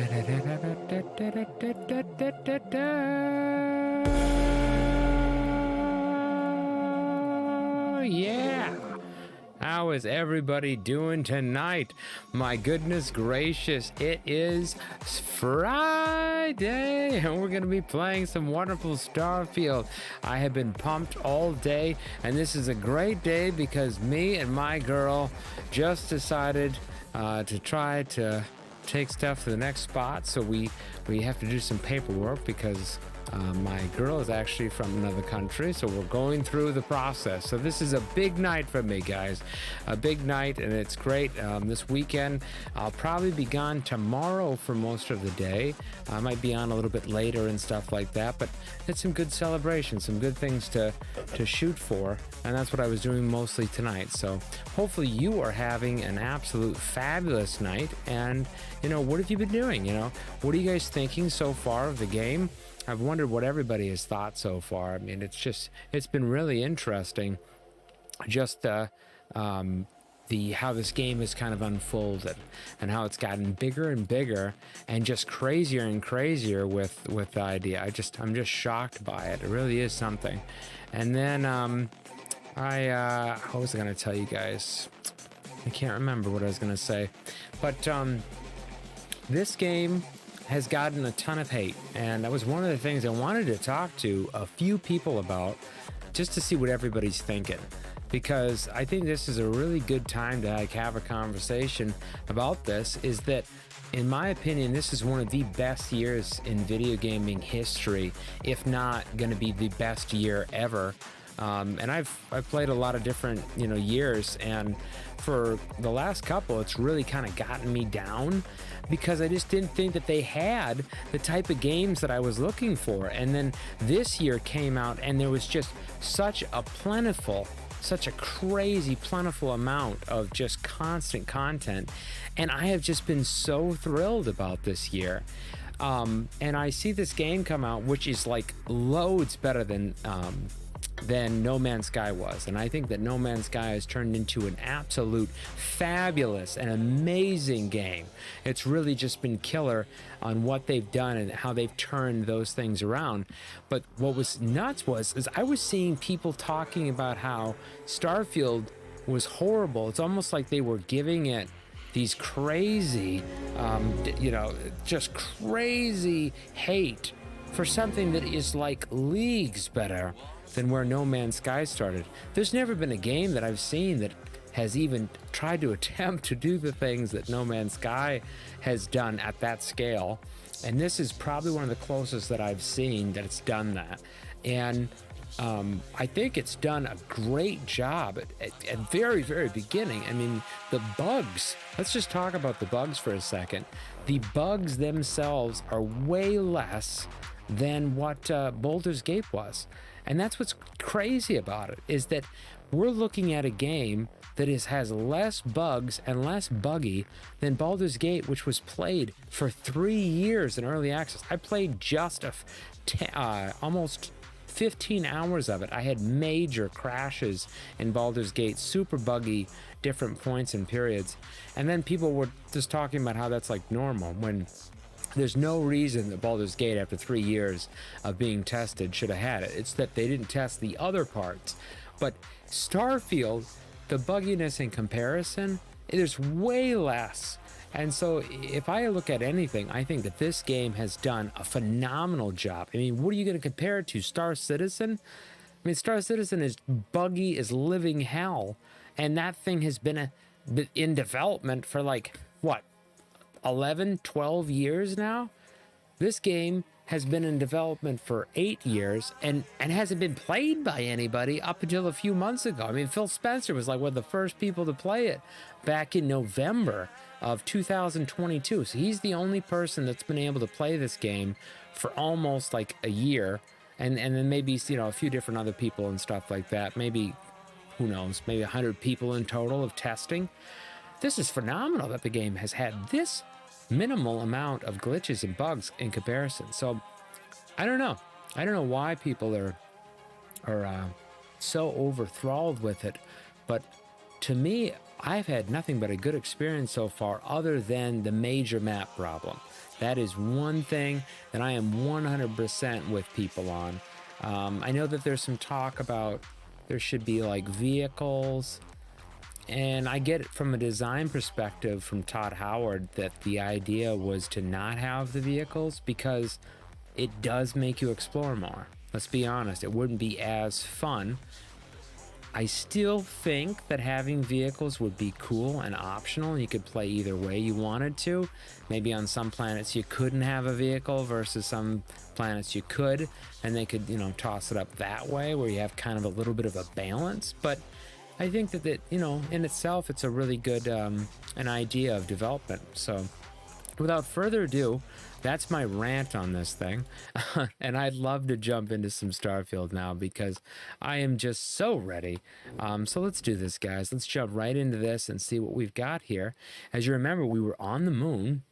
Yeah! How is everybody doing tonight? My goodness gracious, it is Friday and we're going to be playing some wonderful Starfield. I have been pumped all day and this is a great day because me and my girl just decided to try to take stuff to the next spot. So we have to do some paperwork because my girl is actually from another country, so we're going through the process. So this is a big night for me, guys. A big night, and it's great. This weekend, I'll probably be gone tomorrow for most of the day. I might be on a little bit later and stuff like that, but it's some good celebrations, some good things to shoot for, and that's what I was doing mostly tonight. So hopefully you are having an absolute fabulous night, and, you know, what have you been doing? You know, what are you guys thinking so far of the game? I've wondered what everybody has thought so far. I mean, it's been really interesting, just how this game has kind of unfolded and how it's gotten bigger and bigger and just crazier and crazier with the idea. I'm just shocked by it. It really is something. And then what was I going to tell you guys? I can't remember what I was going to say, but this game has gotten a ton of hate, and that was one of the things I wanted to talk to a few people about, just to see what everybody's thinking, because I think this is a really good time to have a conversation about this. Is that, in my opinion, this is one of the best years in video gaming history, if not going to be the best year ever. And I've played a lot of different, years, and for the last couple, it's really kind of gotten me down because I just didn't think that they had the type of games that I was looking for. And then this year came out and there was just such a crazy plentiful amount of just constant content. And I have just been so thrilled about this year. And I see this game come out, which is like loads better than No Man's Sky was. And I think that No Man's Sky has turned into an absolute fabulous and amazing game. It's really just been killer on what they've done and how they've turned those things around. But what was nuts is I was seeing people talking about how Starfield was horrible. It's almost like they were giving it these crazy, just crazy hate for something that is like leagues better than where No Man's Sky started. There's never been a game that I've seen that has even tried to attempt to do the things that No Man's Sky has done at that scale. And this is probably one of the closest that I've seen that it's done that. And I think it's done a great job at very, very beginning. I mean, the bugs, let's just talk about the bugs for a second. The bugs themselves are way less than what Baldur's Gate was. And that's what's crazy about it, is that we're looking at a game that has less bugs and less buggy than Baldur's Gate, which was played for 3 years in early access. I played just almost 15 hours of it. I had major crashes in Baldur's Gate, super buggy, different points and periods. And then people were just talking about how that's like normal, when there's no reason that Baldur's Gate, after 3 years of being tested, should have had it. It's that they didn't test the other parts. But Starfield, the bugginess in comparison, there's way less. And so if I look at anything, I think that this game has done a phenomenal job. I mean, what are you going to compare it to? Star Citizen? I mean, Star Citizen is buggy as living hell. And that thing has been in development for 11, 12 years now. This game has been in development for 8 years and hasn't been played by anybody up until a few months ago. I mean, Phil Spencer was like one of the first people to play it back in November of 2022. So he's the only person that's been able to play this game for almost like a year. And then maybe, a few different other people and stuff like that. Maybe, who knows, maybe 100 people in total of testing. This is phenomenal that the game has had this minimal amount of glitches and bugs in comparison. So I don't know why people are so overthralled with it, but to me, I've had nothing but a good experience so far, other than the major map problem. That is one thing that I am 100% with people on. I know that there's some talk about there should be like vehicles, and I get it from a design perspective from Todd Howard that the idea was to not have the vehicles because it does make you explore more. Let's be honest, it wouldn't be as fun. I still think that having vehicles would be cool and optional. You could play either way you wanted to. Maybe on some planets you couldn't have a vehicle versus some planets you could, and they could, you know, toss it up that way where you have kind of a little bit of a balance. But I think that, you know, in itself, it's a really good an idea of development. So without further ado, that's my rant on this thing. And I'd love to jump into some Starfield now because I am just so ready. So let's do this, guys. Let's jump right into this and see what we've got here. As you remember, we were on the moon,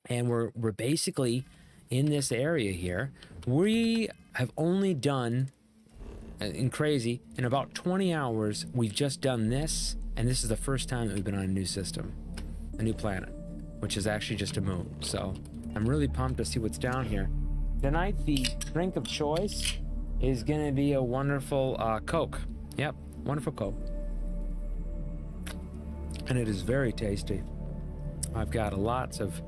and we're basically in this area here. We have only done, in about 20 hours, we've just done this, and this is the first time that we've been on a new system, a new planet, which is actually just a moon. So I'm really pumped to see what's down here. Tonight, the drink of choice is gonna be a wonderful Coke. Yep, wonderful Coke. And it is very tasty. I've got lots of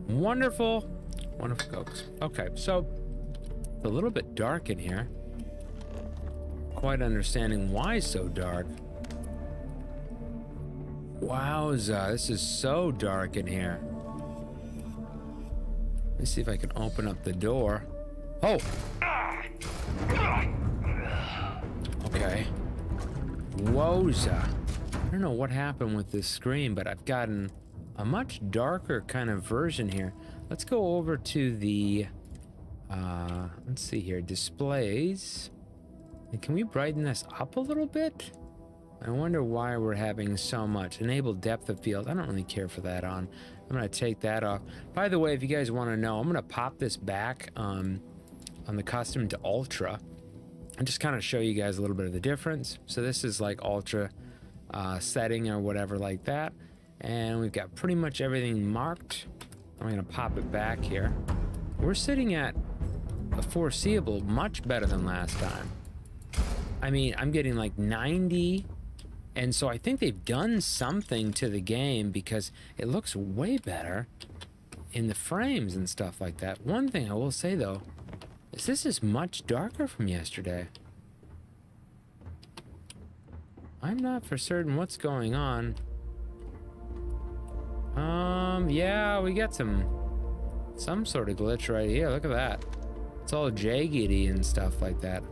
wonderful Cokes. Okay, so it's a little bit dark in here. Quite understanding why it's so dark. Wowza, this is so dark in here. Let me see if I can open up the door. Oh! Okay. Wowza. I don't know what happened with this screen, but I've gotten a much darker kind of version here. Let's go over to the, let's see here, displays. And can we brighten this up a little bit? I wonder why we're having so much. Enable depth of field. I don't really care for that on. I'm gonna take that off. By the way, if you guys wanna know, I'm gonna pop this back on the custom to ultra and just kind of show you guys a little bit of the difference. So this is like ultra setting or whatever like that. And we've got pretty much everything marked. I'm gonna pop it back here. We're sitting at a foreseeable much better than last time. I mean, I'm getting like 90. And so I think they've done something to the game because it looks way better in the frames and stuff like that. One thing I will say though, is this is much darker from yesterday. I'm not for certain what's going on. Yeah, we got some sort of glitch right here. Look at that. It's all jaggedy and stuff like that.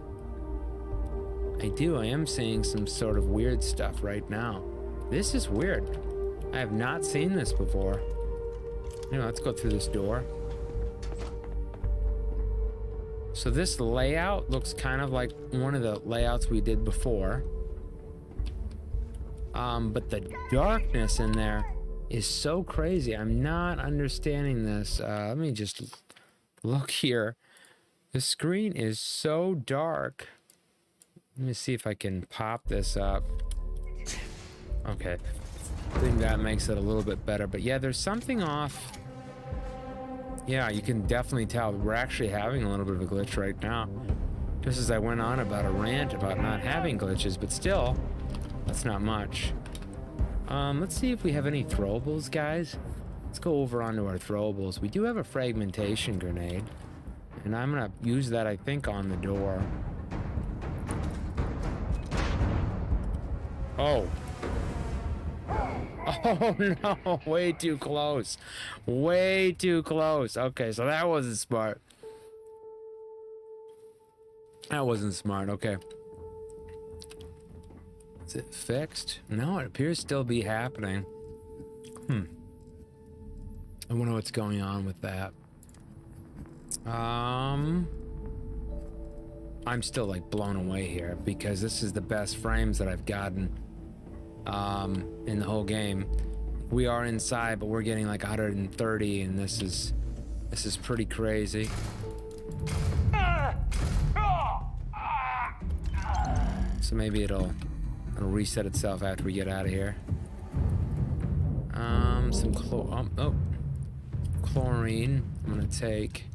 I am seeing some sort of weird stuff right now. This is weird. I have not seen this before. Anyway, let's go through this door. So this layout looks kind of like one of the layouts we did before. But the darkness in there is so crazy. I'm not understanding this. Let me just look here. The screen is so dark. Let me see if I can pop this up. Okay. I think that makes it a little bit better. But yeah, there's something off. Yeah, you can definitely tell we're actually having a little bit of a glitch right now. Just as I went on about a rant about not having glitches, but still, that's not much. Let's see if we have any throwables, guys. Let's go over onto our throwables. We do have a fragmentation grenade, and I'm gonna use that, I think, on the door. Oh. Oh no, way too close. Way too close. Okay, so that wasn't smart. That wasn't smart, okay. Is it fixed? No, it appears to still be happening. I wonder what's going on with that. I'm still like blown away here because this is the best frames that I've gotten in the whole game. We are inside, but we're getting like 130, and this is pretty crazy. So maybe it'll reset itself after we get out of here. Some chlorine. I'm gonna take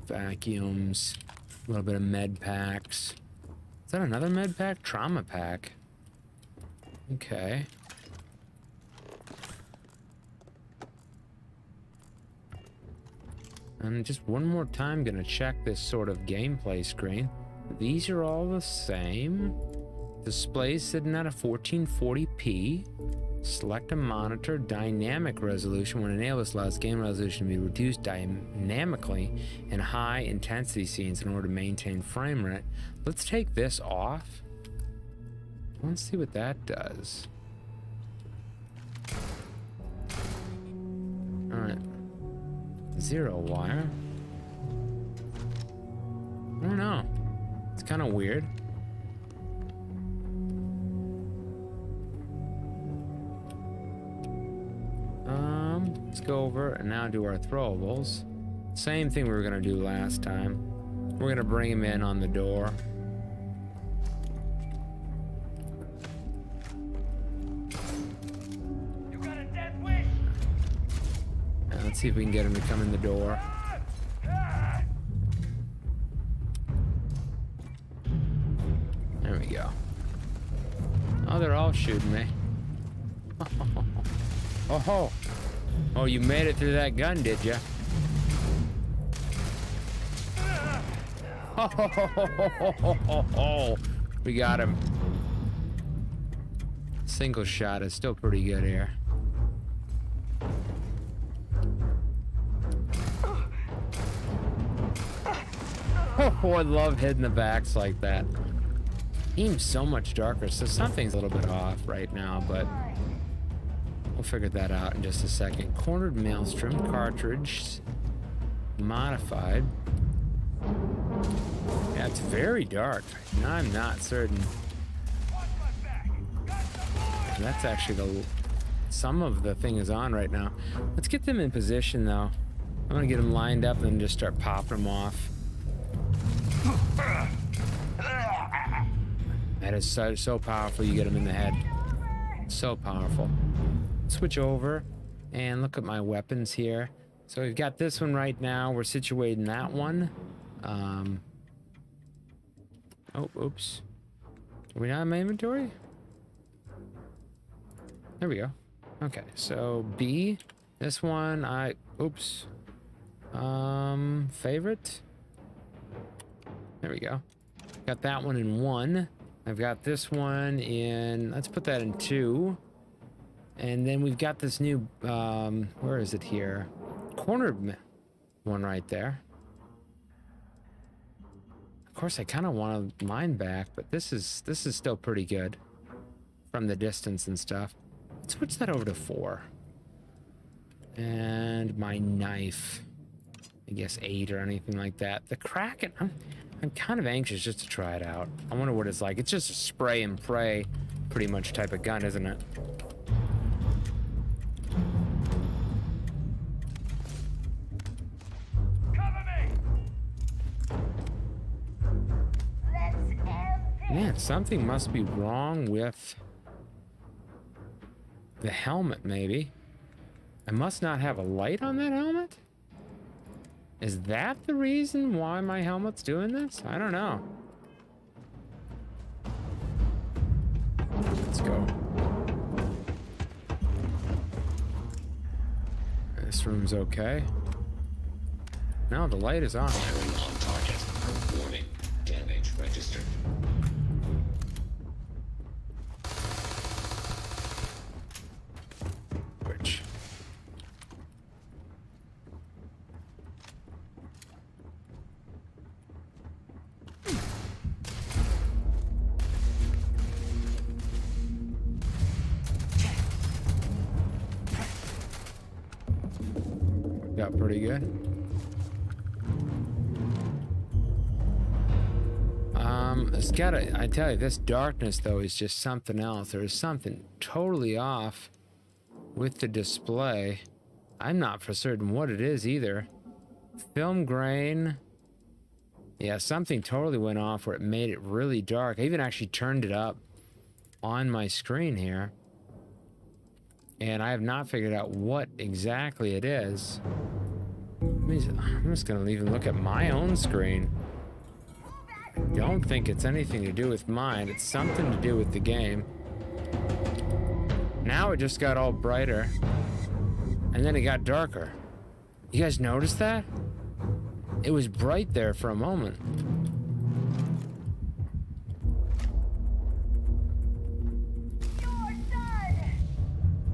vacuums, a little bit of med packs. Is that another med pack? Trauma pack. Okay. And just one more time, gonna check this sort of gameplay screen. These are all the same. Display sitting at a 1440p. Select a monitor. Dynamic resolution. When enabled, this allows game resolution to be reduced dynamically in high intensity scenes in order to maintain frame rate. Let's take this off. Let's see what that does. Alright. Zero wire. I don't know. It's kind of weird. Let's go over and now do our throwables. Same thing we were gonna do last time. We're gonna bring him in on the door. You got a death wish. Now let's see if we can get him to come in the door. There we go. Oh, they're all shooting me. Oh, oh, you made it through that gun, did you? Oh, we got him. Single shot is still pretty good here. Oh, I love hitting the backs like that. Seems so much darker, so something's a little bit off right now, but we'll figure that out in just a second. Cornered maelstrom cartridge, modified. Yeah, it's very dark. I'm not certain. That's actually some of the thing is on right now. Let's get them in position though. I'm gonna get them lined up and then just start popping them off. That is so powerful. You get them in the head. So powerful. Switch over and look at my weapons here. So we've got this one right now. We're situating that one. Oh, oops. Are we not in my inventory? There we go. Okay, so B. This one, oops. Favorite. There we go. Got that one in 1. I've got this one in, let's put that in 2. And then we've got this new, where is it here? Cornered one right there. Of course, I kind of want mine back, but this is still pretty good from the distance and stuff. Let's switch that over to 4. And my knife, I guess 8 or anything like that. The Kraken, I'm kind of anxious just to try it out. I wonder what it's like. It's just a spray and pray pretty much type of gun, isn't it? Cover me. Let's end this. Man, something must be wrong with the helmet, maybe. I must not have a light on that helmet? Is that the reason why my helmet's doing this? I don't know. Let's go. This room's okay. No, the light is on. Firing on target. Warning. Damage registered. Which? Got pretty good. It's gotta, I tell you, this darkness though is just something else. There is something totally off with the display. I'm not for certain what it is either. Film grain. Yeah, something totally went off where it made it really dark. I even actually turned it up on my screen here. And I have not figured out what exactly it is. I'm just gonna even look at my own screen. I don't think it's anything to do with mine. It's something to do with the game. Now it just got all brighter. And then it got darker. You guys notice that? It was bright there for a moment. You're done.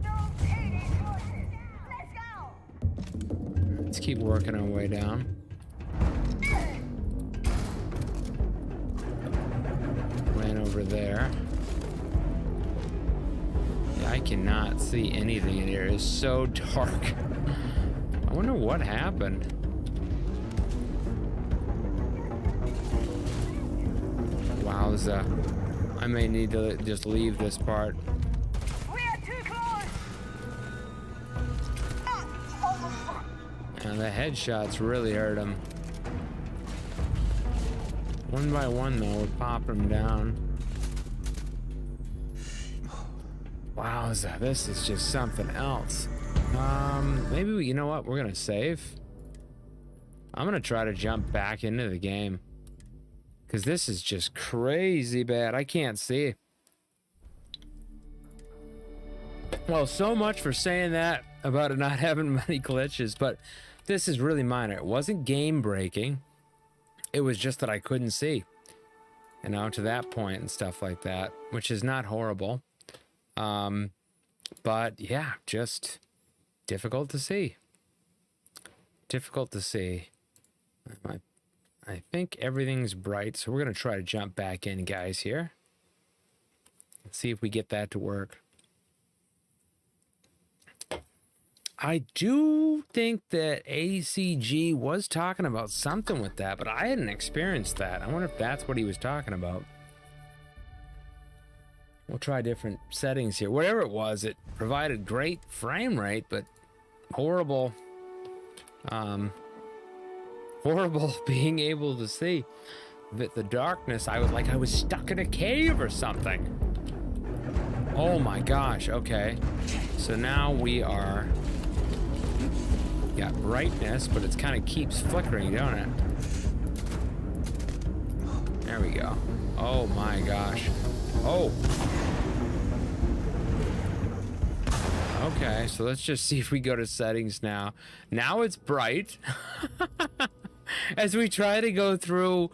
No pity forces. Let's go. Let's keep working our way down. Ran over there. Yeah, I cannot see anything in here. It's so dark. I wonder what happened. Wowza. I may need to just leave this part. We are too close. And the headshots really hurt him. One by one, though, would pop him down. Wowza, this is just something else. Maybe you know what? We're gonna save. I'm gonna try to jump back into the game. Because this is just crazy bad. I can't see. Well, so much for saying that about it not having many glitches, but this is really minor. It wasn't game breaking. It was just that I couldn't see. You know, to that point and stuff like that, which is not horrible. But yeah, just difficult to see. Difficult to see. I think everything's bright, so we're going to try to jump back in, guys, here. Let's see if we get that to work. I do think that ACG was talking about something with that, but I hadn't experienced that. I wonder if that's what he was talking about. We'll try different settings here. Whatever it was, it provided great frame rate, but horrible, horrible being able to see. The darkness, I was stuck in a cave or something. Oh my gosh, okay. So now we are, got brightness, but it kind of keeps flickering, don't it? There we go. Oh my gosh. Oh. Okay, so let's just see if we go to settings now. Now it's bright. As we try to go through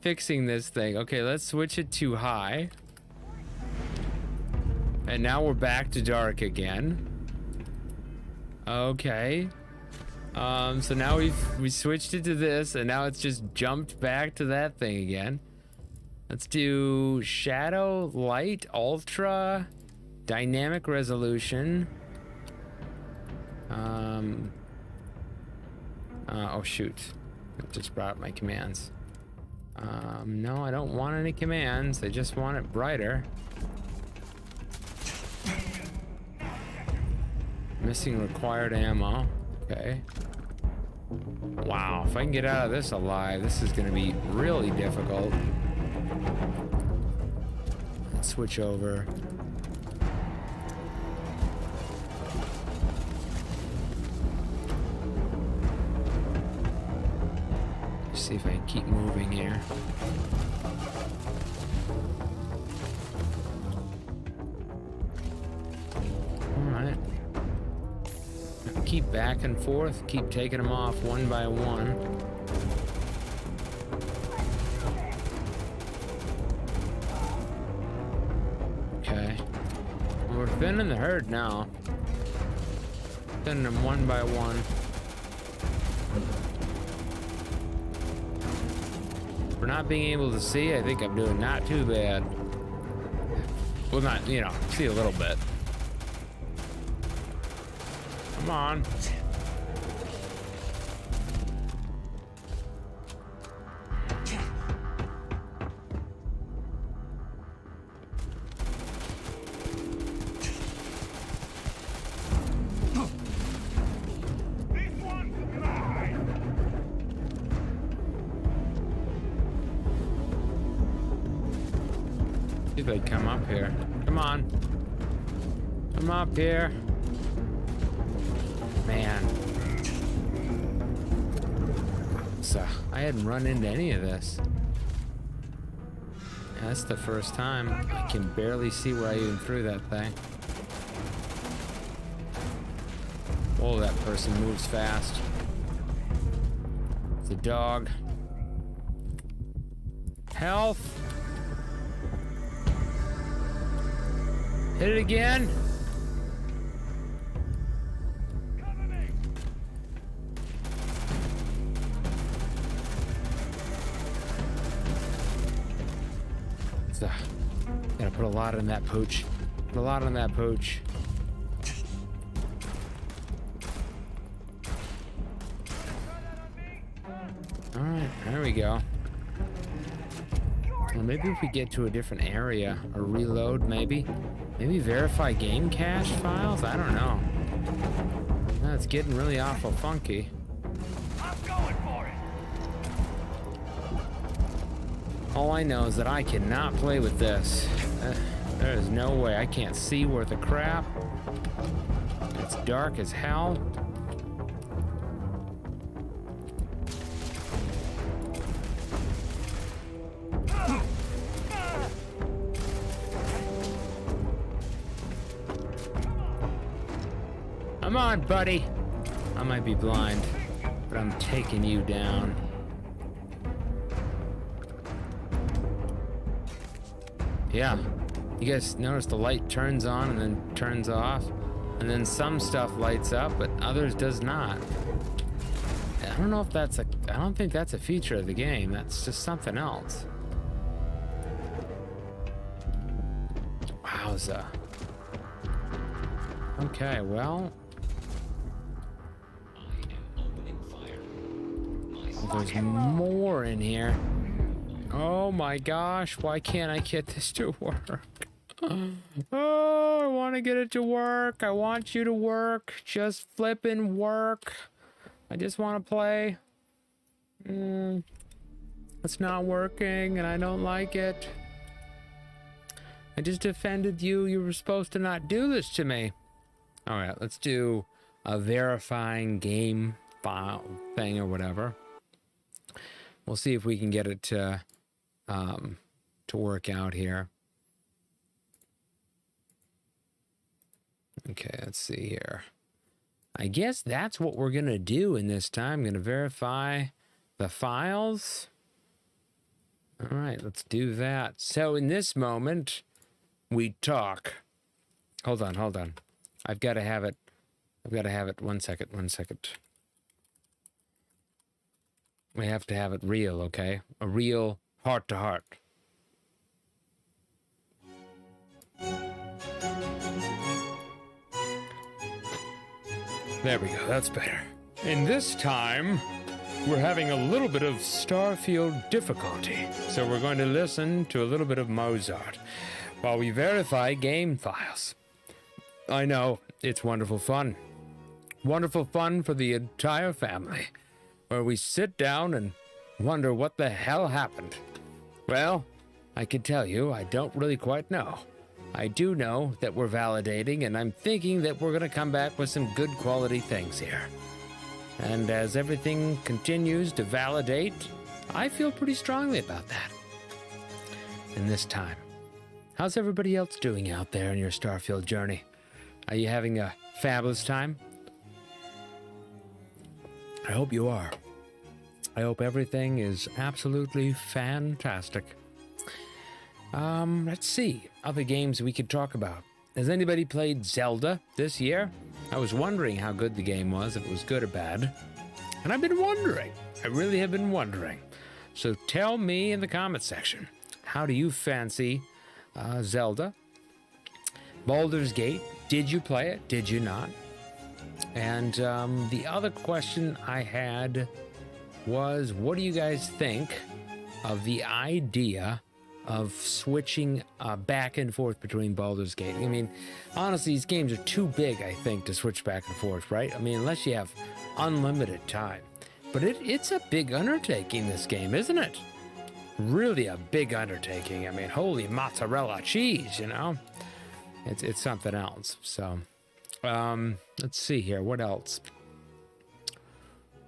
fixing this thing. Okay, let's switch it to high. And now we're back to dark again. Okay. So now we switched it to this, and now it's just jumped back to that thing again. Let's do shadow, light, ultra, dynamic resolution. Oh shoot, it just brought up my commands. No, I don't want any commands. I just want it brighter. Missing required ammo. Okay. Wow, if I can get out of this alive, this is gonna be really difficult. Let's switch over. See if I can keep moving here. Alright. Keep back and forth, keep taking them off one by one. Okay. We're thinning the herd now. Thinning them one by one. For not being able to see, I think I'm doing not too bad. Well, not, you know, see a little bit. Come on. This one's mine. See if they come up here. Come on. I'm up here. Man. So, I hadn't run into any of this. That's the first time. I can barely see where I even threw that thing. Oh, that person moves fast. It's a dog. Health. Hit it again. So, gotta put a lot in that pooch. Put a lot in that pooch. Alright, there we go. Well, maybe if we get to a different area, or reload, maybe verify game cache files? I don't know. No, it's getting really awful funky. I'm going for it. All I know is that I cannot play with this. There is no way. I can't see worth a crap. It's dark as hell. Come on, buddy. I might be blind, but I'm taking you down. Yeah. You guys notice the light turns on and then turns off? And then some stuff lights up, but others does not. I don't know if that's I don't think that's a feature of the game. That's just something else. Wowza. Okay, well... There's more in here. Oh my gosh, why can't I get this to work? Oh, I want to get it to work. I want you to work. Just flippin' work. I just want to play. It's not working and I don't like it. I just offended you. You were supposed to not do this to me. All right, let's do a verifying game file thing or whatever. We'll see if we can get it to work out here. Okay, let's see here. I guess that's what we're gonna do in this time. I'm gonna verify the files. All right, let's do that. So in this moment, we talk. Hold on. I've got to have it. 1 second. We have to have it real, okay? A real heart-to-heart. There we go, that's better. And this time, we're having a little bit of Starfield difficulty. So we're going to listen to a little bit of Mozart while we verify game files. I know, it's wonderful fun. Wonderful fun for the entire family, where we sit down and wonder what the hell happened. Well, I can tell you, I don't really quite know. I do know that we're validating, and I'm thinking that we're going to come back with some good quality things here. And as everything continues to validate, I feel pretty strongly about that. And this time, how's everybody else doing out there in your Starfield journey? Are you having a fabulous time? I hope you are. I hope everything is absolutely fantastic. Let's see. Other games we could talk about. Has anybody played Zelda this year? I was wondering how good the game was, if it was good or bad. And I've been wondering. I really have been wondering. So tell me in the comment section, how do you fancy Zelda? Baldur's Gate, did you play it? Did you not? And the other question I had was, what do you guys think of the idea of switching back and forth between Baldur's Gate? I mean, honestly, these games are too big, I think, to switch back and forth, right? I mean, unless you have unlimited time. But it's a big undertaking, this game, isn't it? Really a big undertaking. I mean, holy mozzarella cheese, you know? it's something else. So, let's see here. What else?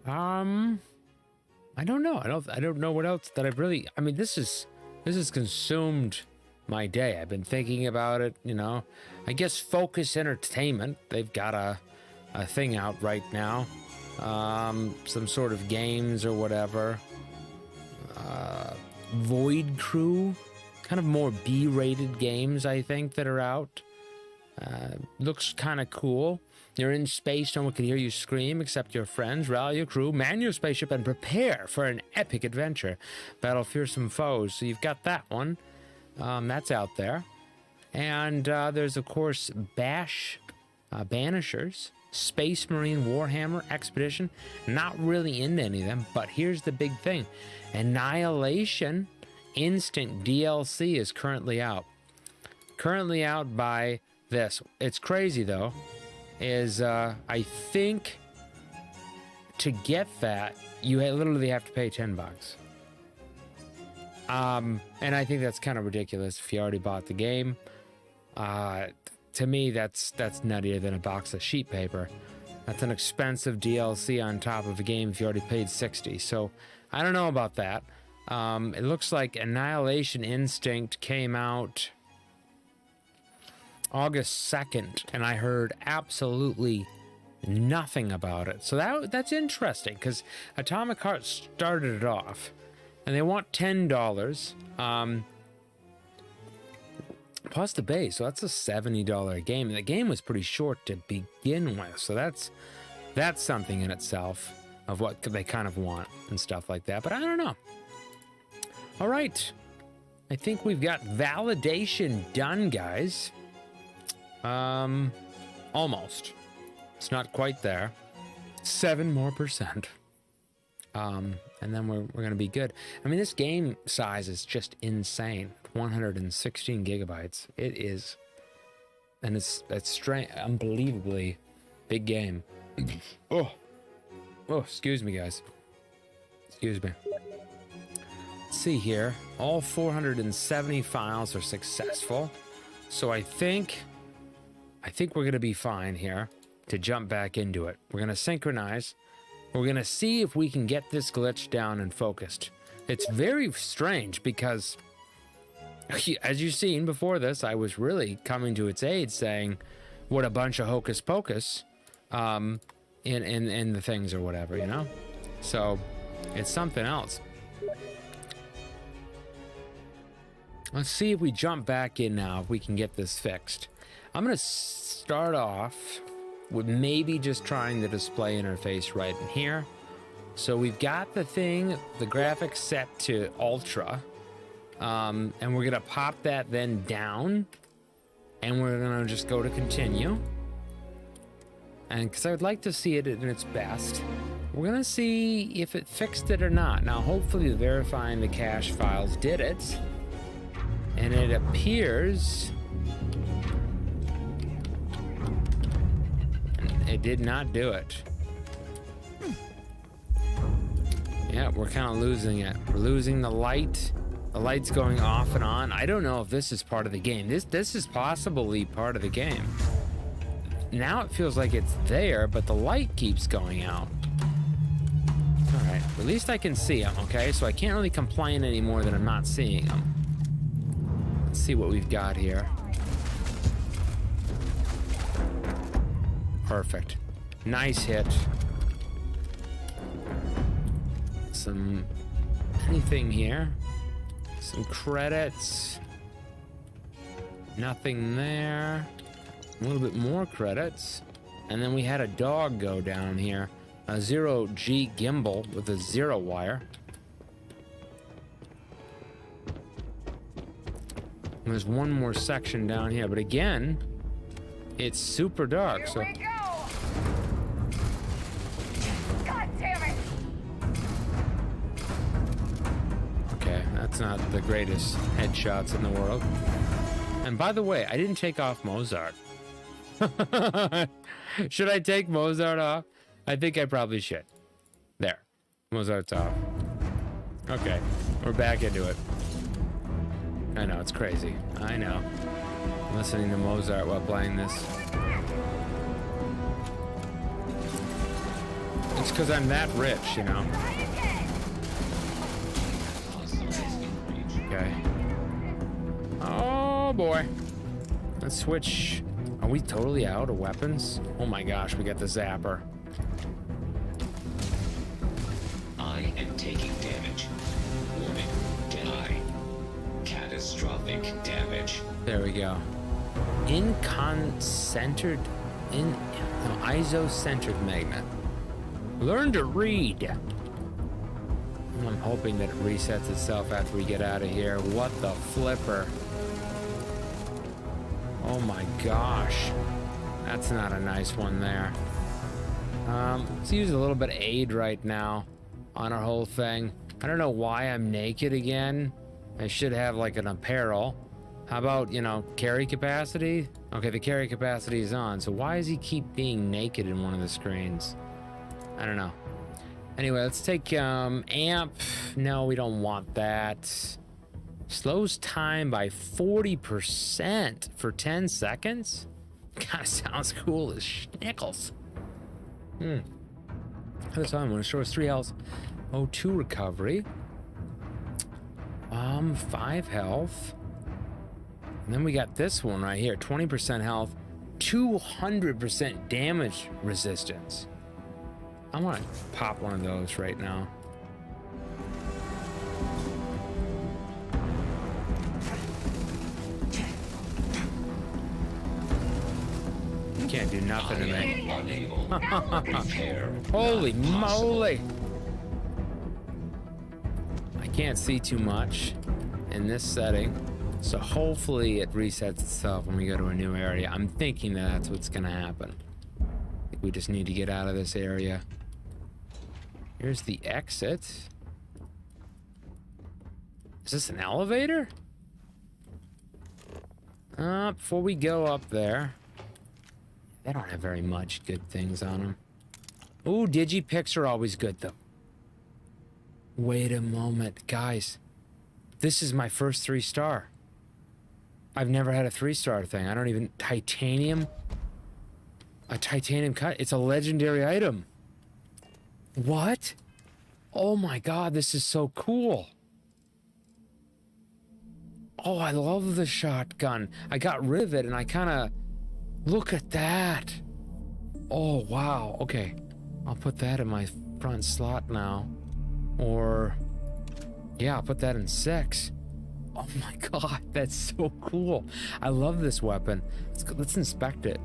I don't know. I don't know what else that I've really. I mean, this has consumed my day. I've been thinking about it. You know, I guess Focus Entertainment. They've got a thing out right now. Some sort of games or whatever. Void Crew, kind of more B-rated games, I think, that are out. Looks kind of cool. You're in space, no one can hear you scream except your friends. Rally your crew, man your spaceship, and prepare for an epic adventure. Battle fearsome foes. So you've got that one. That's out there. And there's, of course, Banishers, Space Marine Warhammer Expedition. Not really into any of them, but here's the big thing. Annihilation Instinct DLC is currently out. Currently out by this. It's crazy, though. I think to get that, you literally have to pay $10. And I think that's kind of ridiculous if you already bought the game. To me, that's nuttier than a box of sheet paper. That's an expensive DLC on top of a game if you already paid $60. So I don't know about that. It looks like Annihilation Instinct came out August 2nd, and I heard absolutely nothing about it. So that's interesting, because Atomic Heart started it off, and they want $10 plus the base. So that's a $70 game, and the game was pretty short to begin with. So that's something in itself of what they kind of want and stuff like that. But I don't know. All right, I think we've got validation done, guys. Almost. It's not quite there. 7% more. And then we're gonna be good. I mean, this game size is just insane. 116 gigabytes. It is, and it's unbelievably big game. Oh, excuse me, guys. Excuse me. Let's see here. All 470 files are successful. So I think we're gonna be fine here to jump back into it. We're gonna synchronize. We're gonna see if we can get this glitch down and focused. It's very strange because, as you've seen before this, I was really coming to its aid, saying, "What a bunch of hocus pocus," in the things or whatever, you know. So it's something else. Let's see if we jump back in now, if we can get this fixed. I'm gonna start off with maybe just trying the display interface right in here. So we've got the graphics set to ultra, and we're gonna pop that then down, and we're gonna just go to continue. And because I would like to see it in its best, we're gonna see if it fixed it or not. Now, hopefully verifying the cache files did it, and it appears it did not do it. Yeah, we're kind of losing it. We're losing the light. The light's going off and on. I don't know if this is part of the game. This is possibly part of the game. Now it feels like it's there, but the light keeps going out. All right, at least I can see them, okay? So I can't really complain anymore that I'm not seeing them. Let's see what we've got here. Perfect. Nice hit. Anything here? Some credits. Nothing there. A little bit more credits. And then we had a dog go down here. A 0G gimbal with a 0 wire. And there's one more section down here, but again, it's super dark. Here we go! God damn it! Okay, that's not the greatest headshots in the world. And by the way, I didn't take off Mozart. Should I take Mozart off? I think I probably should. There. Mozart's off. Okay, we're back into it. I know, it's crazy. I know. Listening to Mozart while playing this. It's because I'm that rich, you know. Hostiles in reach. Okay. Oh boy. Let's switch. Are we totally out of weapons? Oh my gosh, we got the zapper. I am taking damage. Warning. Die. Catastrophic damage. There we go. Isocentered magnet. Learn to read. I'm hoping that it resets itself after we get out of here. What the flipper? Oh my gosh. That's not a nice one there. Let's use a little bit of aid right now on our whole thing. I don't know why I'm naked again. I should have like an apparel. How about, you know, carry capacity? Okay, the carry capacity is on, so why does he keep being naked in one of the screens? I don't know. Anyway, let's take amp. No, we don't want that. Slows time by 40% for 10 seconds? Kinda sounds cool as schnickles. Other time, when it shows 3 health. Oh, 2 recovery. 5 health. And then we got this one right here, 20% health, 200% damage resistance. I want to pop one of those right now. You can't do nothing to me. Unable to repair. Holy Not possible. moly! I can't see too much in this setting. So hopefully it resets itself when we go to a new area. I'm thinking that that's what's gonna happen. I think we just need to get out of this area. Here's the exit. Is this an elevator? Before we go up there, they don't have very much good things on them. Ooh, digipics are always good though. Wait a moment, guys. This is my first 3-star. I've never had a 3-star thing. I don't even... Titanium? A titanium cut? It's a legendary item. What? Oh my god, this is so cool. Oh, I love the shotgun. I got rid of it and I kind of... Look at that. Oh, wow. Okay. I'll put that in my front slot now. Or... Yeah, I'll put that in 6. Oh my god, that's so cool. I love this weapon. Let's inspect it.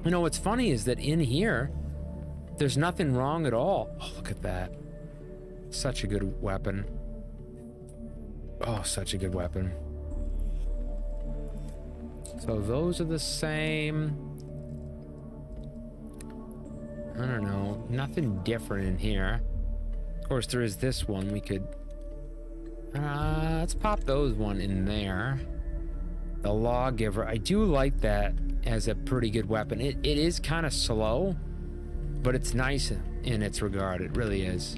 You know, what's funny is that in here, there's nothing wrong at all. Oh, look at that. Such a good weapon. Oh, such a good weapon. So those are the same. I don't know. Nothing different in here. Of course, there is this one we could... let's pop those one in there. The lawgiver. I do like that as a pretty good weapon. It is kind of slow, but it's nice in its regard. It really is.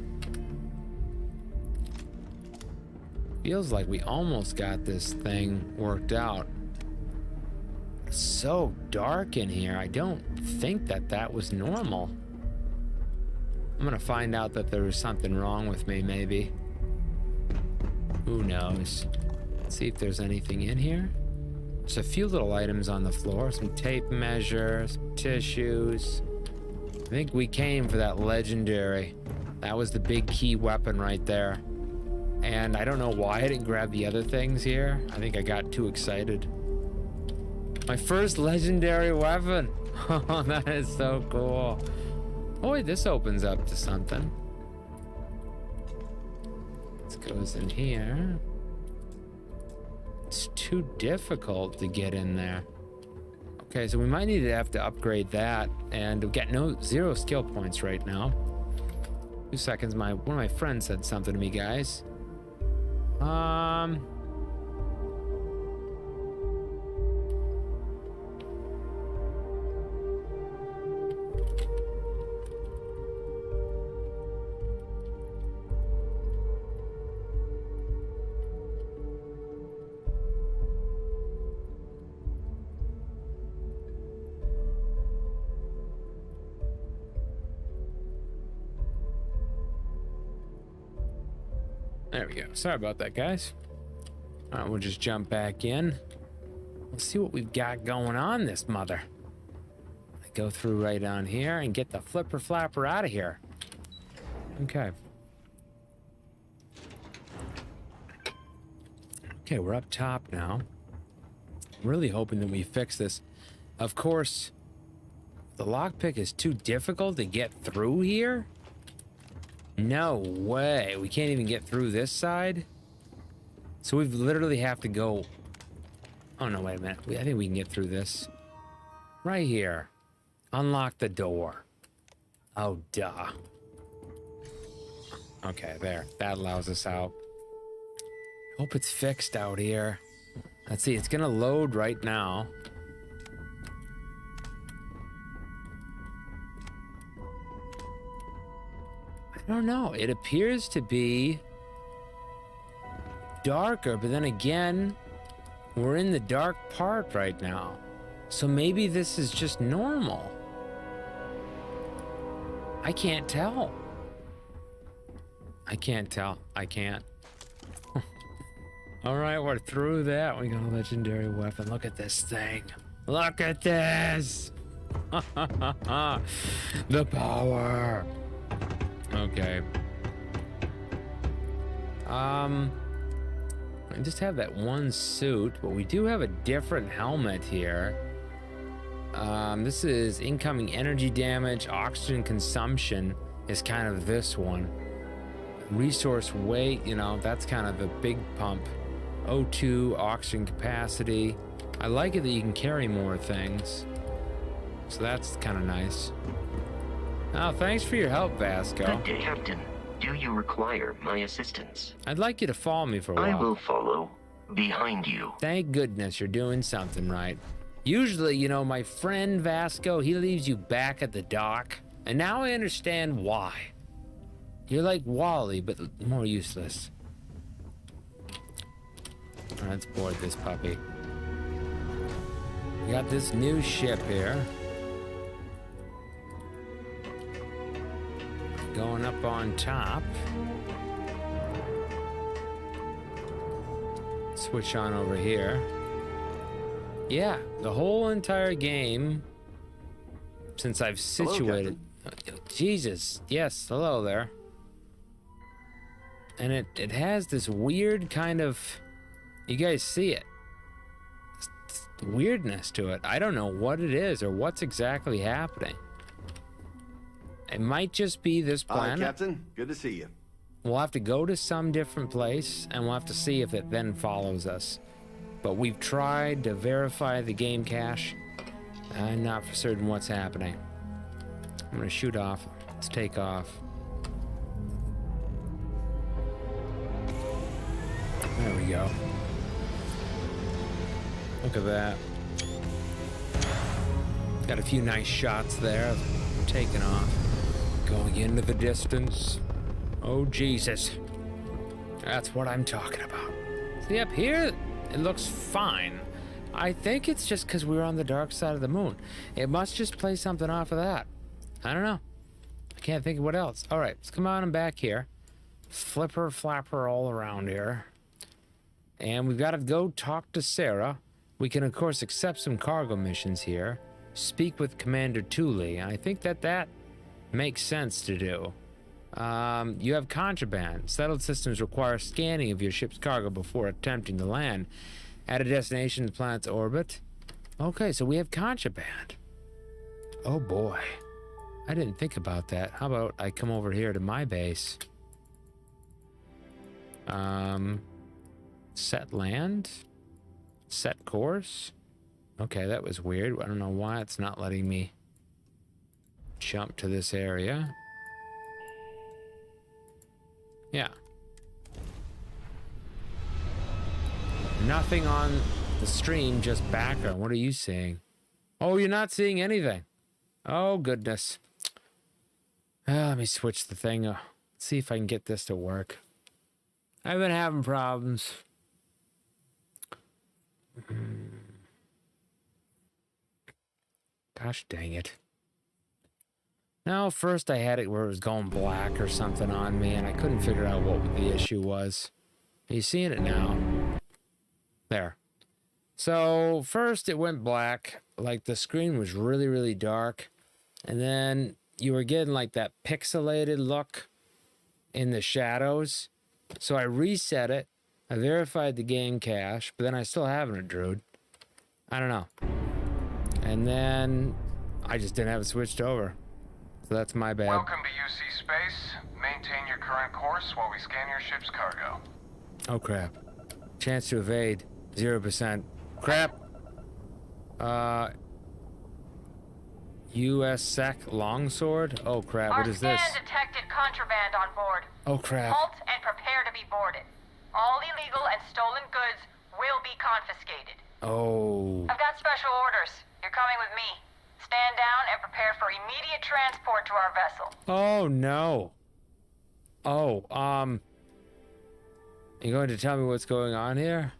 Feels like we almost got this thing worked out. It's so dark in here. I don't think that was normal. I'm gonna find out that there was something wrong with me, maybe. Who knows? Let's see if there's anything in here. There's a few little items on the floor. Some tape measures, some tissues. I think we came for that legendary. That was the big key weapon right there. And I don't know why I didn't grab the other things here. I think I got too excited. My first legendary weapon. Oh, that is so cool. Oh wait, this opens up to something. This goes in here. It's too difficult to get in there. Okay, so we might need to have to upgrade that, and we've got zero skill points right now. 2 seconds. One of my friends said something to me, guys. There we go. Sorry about that, guys. All right, we'll just jump back in. Let's see what we've got going on this mother. Go through right on here and get the flipper flapper out of here. Okay. Okay, we're up top now. Really hoping that we fix this. Of course, the lockpick is too difficult to get through here. No way. We can't even get through this side. So we literally have to go. Oh, no, wait a minute. I think we can get through this. Right here. Unlock the door. Oh, duh. Okay, there. That allows us out. Hope it's fixed out here. Let's see. It's going to load right now. I don't know. It appears to be darker, but then again, we're in the dark part right now. So maybe this is just normal. I can't tell. I can't tell. I can't. All right, we're through that. We got a legendary weapon. Look at this thing. Look at this. The power. Okay. I just have that one suit, but we do have a different helmet here. This is incoming energy damage, oxygen consumption is kind of this one. Resource weight, you know, that's kind of the big pump. O2, oxygen capacity. I like it that you can carry more things. So that's kind of nice. Oh, thanks for your help, Vasco. Good day, Captain. Do you require my assistance? I'd like you to follow me for a while. I will follow behind you. Thank goodness you're doing something right. Usually, you know, my friend Vasco, he leaves you back at the dock. And now I understand why. You're like Wally, but more useless. All right, let's board this puppy. We got this new ship here. Going up on top. Switch on over here. Yeah, the whole entire game, since I've situated... Hello, Jesus, yes, hello there. And it has this weird kind of... You guys see it. Weirdness to it. I don't know what it is or what's exactly happening. It might just be this planet. Hi, Captain. Good to see you. We'll have to go to some different place, and we'll have to see if it then follows us. But we've tried to verify the game cache. I'm not for certain what's happening. I'm gonna shoot off. Let's take off. There we go. Look at that. Got a few nice shots there. Taking off. Going into the distance. Oh, Jesus. That's what I'm talking about. See, up here, it looks fine. I think it's just because we're on the dark side of the moon. It must just play something off of that. I don't know. I can't think of what else. All right, let's come on and back here. Flipper flapper all around here. And we've got to go talk to Sarah. We can, of course, accept some cargo missions here. Speak with Commander Thule. I think that makes sense to do. You have contraband. Settled systems require scanning of your ship's cargo before attempting to land at a destination in the planet's orbit. Okay, so we have contraband. Oh boy. I didn't think about that. How about I come over here to my base? Set land? Set course? Okay, that was weird. I don't know why it's not letting me jump to this area. Yeah. Nothing on the stream, just background. What are you seeing? Oh, you're not seeing anything. Oh, goodness. Let me switch the thing. See if I can get this to work. I've been having problems. Gosh dang it. Now, first I had it where it was going black or something on me, and I couldn't figure out what the issue was. Are you seeing it now? There. So, first it went black, like the screen was really, really dark, and then you were getting like that pixelated look in the shadows. So I reset it, I verified the game cache, but then I still haven't it, Druid. I don't know. And then I just didn't have it switched over. So that's my bad. Welcome to UC Space. Maintain your current course while we scan your ship's cargo. Oh crap. Chance to evade, 0%. Crap. US SEC longsword? Oh crap, what is this? Our scan detected contraband on board. Oh crap. Halt and prepare to be boarded. All illegal and stolen goods will be confiscated. Oh. I've got special orders. You're coming with me. Stand down and prepare for immediate transport to our vessel. Oh no. Oh, you going to tell me what's going on here?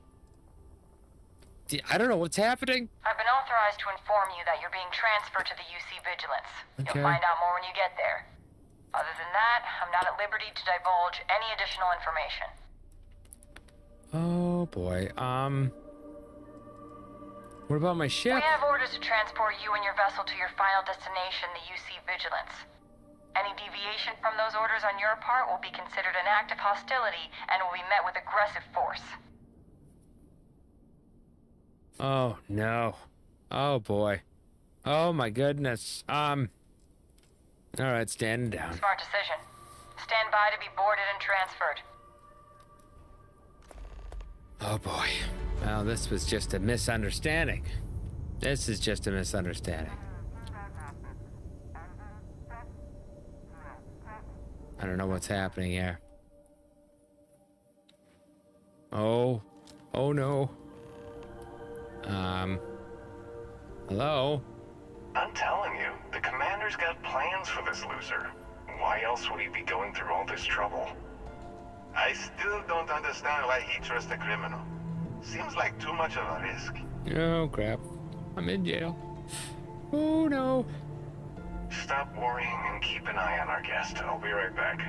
I don't know what's happening. I've been authorized to inform you that you're being transferred to the UC Vigilance. Okay. You'll find out more when you get there. Other than that, I'm not at liberty to divulge any additional information. Oh boy. What about my ship? We have orders to transport you and your vessel to your final destination, the UC Vigilance. Any deviation from those orders on your part will be considered an act of hostility and will be met with aggressive force. Oh no. Oh boy. Oh my goodness. Alright, standing down. Smart decision. Stand by to be boarded and transferred. Oh boy. Well, this was just a misunderstanding. This is just a misunderstanding. I don't know what's happening here. Oh. Oh no. Hello? I'm telling you, the commander's got plans for this loser. Why else would he be going through all this trouble? I still don't understand why he trusts a criminal. Seems like too much of a risk. Oh crap. I'm in jail. Oh no. Stop worrying and keep an eye on our guest. I'll be right back.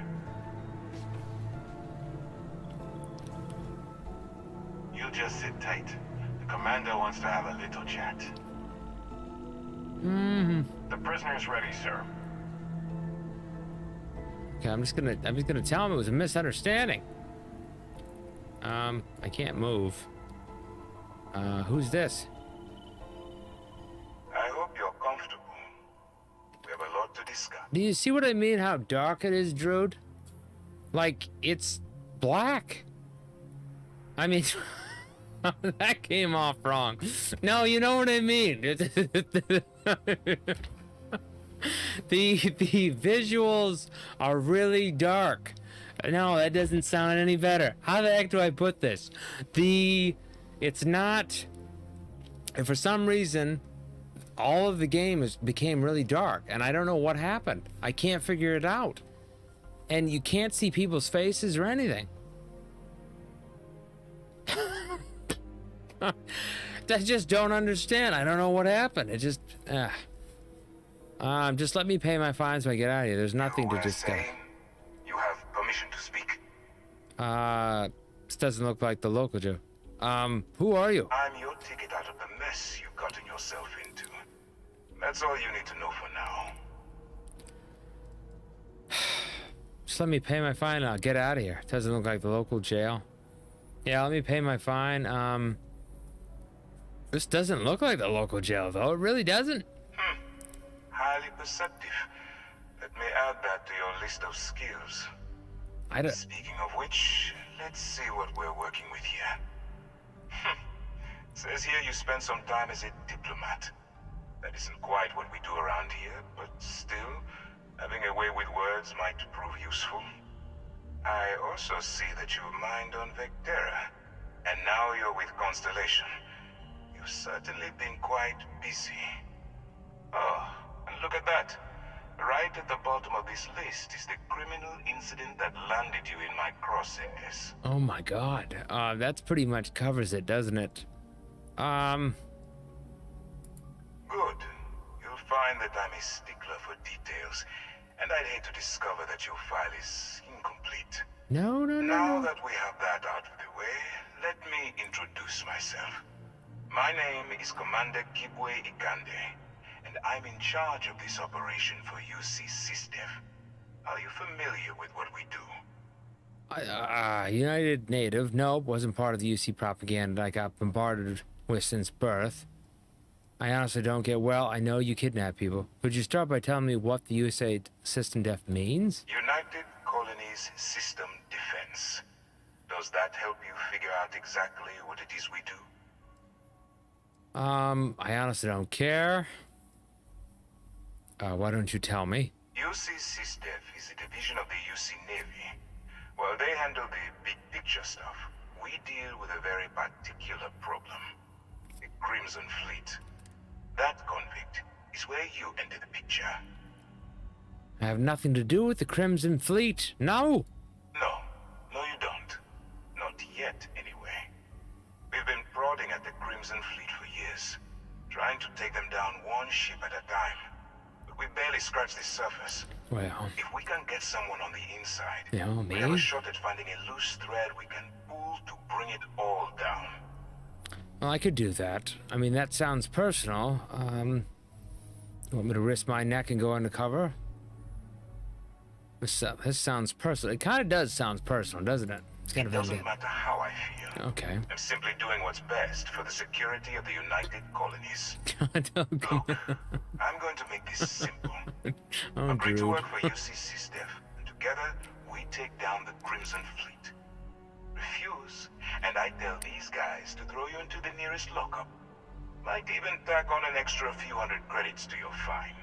You just sit tight. The commander wants to have a little chat. The prisoner's ready, sir. Okay, I'm just gonna tell him it was a misunderstanding. I can't move. Who's this? I hope you're comfortable. We have a lot to discuss. Do you see what I mean? How dark it is, Druid? Like, it's black. I mean, that came off wrong. No, you know what I mean. The visuals are really dark. No, that doesn't sound any better. How the heck do I put this? It's not. And for some reason, all of the game became really dark, and I don't know what happened. I can't figure it out. And you can't see people's faces or anything. I just don't understand. I don't know what happened. It just, just let me pay my fines when I get out of here. There's nothing to discuss. You have permission to speak. This doesn't look like the local Joe. Who are you? I'm your ticket out of the mess you've gotten yourself into. That's all you need to know for now. Just let me pay my fine and I'll get out of here. It doesn't look like the local jail. Yeah, let me pay my fine. This doesn't look like the local jail, though. It really doesn't. Highly perceptive. Let me add that to your list of skills. Speaking of which, let's see what we're working with here. Says here you spent some time as a diplomat. That isn't quite what we do around here, but still, having a way with words might prove useful. I also see that you mined on Vectera, and now you're with Constellation. You've certainly been quite busy. Oh, and look at that. Right at the bottom of this list is the criminal incident that landed you in my crosshairs. Oh my god. That's pretty much covers it, doesn't it? Good. You'll find find that I'm a stickler for details, and I'd hate to discover that your file is incomplete. No, no, no, Now no. that we have that out of the way, let me introduce myself. My name is Commander Kibwe Ikande, and I'm in charge of this operation for UC SysDef. Are you familiar with what we do? United Native. Nope, wasn't part of the UC propaganda I got bombarded with since birth. I honestly don't get, well, I know you kidnap people. Could you start by telling me what the USA System Def means? United Colonies System Defense. Does that help you figure out exactly what it is we do? I honestly don't care. Why don't you tell me? UC SysDef is a division of the UC Navy. While they handle the big picture stuff, we deal with a very particular problem. The Crimson Fleet. That convict is where you enter the picture. I have nothing to do with the Crimson Fleet. No! No, you don't. Not yet, anyway. We've been prodding at the Crimson Fleet for years, trying to take them down one ship at a time. But we barely scratched the surface. Well, If we can get someone on the inside, you know, we have a me? shot at finding a loose thread we can pull to bring it all down. Well, I could do that. I mean, that sounds personal. You want me to risk my neck and go undercover? This sounds personal. It kind of does sound personal, doesn't it? It's kind It of doesn't matter how I feel. Okay. I'm simply doing what's best for the security of the United Colonies. Okay. I'm going to make this simple. Oh, Agree to dude. work for UC SysDef, and together we take down the Crimson Fleet. Refuse, and I tell these guys to throw you into the nearest lockup. Might even tack on an extra few hundred credits to your fine.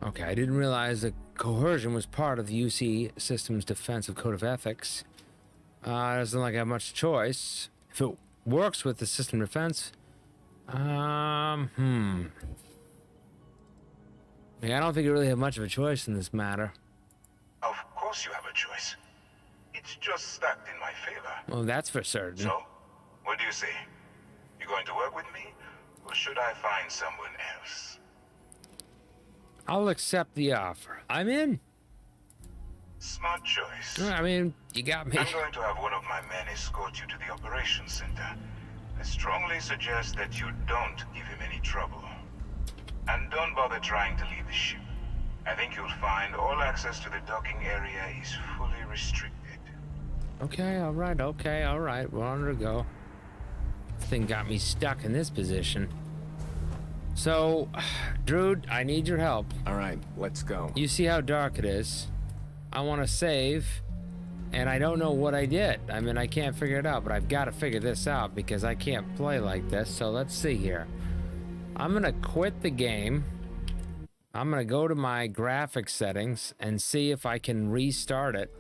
Okay, I didn't realize that coercion was part of the UC Systems Defensive Code of Ethics. Doesn't like I have much choice. If it works with the system defense, yeah, I don't think you really have much of a choice in this matter. Of course you have a choice. It's just stacked in my favor. Well, that's for certain. So, what do you say? You going to work with me, or should I find someone else? I'll accept the offer. I'm in. Smart choice. I mean, you got me. I'm going to have one of my men escort you to the operations center. I strongly suggest that you don't give him any trouble. And don't bother trying to leave the ship. I think you'll find all access to the docking area is fully restricted. Okay, all right, we're on to go. This thing got me stuck in this position. So, Druid, I need your help. All right, let's go. You see how dark it is. I want to save, and I don't know what I did. I mean, I can't figure it out, but I've got to figure this out because I can't play like this. So let's see here. I'm going to quit the game. I'm going to go to my graphics settings and see if I can restart it.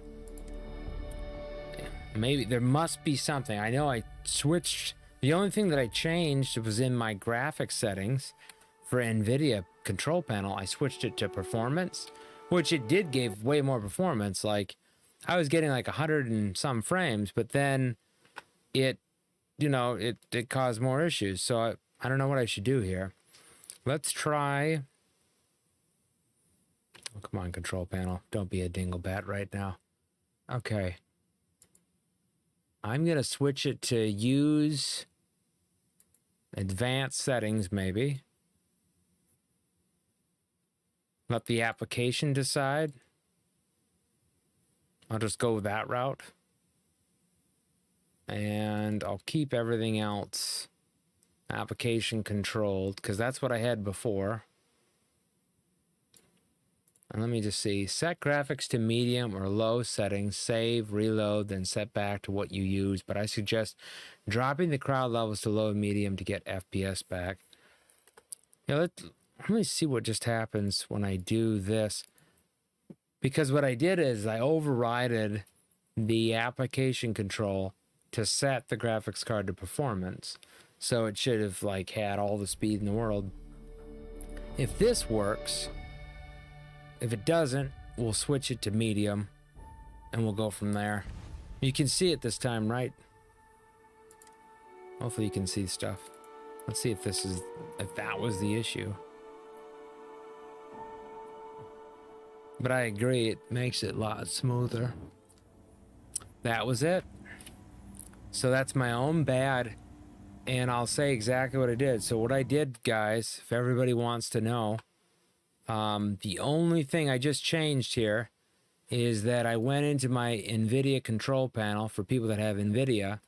Maybe there must be something. I know I switched. The only thing that I changed was in my graphics settings for NVIDIA control panel. I switched it to performance, which it did give way more performance. Like I was getting like 100 and some frames, but then it, you know, it caused more issues. So I don't know what I should do here. Let's try. Oh, come on, control panel. Don't be a dinglebat right now. Okay. I'm going to switch it to use advanced settings, maybe. Let the application decide. I'll just go that route. And I'll keep everything else application controlled because that's what I had before. And let me just see. Set graphics to medium or low settings. Save, reload, then set back to what you use. But I suggest dropping the crowd levels to low and medium to get FPS back. Yeah, let me see what just happens when I do this. Because what I did is I overrided the application control to set the graphics card to performance. So it should have like had all the speed in the world. If this works, if it doesn't, we'll switch it to medium and we'll go from there. You can see it this time, right? Hopefully you can see stuff. Let's see if that was the issue. But I agree, it makes it a lot smoother. That was it. So that's my own bad. And I'll say exactly what I did. So what I did, guys, if everybody wants to know, the only thing I just changed here is that I went into my NVIDIA control panel for people that have NVIDIA,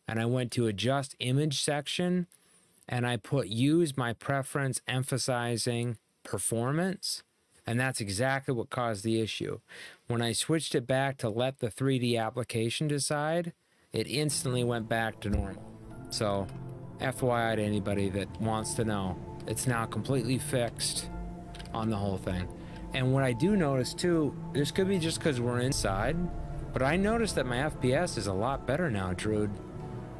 and I went to adjust image section, and I put use my preference emphasizing performance, and that's exactly what caused the issue. When I switched it back to let the 3D application decide, it instantly went back to normal. So FYI to anybody that wants to know, it's now completely fixed on the whole thing. And what I do notice too, this could be just because we're inside, but I noticed that my FPS is a lot better now, Druid.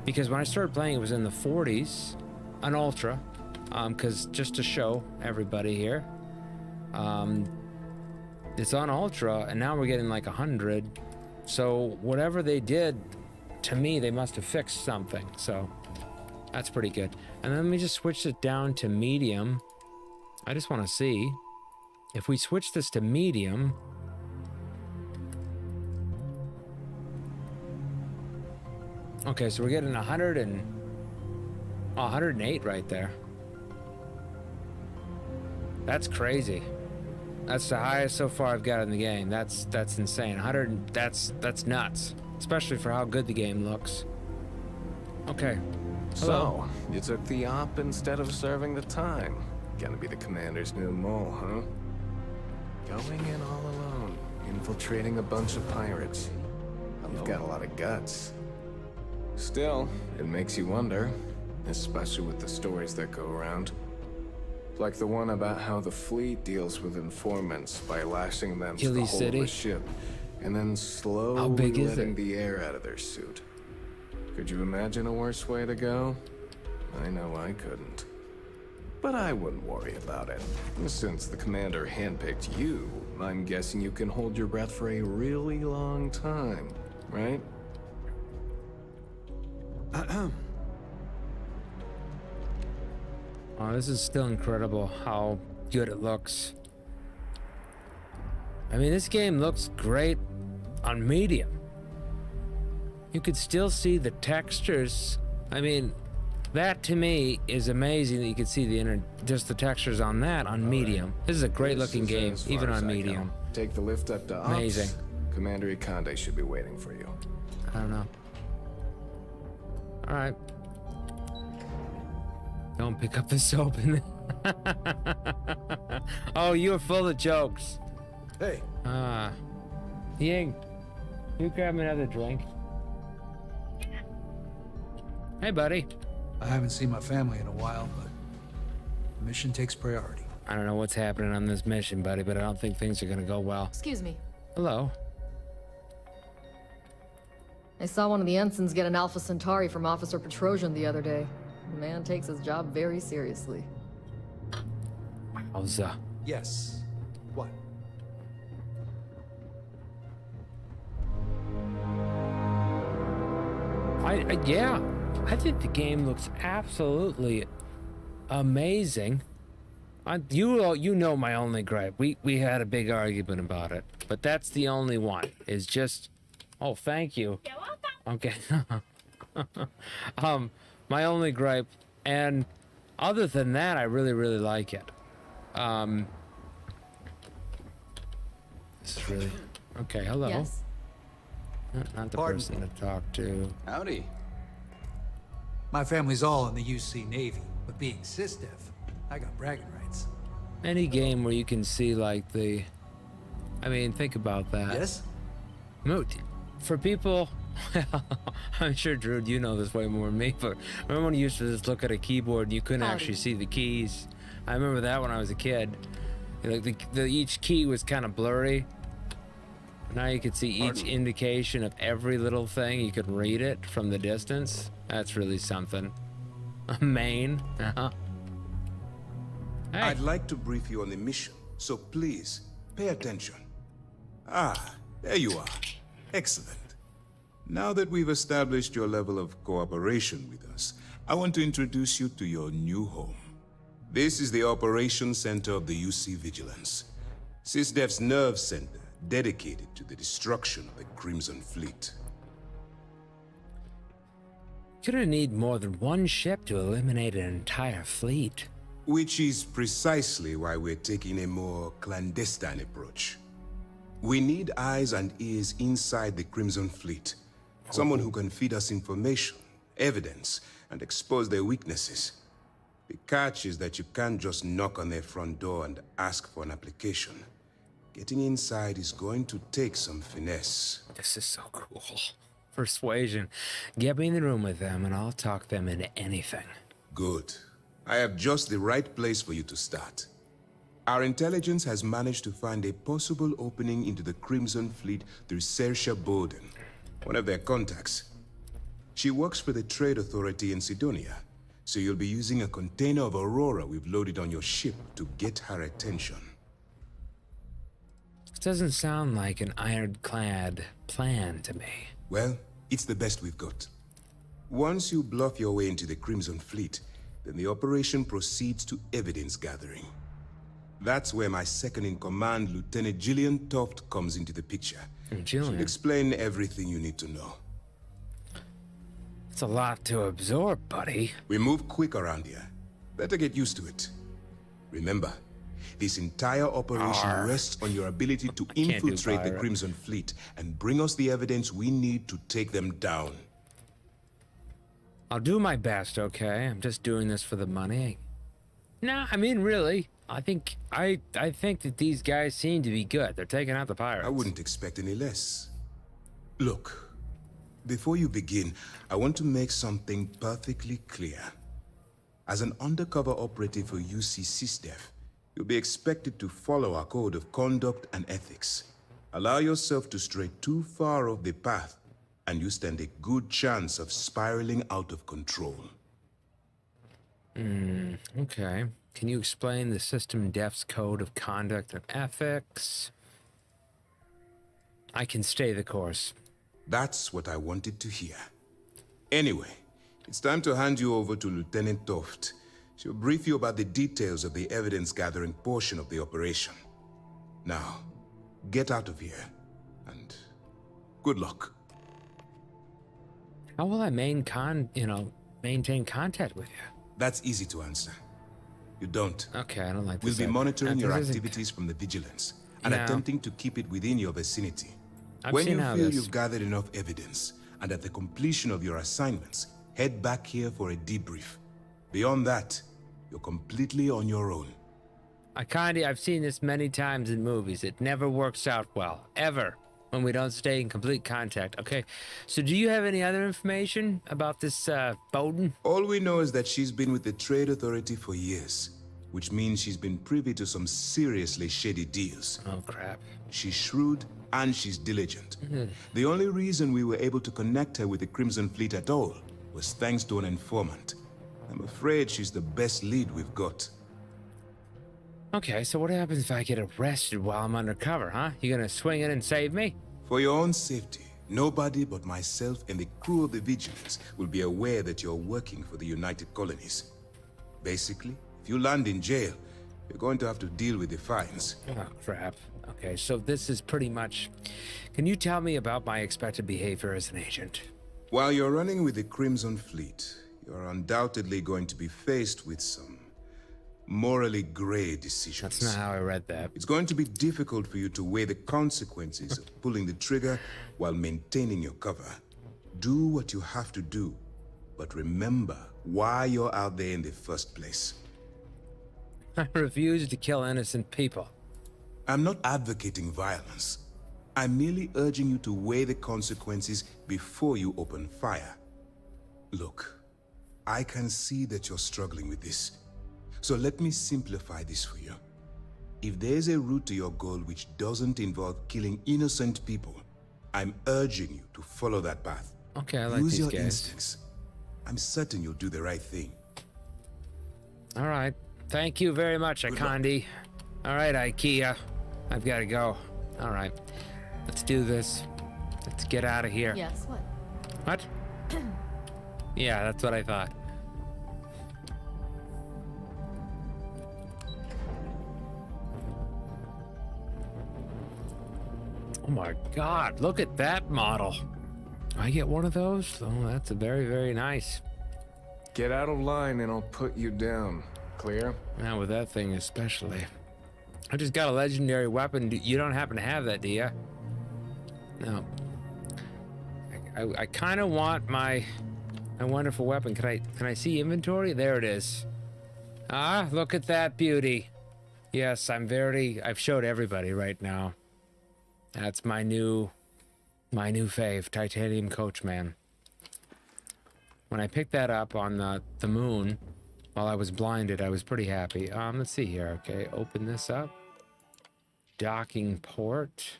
Because when I started playing, it was in the 40s on Ultra, because just to show everybody here, it's on Ultra, and now we're getting like 100. So whatever they did, to me, they must have fixed something. So that's pretty good. And then we just switched it down to medium. I just want to see if we switch this to medium. Okay, so we're getting 108 right there. That's crazy. That's the highest so far I've got in the game. That's insane. 100. That's nuts, especially for how good the game looks. Okay. Hello. So, you took the op instead of serving the time. Gonna be the commander's new mole, huh? Going in all alone, infiltrating a bunch of pirates. You've got a lot of guts. Still, it makes you wonder, especially with the stories that go around. Like the one about how the fleet deals with informants by lashing them to the Gilly hull City? of the ship, and then slowly How big is letting it? the air out of their suit. Could you imagine a worse way to go? I know I couldn't. But I wouldn't worry about it. Since the commander handpicked you, I'm guessing you can hold your breath for a really long time, right? Oh, this is still incredible how good it looks. I mean, this game looks great on medium. You could still see the textures. I mean, that to me is amazing that you can see just the textures on that on medium. This is a great looking game, As far even as on I medium. know. Take the lift up to Amazing. Ops. Commander Ikonde should be waiting for you. I don't know. All right. Don't pick up the soap in there. Oh, you're full of jokes. Hey, Ying, you grab me another drink. Hey, buddy. I haven't seen my family in a while, but the mission takes priority. I don't know what's happening on this mission, buddy, but I don't think things are gonna go well. Excuse me. Hello. I saw one of the ensigns get an Alpha Centauri from Officer Petrosian the other day. The man takes his job very seriously. Wowza. Yes. What? Yeah, I think the game looks absolutely amazing. You know my only gripe. We had a big argument about it, but that's the only one. Is just, oh, thank you. You're welcome. Okay. My only gripe, and other than that, I really like it. This is really okay. Hello. Yes. Not the Pardon? person to talk to. Howdy. My family's all in the UC Navy, but being SysDef, I got bragging rights. Any game where you can see like the, I mean, think about that. Yes? Moot. For people, I'm sure Drew, you know this way more than me, but remember when you used to just look at a keyboard and you couldn't Howdy. actually see the keys? I remember that when I was a kid. Like each key was kind of blurry. Now you could see each indication of every little thing. You could read it from the distance. That's really something. A main. Hey. I'd like to brief you on the mission, so please, pay attention. Ah, there you are. Excellent. Now that we've established your level of cooperation with us, I want to introduce you to your new home. This is the Operations Center of the UC Vigilance. SysDef's nerve center, dedicated to the destruction of the Crimson Fleet. Gonna need more than one ship to eliminate an entire fleet. Which is precisely why we're taking a more clandestine approach. We need eyes and ears inside the Crimson Fleet. Someone who can feed us information, evidence, and expose their weaknesses. The catch is that you can't just knock on their front door and ask for an application. Getting inside is going to take some finesse. This is so cool. Persuasion. Get me in the room with them and I'll talk them into anything. Good. I have just the right place for you to start. Our intelligence has managed to find a possible opening into the Crimson Fleet through Saoirse Bowden, one of their contacts. She works for the Trade Authority in Sidonia, so you'll be using a container of Aurora we've loaded on your ship to get her attention. This doesn't sound like an ironclad plan to me. Well, it's the best we've got. Once you bluff your way into the Crimson Fleet, then the operation proceeds to evidence gathering. That's where my second-in-command, Lieutenant Gillian Toft, comes into the picture. Gillian? She'll explain everything you need to know. It's a lot to absorb, buddy. We move quick around here. Better get used to it. Remember, this entire operation rests on your ability to infiltrate the Crimson Fleet and bring us the evidence we need to take them down. I'll do my best, okay? I'm just doing this for the money. No, I mean, really. I think that these guys seem to be good. They're taking out the pirates. I wouldn't expect any less. Look, before you begin, I want to make something perfectly clear. As an undercover operative for UC SysDef, you'll be expected to follow our code of conduct and ethics. Allow yourself to stray too far off the path, and you stand a good chance of spiraling out of control. Okay. Can you explain the System Def's code of conduct and ethics? I can stay the course. That's what I wanted to hear. Anyway, it's time to hand you over to Lieutenant Toft. She'll brief you about the details of the evidence-gathering portion of the operation. Now, get out of here, and good luck. How will I maintain contact with you? That's easy to answer. You don't. Okay, I don't like We'll this. be monitoring your activities from the Vigilance and attempting to keep it within your vicinity. When you feel you've gathered enough evidence, and at the completion of your assignments, head back here for a debrief. Beyond that, you're completely on your own. I've seen this many times in movies. It never works out well. Ever. When we don't stay in complete contact. Okay, so do you have any other information about this, Bowden? All we know is that she's been with the Trade Authority for years, which means she's been privy to some seriously shady deals. Oh, crap. She's shrewd and she's diligent. The only reason we were able to connect her with the Crimson Fleet at all was thanks to an informant. I'm afraid she's the best lead we've got. Okay, so what happens if I get arrested while I'm undercover, huh? You gonna swing in and save me? For your own safety, nobody but myself and the crew of the Vigilance will be aware that you're working for the United Colonies. Basically, if you land in jail, you're going to have to deal with the fines. Oh, crap. Okay, so this is pretty much... Can you tell me about my expected behavior as an agent? While you're running with the Crimson Fleet, you're undoubtedly going to be faced with some morally gray decisions. That's not how I read that. It's going to be difficult for you to weigh the consequences of pulling the trigger while maintaining your cover. Do what you have to do, but remember why you're out there in the first place. I refuse to kill innocent people. I'm not advocating violence. I'm merely urging you to weigh the consequences before you open fire. Look, I can see that you're struggling with this. So let me simplify this for you. If there's a route to your goal which doesn't involve killing innocent people, I'm urging you to follow that path. Okay, I like Use these your guys. instincts. I'm certain you'll do the right thing. All right. Thank you very much, Akandi. All right, IKEA. I've got to go. All right. Let's do this. Let's get out of here. Yes, what? What? Yeah, that's what I thought. Oh my God, look at that model. I get one of those? Oh, that's a very, very nice. Get out of line and I'll put you down. Clear? Now with that thing especially. I just got a legendary weapon. You don't happen to have that, do you? No. I kind of want my wonderful weapon. Can I see inventory? There it is. Ah, look at that beauty. Yes, I've showed everybody right now. That's my new fave, titanium coachman. When I picked that up on the moon while I was blinded, I was pretty happy. Let's see here. Okay, open this up. Docking port.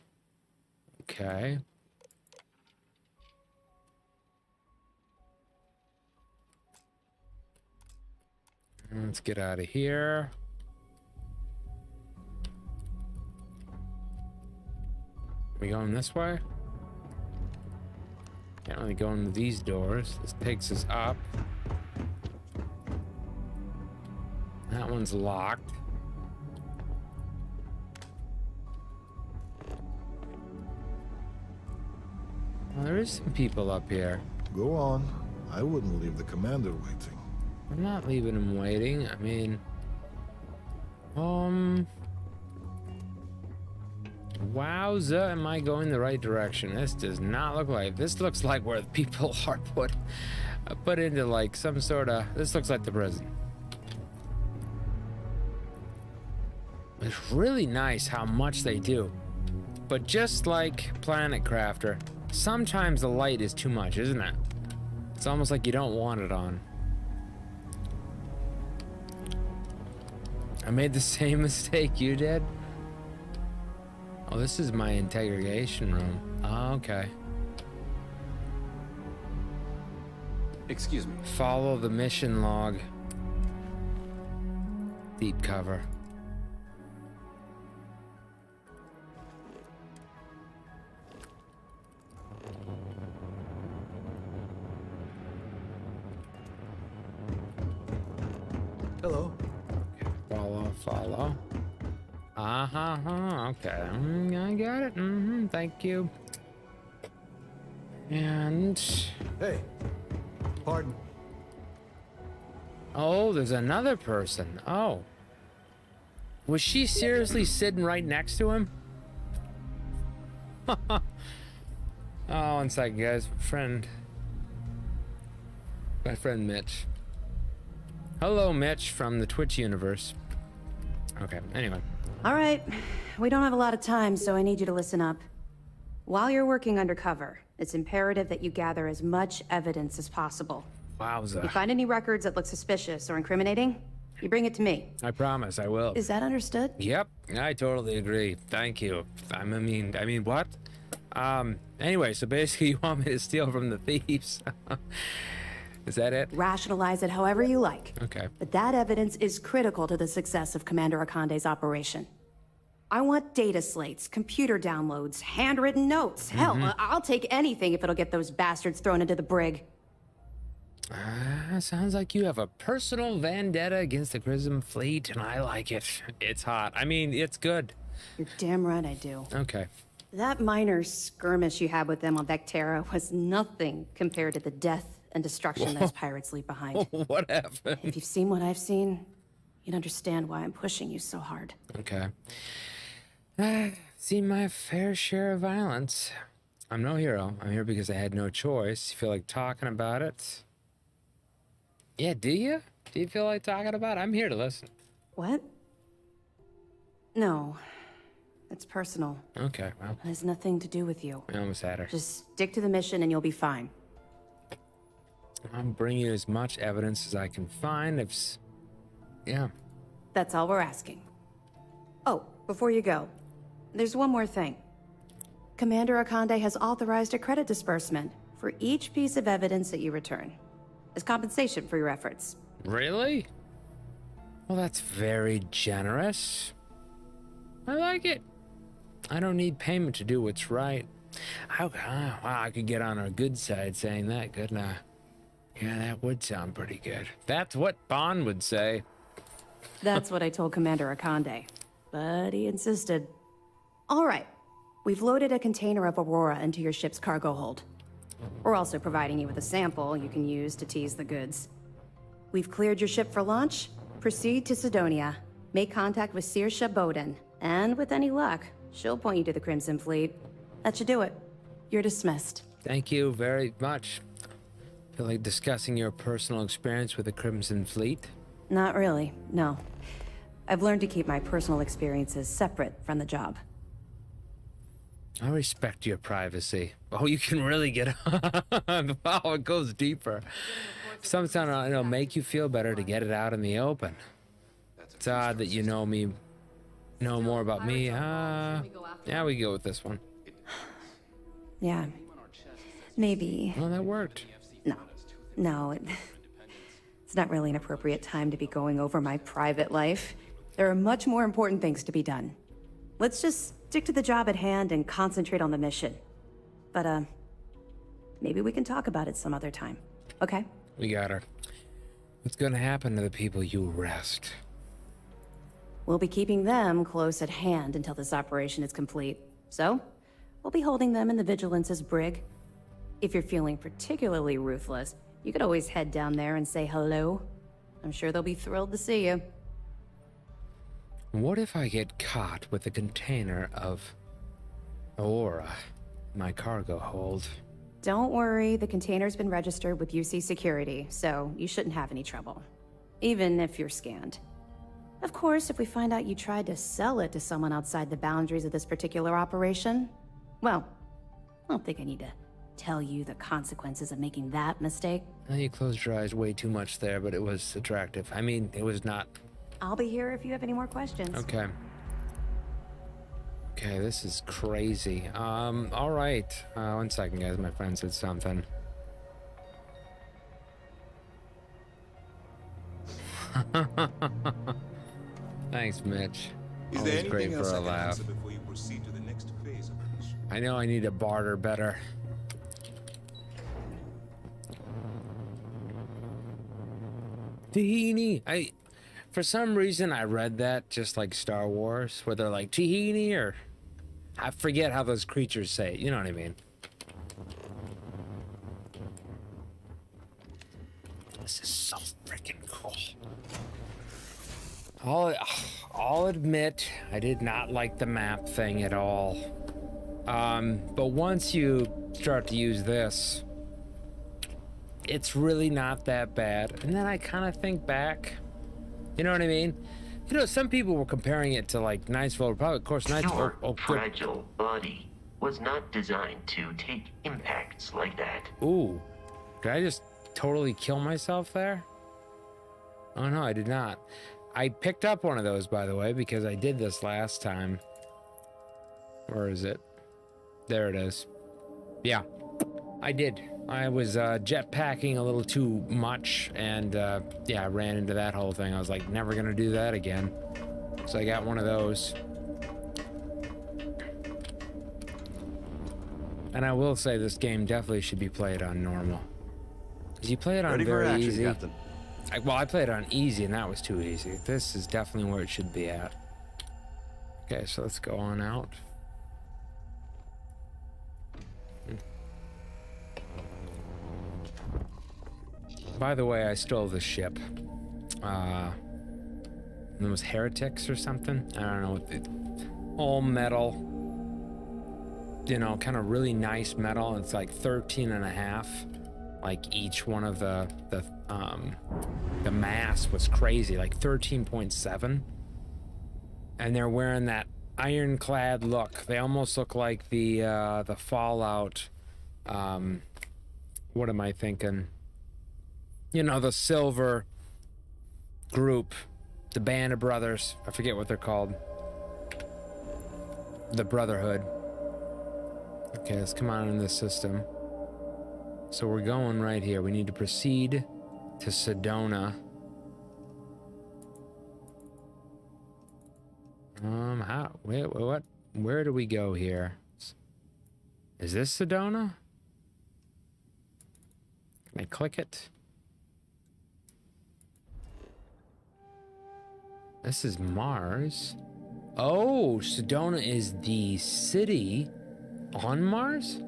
Okay. Let's get out of here. We going this way? Can't really go into these doors. This takes us up. That one's locked. Well, there is some people up here. Go on. I wouldn't leave the commander waiting. I'm not leaving him waiting. I mean, wowza, am I going the right direction? This does not look like, this looks like where the people are put into like some sort of, this looks like the prison. It's really nice how much they do. But just like Planet Crafter, sometimes the light is too much, isn't it? It's almost like you don't want it on. I made the same mistake you did. Oh, this is my interrogation room. Oh, okay. Excuse me. Follow the mission log. Deep cover. Hello. Follow. Okay. I got it. Thank you. And... Hey. Pardon. Oh, there's another person. Oh. Was she seriously sitting right next to him? Oh, one second, guys. My friend Mitch. Hello, Mitch from the Twitch universe. Okay, anyway. All right. We don't have a lot of time, so I need you to listen up. While you're working undercover, it's imperative that you gather as much evidence as possible. Wowza. If you find any records that look suspicious or incriminating, you bring it to me. I promise, I will. Is that understood? Yep, I totally agree. Thank you. I mean, what? Anyway, so basically you want me to steal from the thieves. Is that it? Rationalize it however you like. Okay. But that evidence is critical to the success of Commander Akande's operation. I want data slates, computer downloads, handwritten notes. Hell, I'll take anything if it'll get those bastards thrown into the brig. Sounds like you have a personal vendetta against the Chrism fleet, and I like it. It's hot. I mean, it's good. You're damn right I do. Okay. That minor skirmish you had with them on Vectera was nothing compared to the death and destruction those pirates leave behind. What happened? If you've seen what I've seen, you'd understand why I'm pushing you so hard. Okay. I've seen my fair share of violence. I'm no hero. I'm here because I had no choice. You feel like talking about it? Yeah, do you? Do you feel like talking about it? I'm here to listen. What? No. It's personal. Okay, well. It has nothing to do with you. I almost had her. Just stick to the mission and you'll be fine. I'm bringing you as much evidence as I can find. Yeah. That's all we're asking. Oh, before you go, there's one more thing. Commander Akande has authorized a credit disbursement for each piece of evidence that you return, as compensation for your efforts. Really? Well, that's very generous. I like it. I don't need payment to do what's right. Wow, I could get on our good side saying that, couldn't I? Yeah, that would sound pretty good. That's what Bond would say. That's what I told Commander Akande, but he insisted. All right, We've loaded a container of Aurora into your ship's cargo hold. We're also providing you with a sample you can use to tease the goods. We've cleared your ship for launch. Proceed to Sidonia. Make contact with Saoirse Bowden. And with any luck, she'll point you to the Crimson Fleet. That should do it. You're dismissed. Thank you very much. Feel like discussing your personal experience with the Crimson Fleet? Not really, no. I've learned to keep my personal experiences separate from the job. I respect your privacy. Oh, you can really get on. Wow, it goes deeper. Sometimes it'll make you feel better to get it out in the open. It's odd that you know more about me. Yeah, we go with this one. Yeah. Maybe. Well, that worked. No, it's not really an appropriate time to be going over my private life. There are much more important things to be done. Let's just stick to the job at hand and concentrate on the mission. But, maybe we can talk about it some other time, okay? We got her. What's gonna happen to the people you arrest? We'll be keeping them close at hand until this operation is complete. So, we'll be holding them in the Vigilance's brig. If you're feeling particularly ruthless, you could always head down there and say hello. I'm sure they'll be thrilled to see you. What if I get caught with a container of Aurora in my cargo hold? Don't worry, the container's been registered with UC Security, so you shouldn't have any trouble. Even if you're scanned. Of course, if we find out you tried to sell it to someone outside the boundaries of this particular operation, well, I don't think I need to tell you the consequences of making that mistake. You closed your eyes way too much there, but it was attractive. I mean, it was not. I'll be here if you have any more questions. Okay. Okay, this is crazy. All right. 1 second, guys. My friend said something. Thanks, Mitch. Is there Always great anything for else a I can laugh. answer before you proceed to the next phase of the mission? I know I need to barter better. Tahini. For some reason, I read that just like Star Wars, where they're like Tahini, or I forget how those creatures say it. You know what I mean? This is so freaking cool. I'll admit, I did not like the map thing at all. But once you start to use this, it's really not that bad. And then I kind of think back, you know what I mean? You know, some people were comparing it to like Niceville Republic. Of course, Your fragile body was not designed to take impacts like that. Ooh, did I just totally kill myself there? Oh no, I did not. I picked up one of those, by the way, because I did this last time. Where is it? There it is. Yeah, I did. I was jetpacking a little too much, and yeah, I ran into that whole thing. I was like, never gonna do that again. So I got one of those. And I will say this game definitely should be played on normal. Because you play it on very easy. Well, I played it on easy, and that was too easy. This is definitely where it should be at. Okay, so let's go on out. By the way, I stole this ship. It was heretics or something. I don't know. All metal. You know, kind of really nice metal. It's like 13.5. Like each one of the mass was crazy, like 13.7. And they're wearing that ironclad look. They almost look like the Fallout. What am I thinking? You know, the silver group, the Band of Brothers. I forget what they're called. The Brotherhood. Okay, let's come on in this system. So we're going right here. We need to proceed to Sedona. Wait, what? Where do we go here? Is this Sedona? Can I click it? This is Mars. Oh, Sedona is the city On Mars?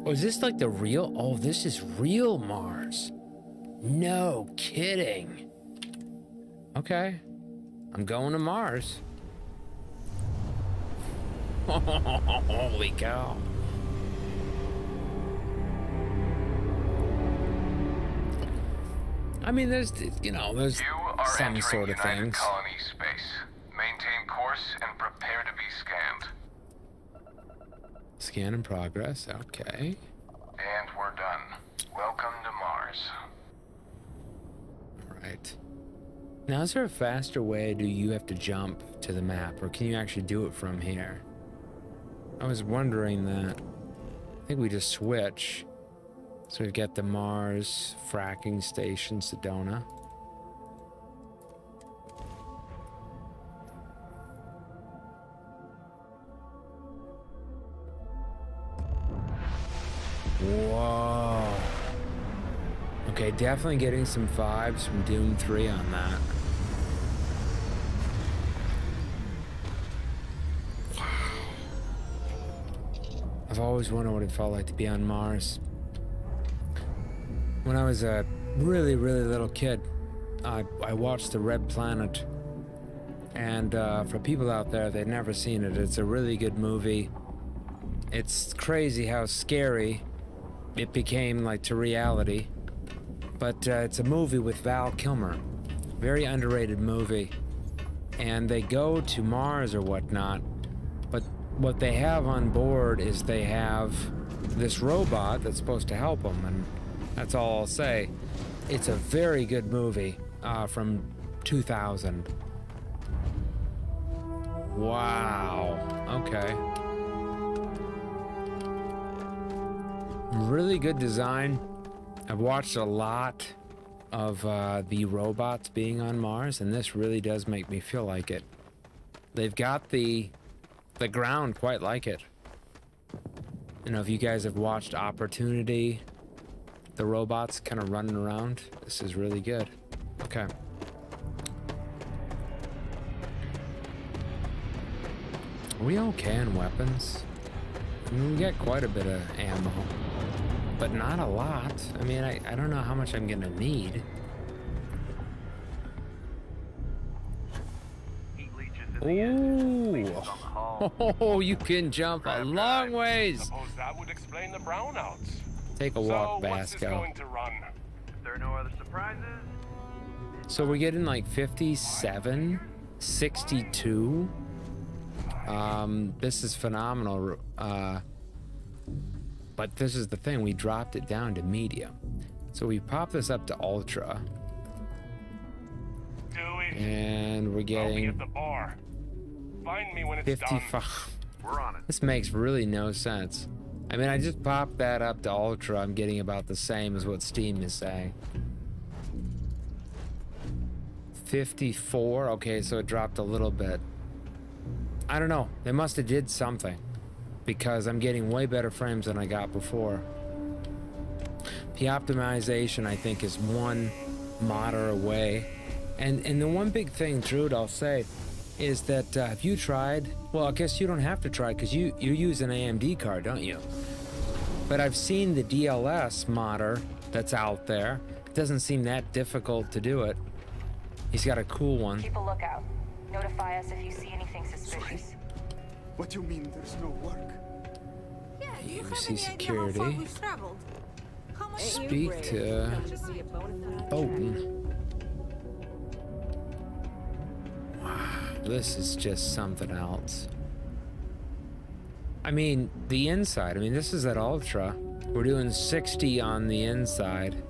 Oh, is this like the real? Oh, this is real Mars. No kidding. Okay. I'm going to Mars. Holy cow. I mean, there's some sort of things. Colony space. Maintain course and prepare to be scanned. Scan in progress. Okay. And we're done. Welcome to Mars. All right. Now, is there a faster way? Do you have to jump to the map, or can you actually do it from here? I was wondering that. I think we just switch. So we've got the Mars fracking station, Sedona. Whoa. Okay, definitely getting some vibes from Doom 3 on that. I've always wondered what it felt like to be on Mars. When I was a really, really little kid, I watched The Red Planet. And for people out there, they've never seen it. It's a really good movie. It's crazy how scary it became, like, to reality. But it's a movie with Val Kilmer. Very underrated movie. And they go to Mars or whatnot. But what they have on board is they have this robot that's supposed to help them. And that's all I'll say. It's a very good movie from 2000. Wow. Okay. Really good design. I've watched a lot of the robots being on Mars, and this really does make me feel like it. They've got the ground quite like it. You know, if you guys have watched Opportunity, the robots kind of running around, this is really good. Okay. Are we okay on weapons? I mean, we got quite a bit of ammo, but not a lot. I mean, I don't know how much I'm gonna need. Ooh. Oh, you can jump a long ways. Suppose that would explain the brownouts. Take a walk, Basco. Going to run? If there are no other surprises. So we're getting like 57, 62. This is phenomenal. But this is the thing, we dropped it down to medium. So we pop this up to ultra. And we're getting I'll be at the bar. Find me when it's 55. done. We're on it. This makes really no sense. I mean, I just popped that up to ultra. I'm getting about the same as what Steam is saying. 54. Okay, so it dropped a little bit. I don't know. They must have did something, because I'm getting way better frames than I got before. The optimization, I think, is one modder away. And the one big thing, Trude, I'll say, is that have you tried? Well, I guess you don't have to try, because you use an AMD card, don't you? But I've seen the DLS modder that's out there. It doesn't seem that difficult to do it. He's got a cool one. Keep a lookout. Notify us if you see anything suspicious. Sorry. What do you mean there's no work? Yeah, do you have UC any security. idea how far we've traveled? How much Speak to Bowden. Wow, this is just something else. I mean, the inside. I mean, this is at ultra. We're doing 60 on the inside.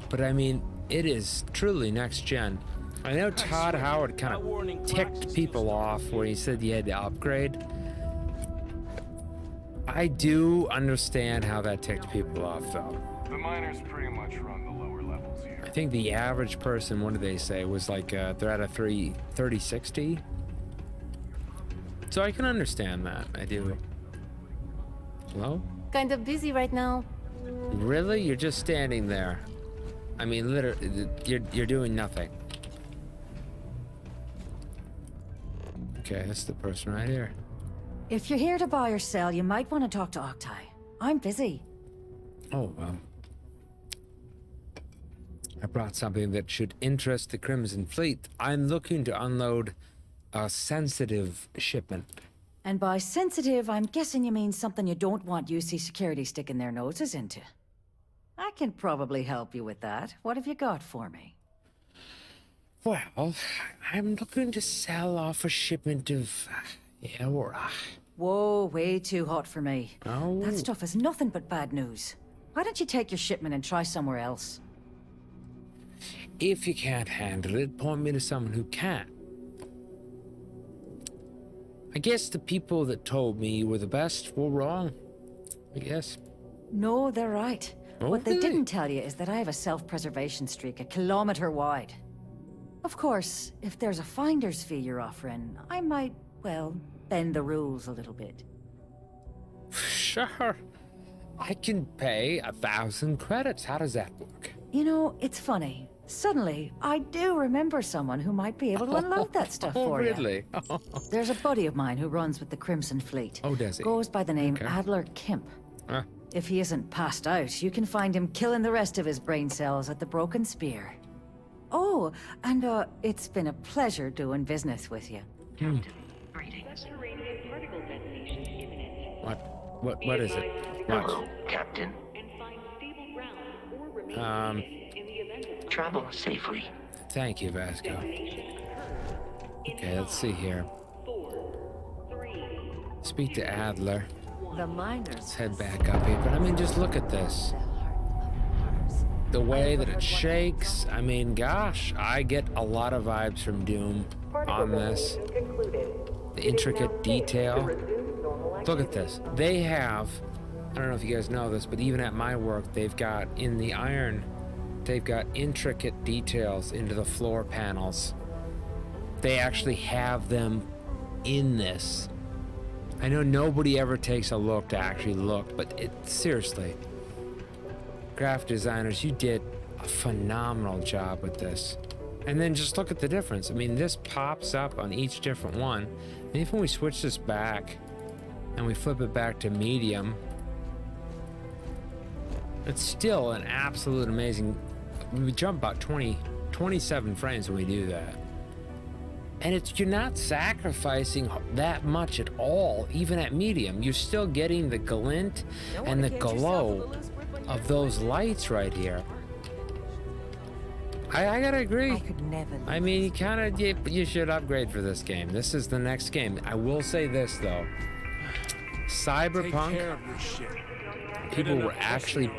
But I mean, it is truly next gen. I know Todd Howard kind of ticked people off where he said you had to upgrade. I do understand how that ticked people off, though. The miners pretty much run the lower levels here. I think the average person, what did they say, was like they're at a 3060. So I can understand that. I do. Hello? Kind of busy right now. Really? You're just standing there. I mean, literally, you're doing nothing. Okay, that's the person right here. If you're here to buy or sell, you might want to talk to Octai. I'm busy. Oh, well. I brought something that should interest the Crimson Fleet. I'm looking to unload a sensitive shipment. And by sensitive, I'm guessing you mean something you don't want UC security sticking their noses into. I can probably help you with that. What have you got for me? Well, I'm looking to sell off a shipment of aura. Whoa, way too hot for me. Oh. That stuff is nothing but bad news. Why don't you take your shipment and try somewhere else? If you can't handle it, point me to someone who can. I guess the people that told me you were the best were wrong. I guess. No, they're right. Oh, What they really? didn't tell you is that I have a self-preservation streak 1 kilometer wide. Of course, if there's a finder's fee you're offering, I might, well, bend the rules a little bit. Sure. I can pay 1,000 credits. How does that work? You know, it's funny. Suddenly, I do remember someone who might be able to unload that stuff for you. Really? There's a buddy of mine who runs with the Crimson Fleet. Oh, does he? Goes by the name Okay. Adler Kemp. Ah. If he isn't passed out, you can find him killing the rest of his brain cells at the Broken Spear. Oh, and it's been a pleasure doing business with you. What is it? Hello, Captain. Travel safely. Thank you, Vasco. Okay, let's see here. Speak to Adler. The miners. Let's head back up here. But I mean, just look at this. The way that it shakes. I mean, gosh, I get a lot of vibes from Doom on this. The intricate detail. Look at this. They have, I don't know if you guys know this, but even at my work, they've got in the iron, they've got intricate details into the floor panels. They actually have them in this. I know nobody ever takes a look to actually look, but seriously, graphic designers, you did a phenomenal job with this. And then just look at the difference. I mean, this pops up on each different one. And even when we switch this back and we flip it back to medium, it's still an absolute amazing. We jump about 27 frames when we do that. And you're not sacrificing that much at all, even at medium. You're still getting the glint and the glow of those lights right here. I gotta agree. I could never. I mean, you should upgrade for this game. This is the next game. I will say this though, Cyberpunk. People were actually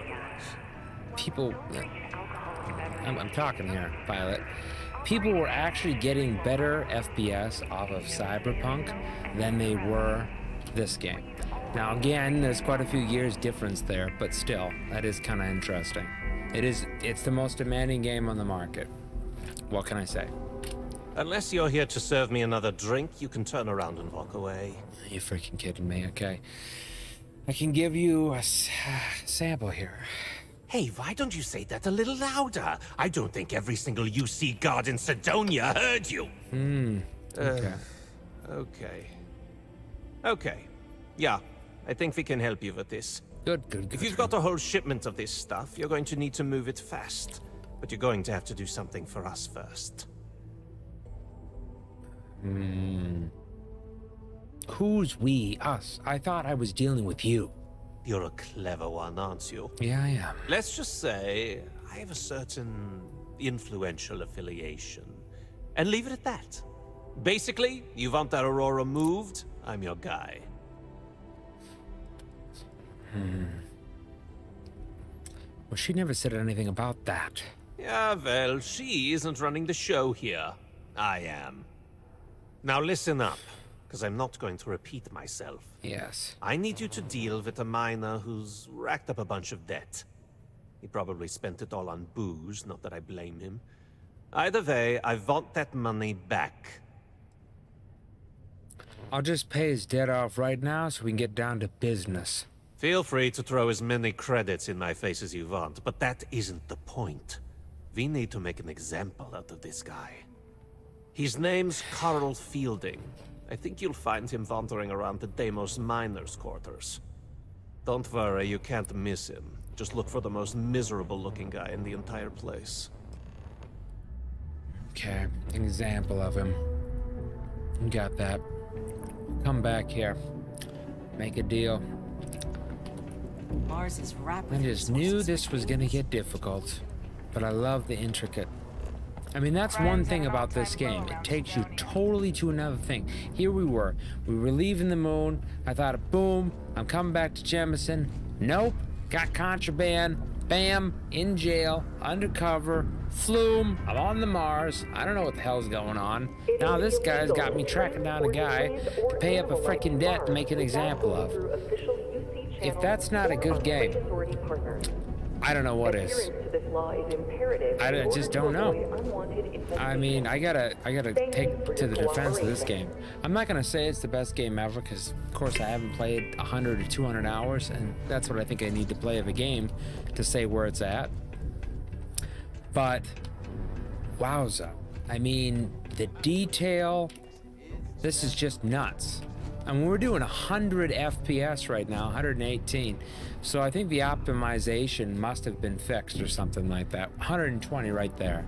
I'm talking here, Pilot. People were actually getting better FPS off of Cyberpunk than they were this game. Now again, there's quite a few years difference there, but still, that is kind of interesting. It's the most demanding game on the market. What can I say? Unless you're here to serve me another drink, you can turn around and walk away. You're freaking kidding me, okay. I can give you a sample here. Hey, why don't you say that a little louder? I don't think every single UC guard in Sidonia heard you. Okay. Okay. Yeah, I think we can help you with this. Good. If you've got a whole shipment of this stuff, you're going to need to move it fast. But you're going to have to do something for us first. Who's we? Us. I thought I was dealing with you. You're a clever one, aren't you? Yeah, I am. Let's just say I have a certain influential affiliation. And leave it at that. Basically, you want that Aurora moved, I'm your guy. Well, she never said anything about that. Yeah, well, she isn't running the show here. I am. Now listen up, because I'm not going to repeat myself. Yes. I need you to deal with a miner who's racked up a bunch of debt. He probably spent it all on booze, not that I blame him. Either way, I want that money back. I'll just pay his debt off right now so we can get down to business. Feel free to throw as many credits in my face as you want, but that isn't the point. We need to make an example out of this guy. His name's Carl Fielding, I think you'll find him wandering around the Deimos miners' quarters. Don't worry, you can't miss him. Just look for the most miserable-looking guy in the entire place. Okay, an example of him. Got that. Come back here. Make a deal. Mars is I rapid. just knew this was gonna get difficult, but I love the intricate. I mean, that's one thing about this game. It takes you totally to another thing. Here we were leaving the moon. I thought, boom, I'm coming back to JEMISON. Nope, got contraband. Bam, in jail, undercover, flume, I'm on the Mars. I don't know what the hell's going on. Now this guy's got me tracking down a guy to pay up a freaking debt to make an example of. If that's not a good game, I don't know what is. I just don't know. I mean, I gotta take to the defense of this game. I'm not gonna say it's the best game ever, because of course I haven't played 100 or 200 hours, and that's what I think I need to play of a game to say where it's at. But wowza, I mean, the detail, this is just nuts. And we're doing 100 FPS right now, 118. So I think the optimization must have been fixed or something like that. 120 right there.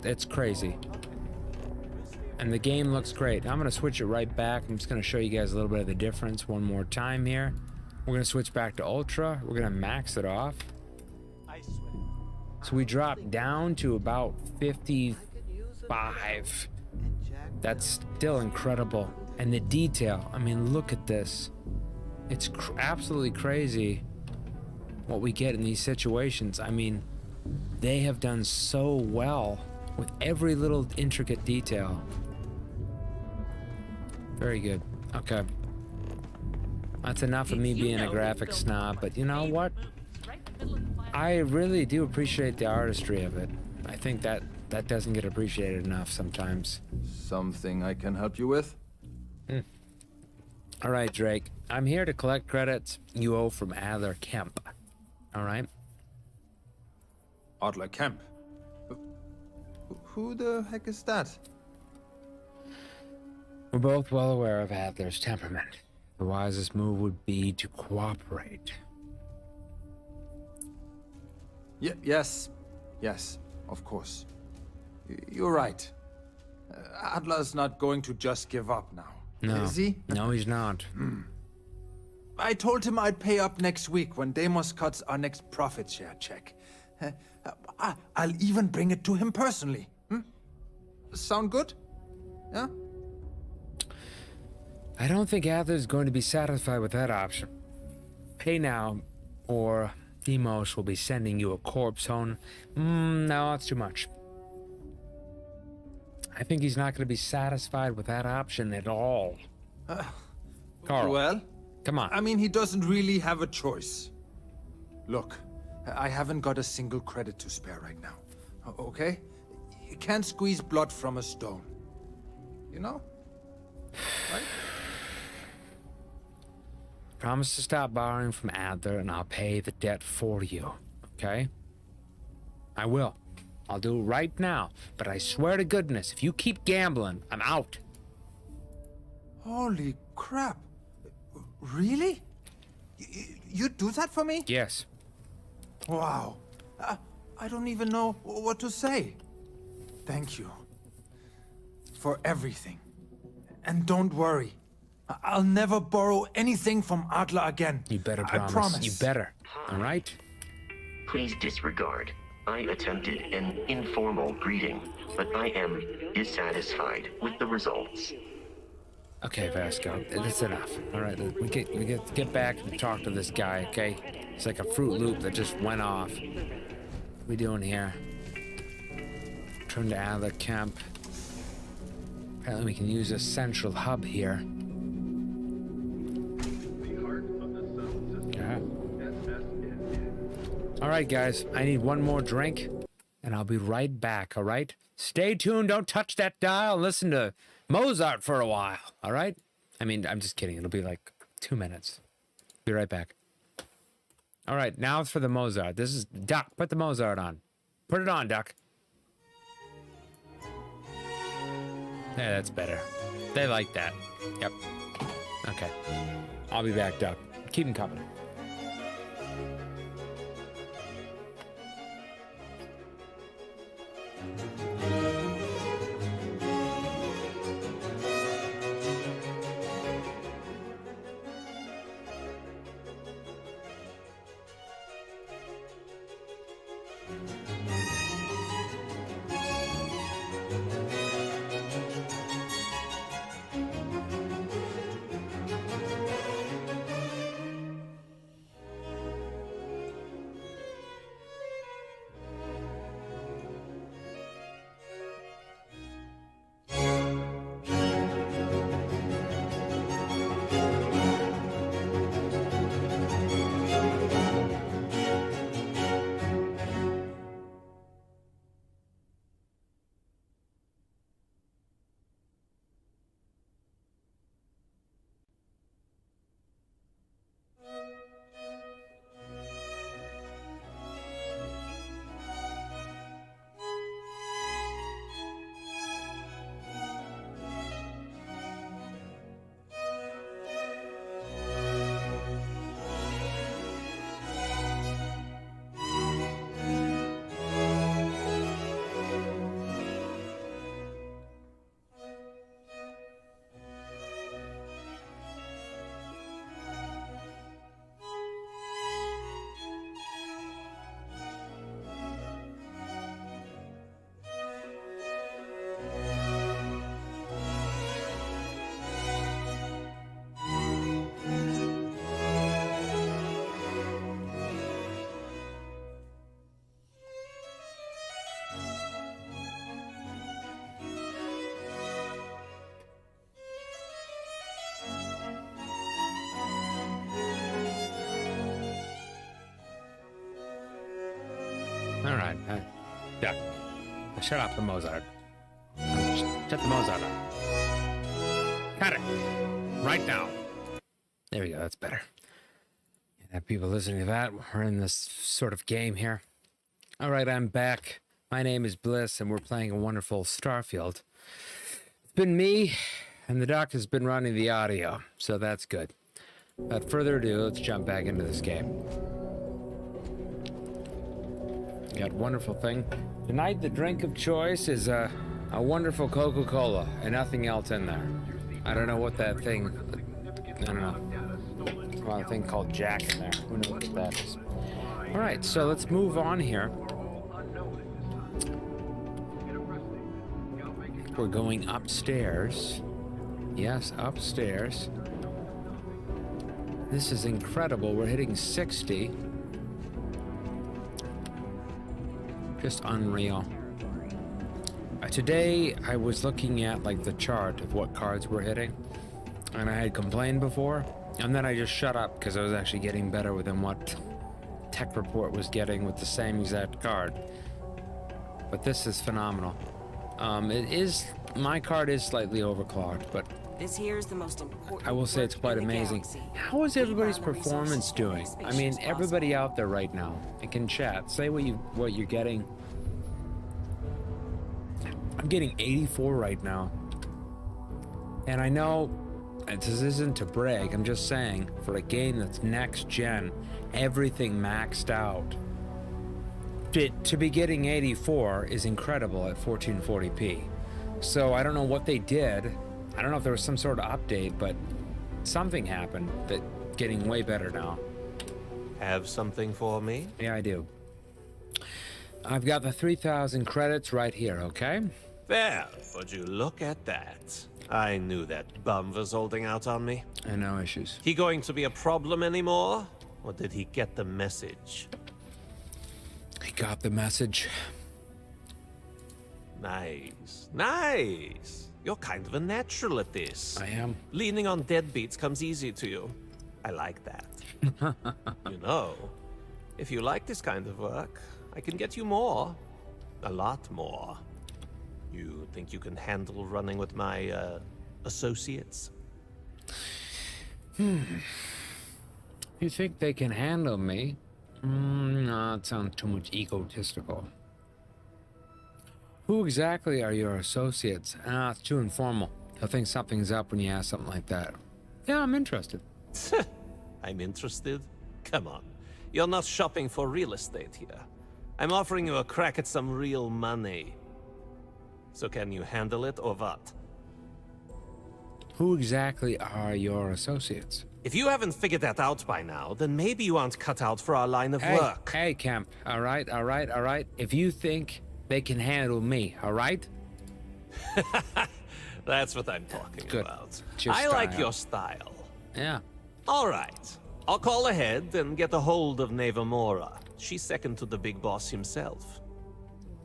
It's crazy. And the game looks great. I'm gonna switch it right back. I'm just gonna show you guys a little bit of the difference one more time here. We're gonna switch back to Ultra. We're gonna max it off. So we dropped down to about 55. That's still incredible. And the detail, I mean, look at this. It's absolutely crazy what we get in these situations. I mean, they have done so well with every little intricate detail. Very good. Okay. That's enough of me being a graphic snob, but you know what? I really do appreciate the artistry of it. I think that doesn't get appreciated enough sometimes. Something I can help you with? All right, Drake. I'm here to collect credits you owe from Adler Kemp. All right? Adler Kemp? Who the heck is that? We're both well aware of Adler's temperament. The wisest move would be to cooperate. Yes, of course. You're right. Adler's not going to just give up now. No. Is he? No, he's not. I told him I'd pay up next week when Deimos cuts our next profit share check. I'll even bring it to him personally. Sound good? Yeah? I don't think Adler's going to be satisfied with that option. Pay now, or Deimos will be sending you a corpse home. No, that's too much. I think he's not going to be satisfied with that option at all. Carl, well, come on. I mean, he doesn't really have a choice. Look, I haven't got a single credit to spare right now. Okay? You can't squeeze blood from a stone. You know? Right? Promise to stop borrowing from Adler and I'll pay the debt for you. Okay? I will. I'll do it right now. But I swear to goodness, if you keep gambling, I'm out. Holy crap. Really? You'd do that for me? Yes. Wow. I don't even know what to say. Thank you. For everything. And don't worry. I'll never borrow anything from Adler again. You better promise. I promise. You better. All right? Please disregard. I attempted an informal greeting, but I am dissatisfied with the results. Okay, Vasco, that's enough. All right, we get back and talk to this guy, okay? It's like a Fruit Loop that just went off. What are we doing here? Turn to Adler Camp. Apparently we can use a central hub here. Yeah. All right, guys, I need one more drink, and I'll be right back, all right? Stay tuned, don't touch that dial, listen to Mozart for a while, all right? I mean, I'm just kidding. It'll be like 2 minutes. Be right back. All right, now it's for the Mozart. This is Duck. Put the Mozart on. Put it on, Duck. Yeah, that's better. They like that. Yep. Okay. I'll be back, Doc. Keep him coming. All right. Yeah. Shut up the Mozart. Shut the Mozart up. Cut it. Right now. There we go. That's better. You have people listening to that. We're in this sort of game here. All right. I'm back. My name is Bliss, and we're playing a wonderful Starfield. It's been me, and the doc has been running the audio, so that's good. Without further ado, let's jump back into this game. Got wonderful thing. Tonight, the drink of choice is a wonderful Coca-Cola and nothing else in there. I don't know what that thing. I don't know. Well, a thing called Jack in there. Who knows what that is? All right, so let's move on here. We're going upstairs. Yes, upstairs. This is incredible. We're hitting 60. Just unreal. Today I was looking at like the chart of what cards we're hitting, and I had complained before, and then I just shut up because I was actually getting better than what Tech Report was getting with the same exact card. But this is phenomenal. My card is slightly overclocked, but this here is the most important. I will say it's quite amazing. How is everybody's performance doing? I mean, everybody out there right now, and can chat. Say what you're getting. I'm getting 84 right now, and I know this isn't to brag. I'm just saying, for a game that's next gen, everything maxed out. To be getting 84 is incredible at 1440p. So I don't know what they did. I don't know if there was some sort of update, but something happened that getting way better now. Have something for me? Yeah, I do. I've got the 3,000 credits right here, okay? Well, would you look at that? I knew that bum was holding out on me. No issues. He going to be a problem anymore? Or did he get the message? He got the message. Nice. Nice. You're kind of a natural at this. I am. Leaning on deadbeats comes easy to you. I like that. You know, if you like this kind of work, I can get you more. A lot more. You think you can handle running with my, associates? You think they can handle me? No, it sounds too much egotistical. Who exactly are your associates? It's too informal. He'll think something's up when you ask something like that. Yeah, I'm interested. I'm interested? Come on. You're not shopping for real estate here. I'm offering you a crack at some real money. So can you handle it or what? Who exactly are your associates? If you haven't figured that out by now, then maybe you aren't cut out for our line of work. Hey, Kemp. All right. If you think they can handle me, all right? That's what I'm talking about. I like your style. Yeah. All right. I'll call ahead and get a hold of Nevamora. She's second to the big boss himself.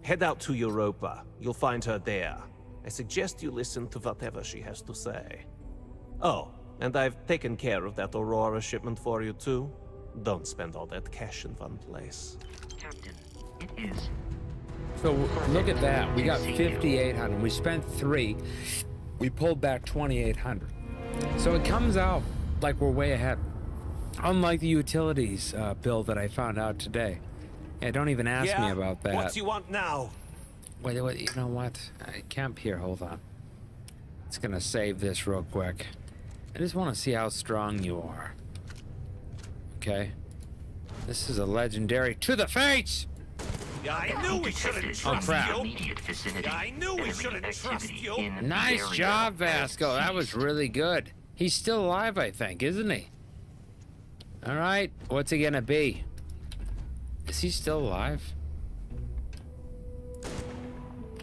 Head out to Europa. You'll find her there. I suggest you listen to whatever she has to say. Oh, and I've taken care of that Aurora shipment for you too. Don't spend all that cash in one place. Captain, it is. So look at that. We got 5,800. We spent 3. We pulled back 2,800. So it comes out like we're way ahead. Unlike the utilities bill that I found out today. Yeah, don't even ask me about that. What do you want now? Wait, you know what? Camp here, hold on. It's gonna save this real quick. I just want to see how strong you are. Okay. This is a legendary to the face! Yeah, I knew we shouldn't trust you! Yeah, I knew we shouldn't trust you! Nice job, Vasco. That was really good. He's still alive, I think, isn't he? Alright, what's he gonna be? Is he still alive?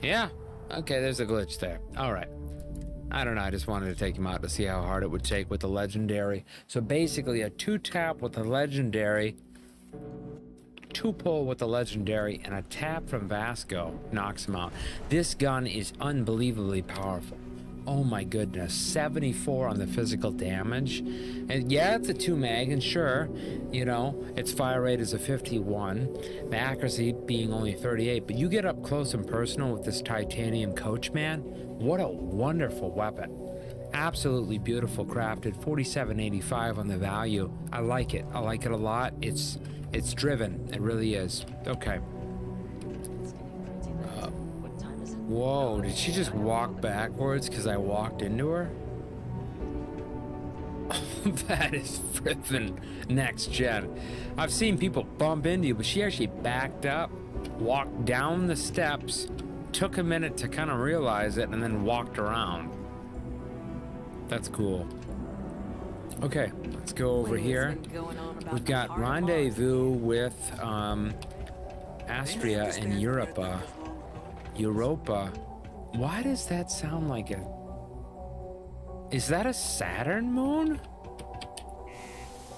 Yeah. Okay, there's a glitch there. Alright. I don't know, I just wanted to take him out to see how hard it would take with the legendary. So basically a 2-tap with the legendary, 2-pull with the legendary, and a tap from Vasco knocks him out. This gun is unbelievably powerful. Oh my goodness, 74 on the physical damage. And yeah, it's a 2-mag, and sure, you know, its fire rate is a 51, the accuracy being only 38, but you get up close and personal with this titanium coach, man. What a wonderful weapon. Absolutely beautiful crafted, 47.85 on the value. I like it a lot. It's driven, it really is. Okay. Whoa, did she just walk backwards because I walked into her? That is friggin' next gen. I've seen people bump into you, but she actually backed up, walked down the steps, took a minute to kind of realize it, and then walked around. That's cool. Okay, let's go over here. We've got rendezvous with Astria and Europa. Why does that sound like a... Is that a Saturn moon?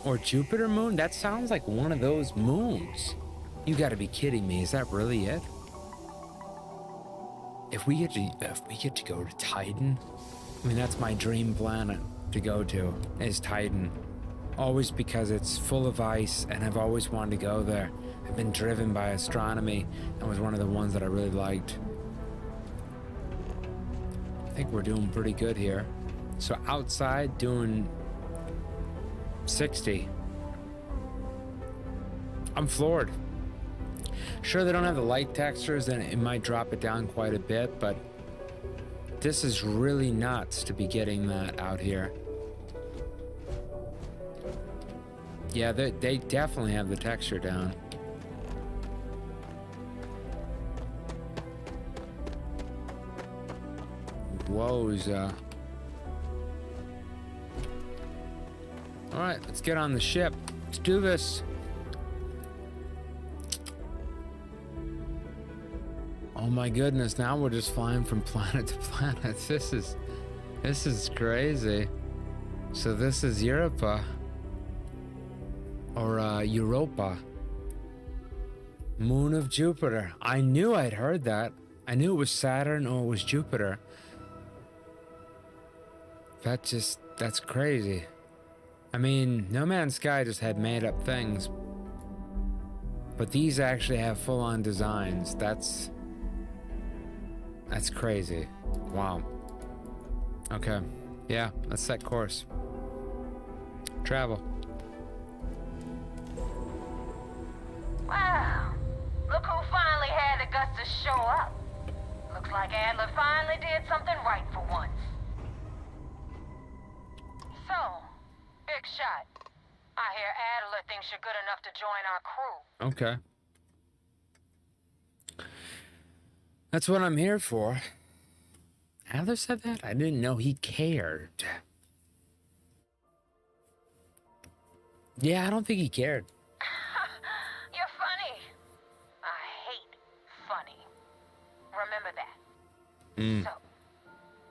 Or Jupiter moon? That sounds like one of those moons. You gotta be kidding me. Is that really it? If we get to go to Titan, I mean, that's my dream planet to go to, is Titan. Always because it's full of ice, and I've always wanted to go there. I've been driven by astronomy, and was one of the ones that I really liked. I think we're doing pretty good here. So outside, doing 60. I'm floored. Sure, they don't have the light textures, and it might drop it down quite a bit, but this is really nuts to be getting that out here. Yeah, they definitely have the texture down. Wowza. Alright, let's get on the ship. Let's do this. Oh my goodness, now we're just flying from planet to planet. This is crazy. So this is Europa. Or Europa. Moon of Jupiter. I knew I'd heard that. I knew it was Saturn or it was Jupiter. That's crazy. I mean, No Man's Sky just had made up things. But these actually have full-on designs. That's crazy. Wow. Okay. Yeah, let's set course. Travel. Wow. Look who finally had the guts to show up. Looks like Adler finally did something right for once. shot. I hear Adler thinks you're good enough to join our crew. Okay. That's what I'm here for. Adler said that? I didn't know he cared. Yeah, I don't think he cared. You're funny. I hate funny. Remember that. So,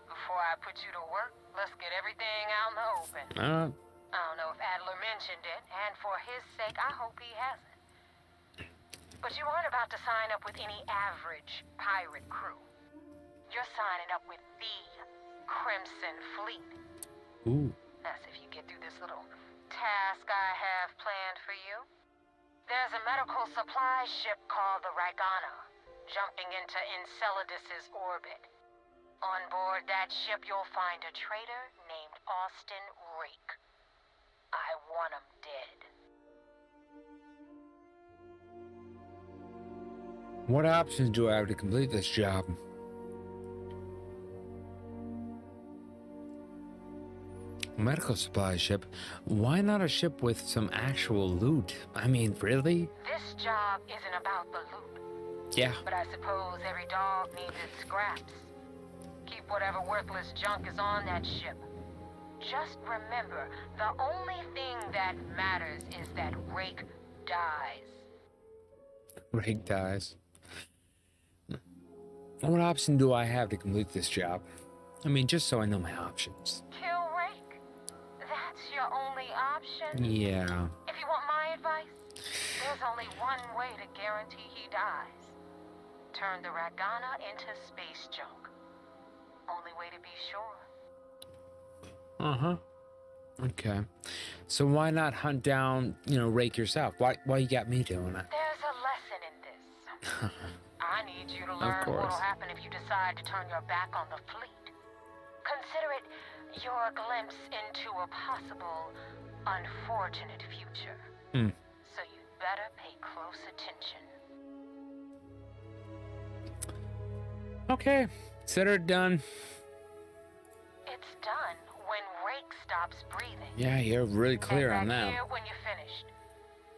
before I put you to work, let's get everything out in the open. I don't know if Adler mentioned it, and for his sake, I hope he hasn't. But you aren't about to sign up with any average pirate crew. You're signing up with the Crimson Fleet. Ooh. That's if you get through this little task I have planned for you. There's a medical supply ship called the Ragana, jumping into Enceladus's orbit. On board that ship, you'll find a traitor named Austin Rake. I want him dead. What options do I have to complete this job? Medical supply ship? Why not a ship with some actual loot? I mean, really? This job isn't about the loot. Yeah. But I suppose every dog needs its scraps. Keep whatever worthless junk is on that ship. Just remember, the only thing that matters is that Rake dies. Rake dies. What option do I have to complete this job? I mean, just so I know my options. Kill Rake? That's your only option? Yeah. If you want my advice, there's only one way to guarantee he dies. Turn the Ragana into space junk. Only way to be sure. Uh-huh. Okay. So why not hunt down, Rake yourself? Why you got me doing it? There's a lesson in this. I need you to learn course. what'll happen if you decide to turn your back on the fleet. Consider it your glimpse into a possible, unfortunate future. So you'd better pay close attention. Okay. Consider it done. It's done when Rake stops breathing. Yeah, you're really clear on And that. here when you're finished.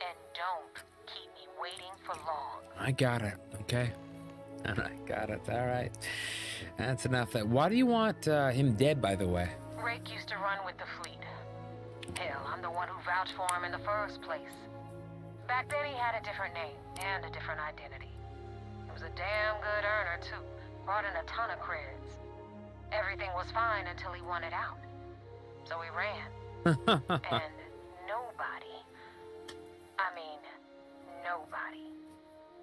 And don't keep me waiting for long. I got it, okay? I got it, all right. That's enough. Why do you want him dead, by the way? Rake used to run with the fleet. Hell, I'm the one who vouched for him in the first place. Back then he had a different name and a different identity. He was a damn good earner, too. Brought in a ton of creds. Everything was fine until he wanted out. So he ran. And nobody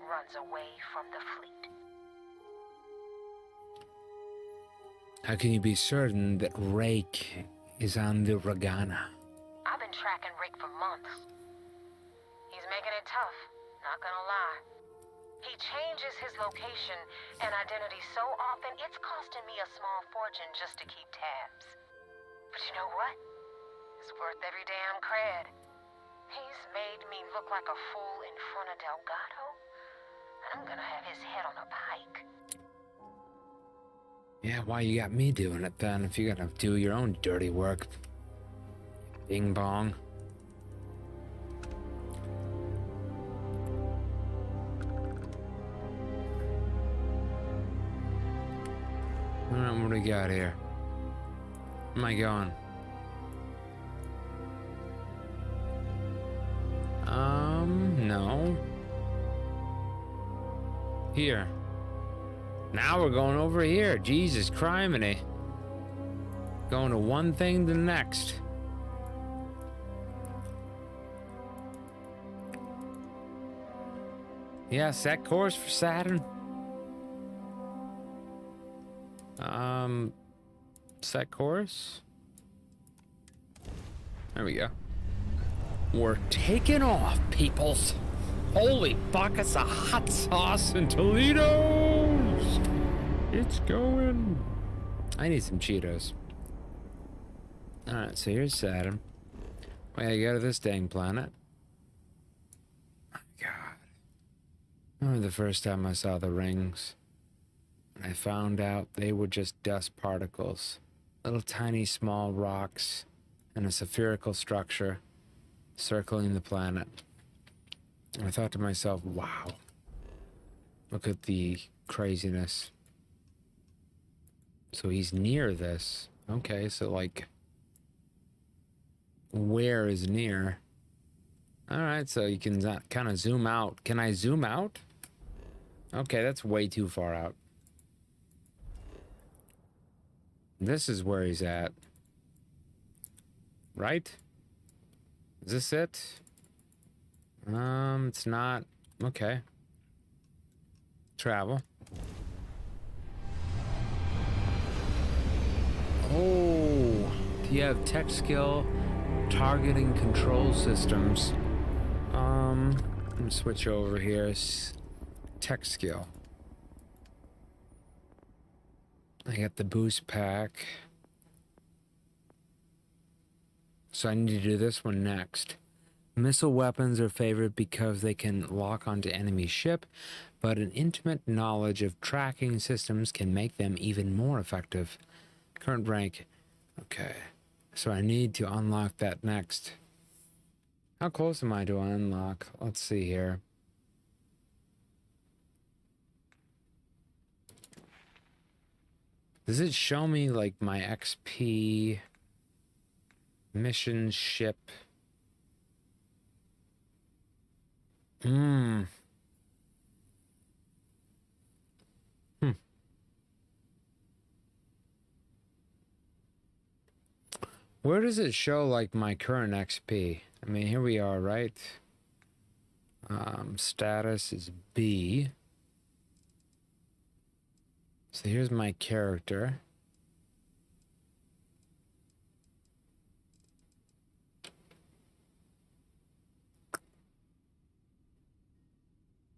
runs away from the fleet. How can you be certain that Rake is on the Ragana? I've been tracking Rake for months. He's making it tough, not gonna lie. He changes his location and identity so often, it's costing me a small fortune just to keep tabs. But you know what? It's worth every damn cred. He's made me look like a fool in front of Delgado, and I'm gonna have his head on a pike. Yeah, why you got me doing it then if you're gonna do your own dirty work? Bing bong. Alright, what do we got here? Where am I going? No. Here. Now we're going over here. Jesus criminy. Going to one thing to the next. Yeah, set course for Saturn. Set course. There we go. We're taking off, peoples. Holy buckets of hot sauce and Toledo's. It's going. I need some Cheetos. Alright, so here's Saturn. We gotta go to this dang planet. My God. I remember the first time I saw the rings. I found out they were just dust particles. Little tiny small rocks. and a spherical structure circling the planet. And I thought to myself, wow, look at the craziness. So he's near this. Okay, so like, where is near? All right, so you can kind of zoom out. Can I zoom out? Okay, that's way too far out. This is where he's at. Right? Is this it? It's not. Okay. Travel. Oh, do you have tech skill targeting control systems? Let me switch over here. Tech skill. I got the boost pack. So I need to do this one next. Missile weapons are favored because they can lock onto enemy ship, but an intimate knowledge of tracking systems can make them even more effective. Current rank. Okay. So I need to unlock that next. How close am I to unlock? Let's see here. Does it show me like my XP mission ship? Where does it show like my current XP? I mean, here we are, right? Status is B. So here's my character.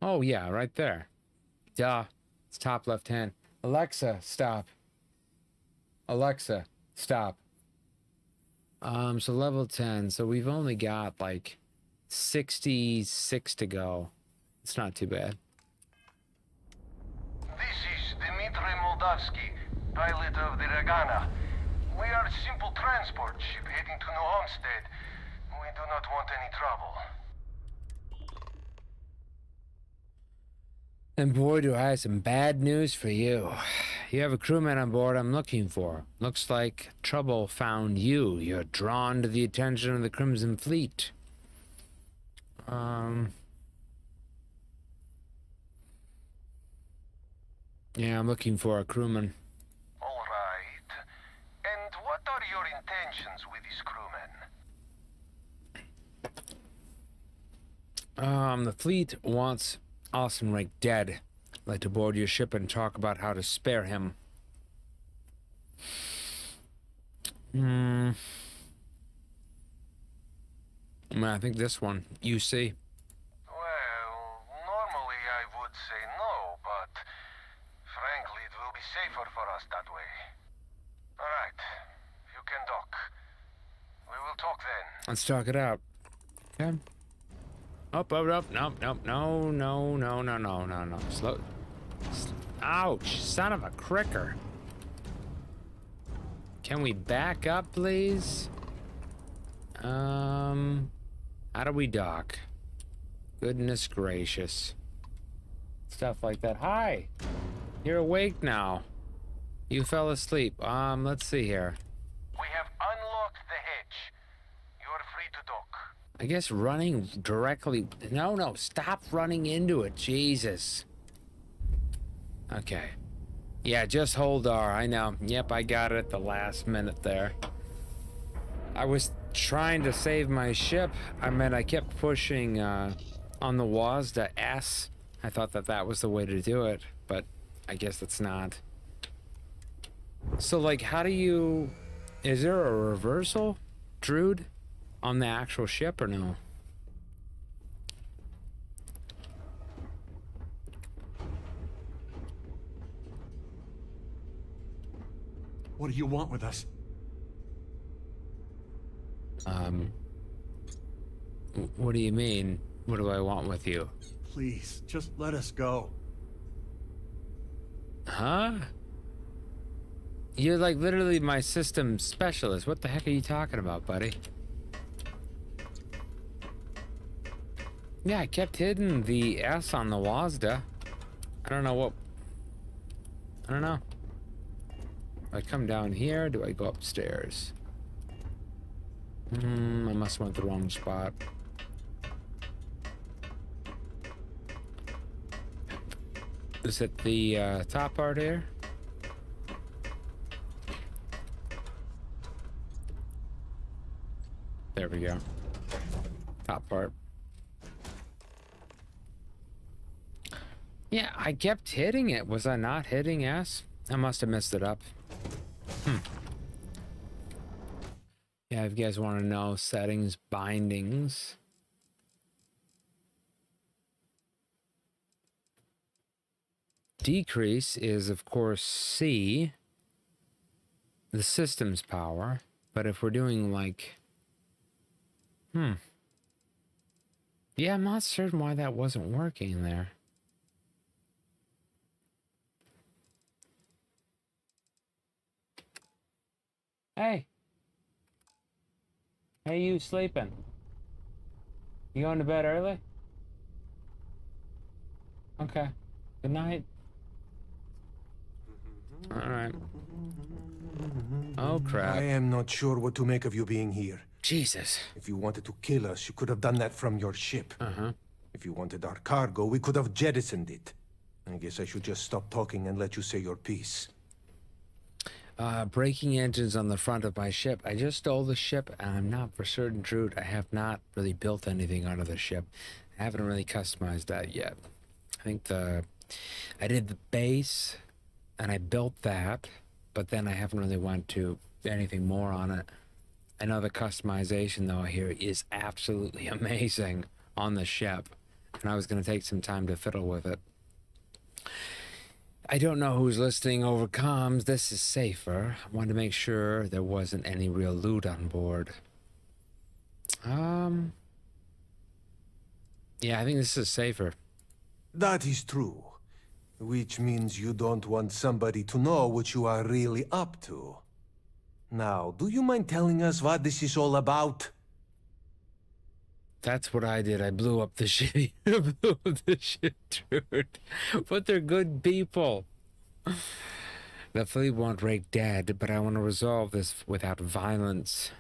Oh yeah, right there. Duh. It's top left hand. Alexa, stop. Alexa, stop. So level 10. So we've only got like 66 to go. It's not too bad. This is Dmitry Moldavsky, pilot of the Regana. We are a simple transport ship heading to New Homestead. We do not want any trouble. And boy, do I have some bad news for you. You have a crewman on board I'm looking for. Looks like trouble found you. You're drawn to the attention of the Crimson Fleet. Yeah, I'm looking for a crewman. All right. And what are your intentions with this crewman? The fleet wants Alsenreich dead. I'd like to board your ship and talk about how to spare him. I mean, I think this one, UC. Well, normally I would say no, but frankly it will be safer for us that way. All right, you can dock. We will talk then. Let's talk it out. Okay. Up, no. Slow. Ouch, son of a cricker. Can we back up, please? How do we dock? Goodness gracious. Stuff like that. Hi! You're awake now. You fell asleep. Let's see here. We have unlocked the hatch. You are free to dock. I guess running directly... No, stop running into it. Jesus. Okay. Yeah, just hold R. I know. Yep, I got it at the last minute there. I was trying to save my ship. I kept pushing on the WASD to S. I thought that was the way to do it, but I guess it's not. So, like, how do you... Is there a reversal, Druid, on the actual ship or no? What do you want with us? What do you mean? What do I want with you? Please, just let us go. Huh? You're like literally my system specialist. What the heck are you talking about, buddy? Yeah, I kept hitting the S on the WASDA. I don't know. Do I come down here? Do I go upstairs? I must have went the wrong spot. Is it the top part here? There we go. Top part. Yeah, I kept hitting it. Was I not hitting S? I must have messed it up. Yeah, if you guys want to know, settings, bindings. Decrease is, of course, C, the system's power. But if we're doing like... Yeah, I'm not certain why that wasn't working there. Hey. Hey, you sleeping? You going to bed early? Okay. Good night. All right. Oh, crap. I am not sure what to make of you being here. Jesus. If you wanted to kill us, you could have done that from your ship. Uh-huh. If you wanted our cargo, we could have jettisoned it. I guess I should just stop talking and let you say your piece. Braking engines on the front of my ship. I just stole the ship, and I'm not for certain true. I have not really built anything onto the ship. I haven't really customized that yet. I think I did the base, and I built that, but then I haven't really went to anything more on it. I know the customization, though, here is absolutely amazing on the ship, and I was going to take some time to fiddle with it. I don't know who's listening over comms. This is safer. I wanted to make sure there wasn't any real loot on board. Yeah, I think this is safer. That is true. Which means you don't want somebody to know what you are really up to. Now, do you mind telling us what this is all about? That's what I did. I blew up the ship. I blew up the ship, dude. But they're good people. The fleet won't rake dead, but I want to resolve this without violence.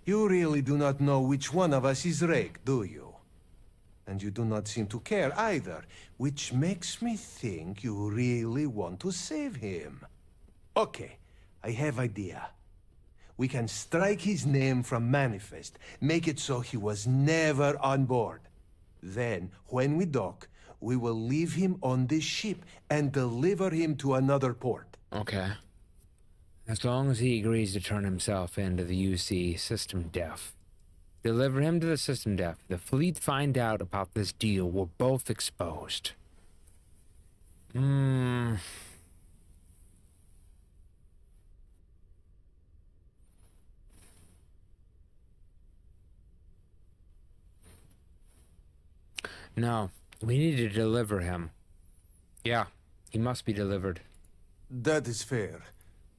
You really do not know which one of us is Rake, do you? And you do not seem to care either, which makes me think you really want to save him. Okay, I have idea. We can strike his name from Manifest, make it so he was never on board. Then, when we dock, we will leave him on this ship and deliver him to another port. Okay. As long as he agrees to turn himself into the UC system def. Deliver him to the system def. The fleet find out about this deal. We're both exposed. No, we need to deliver him. Yeah, he must be delivered. That is fair.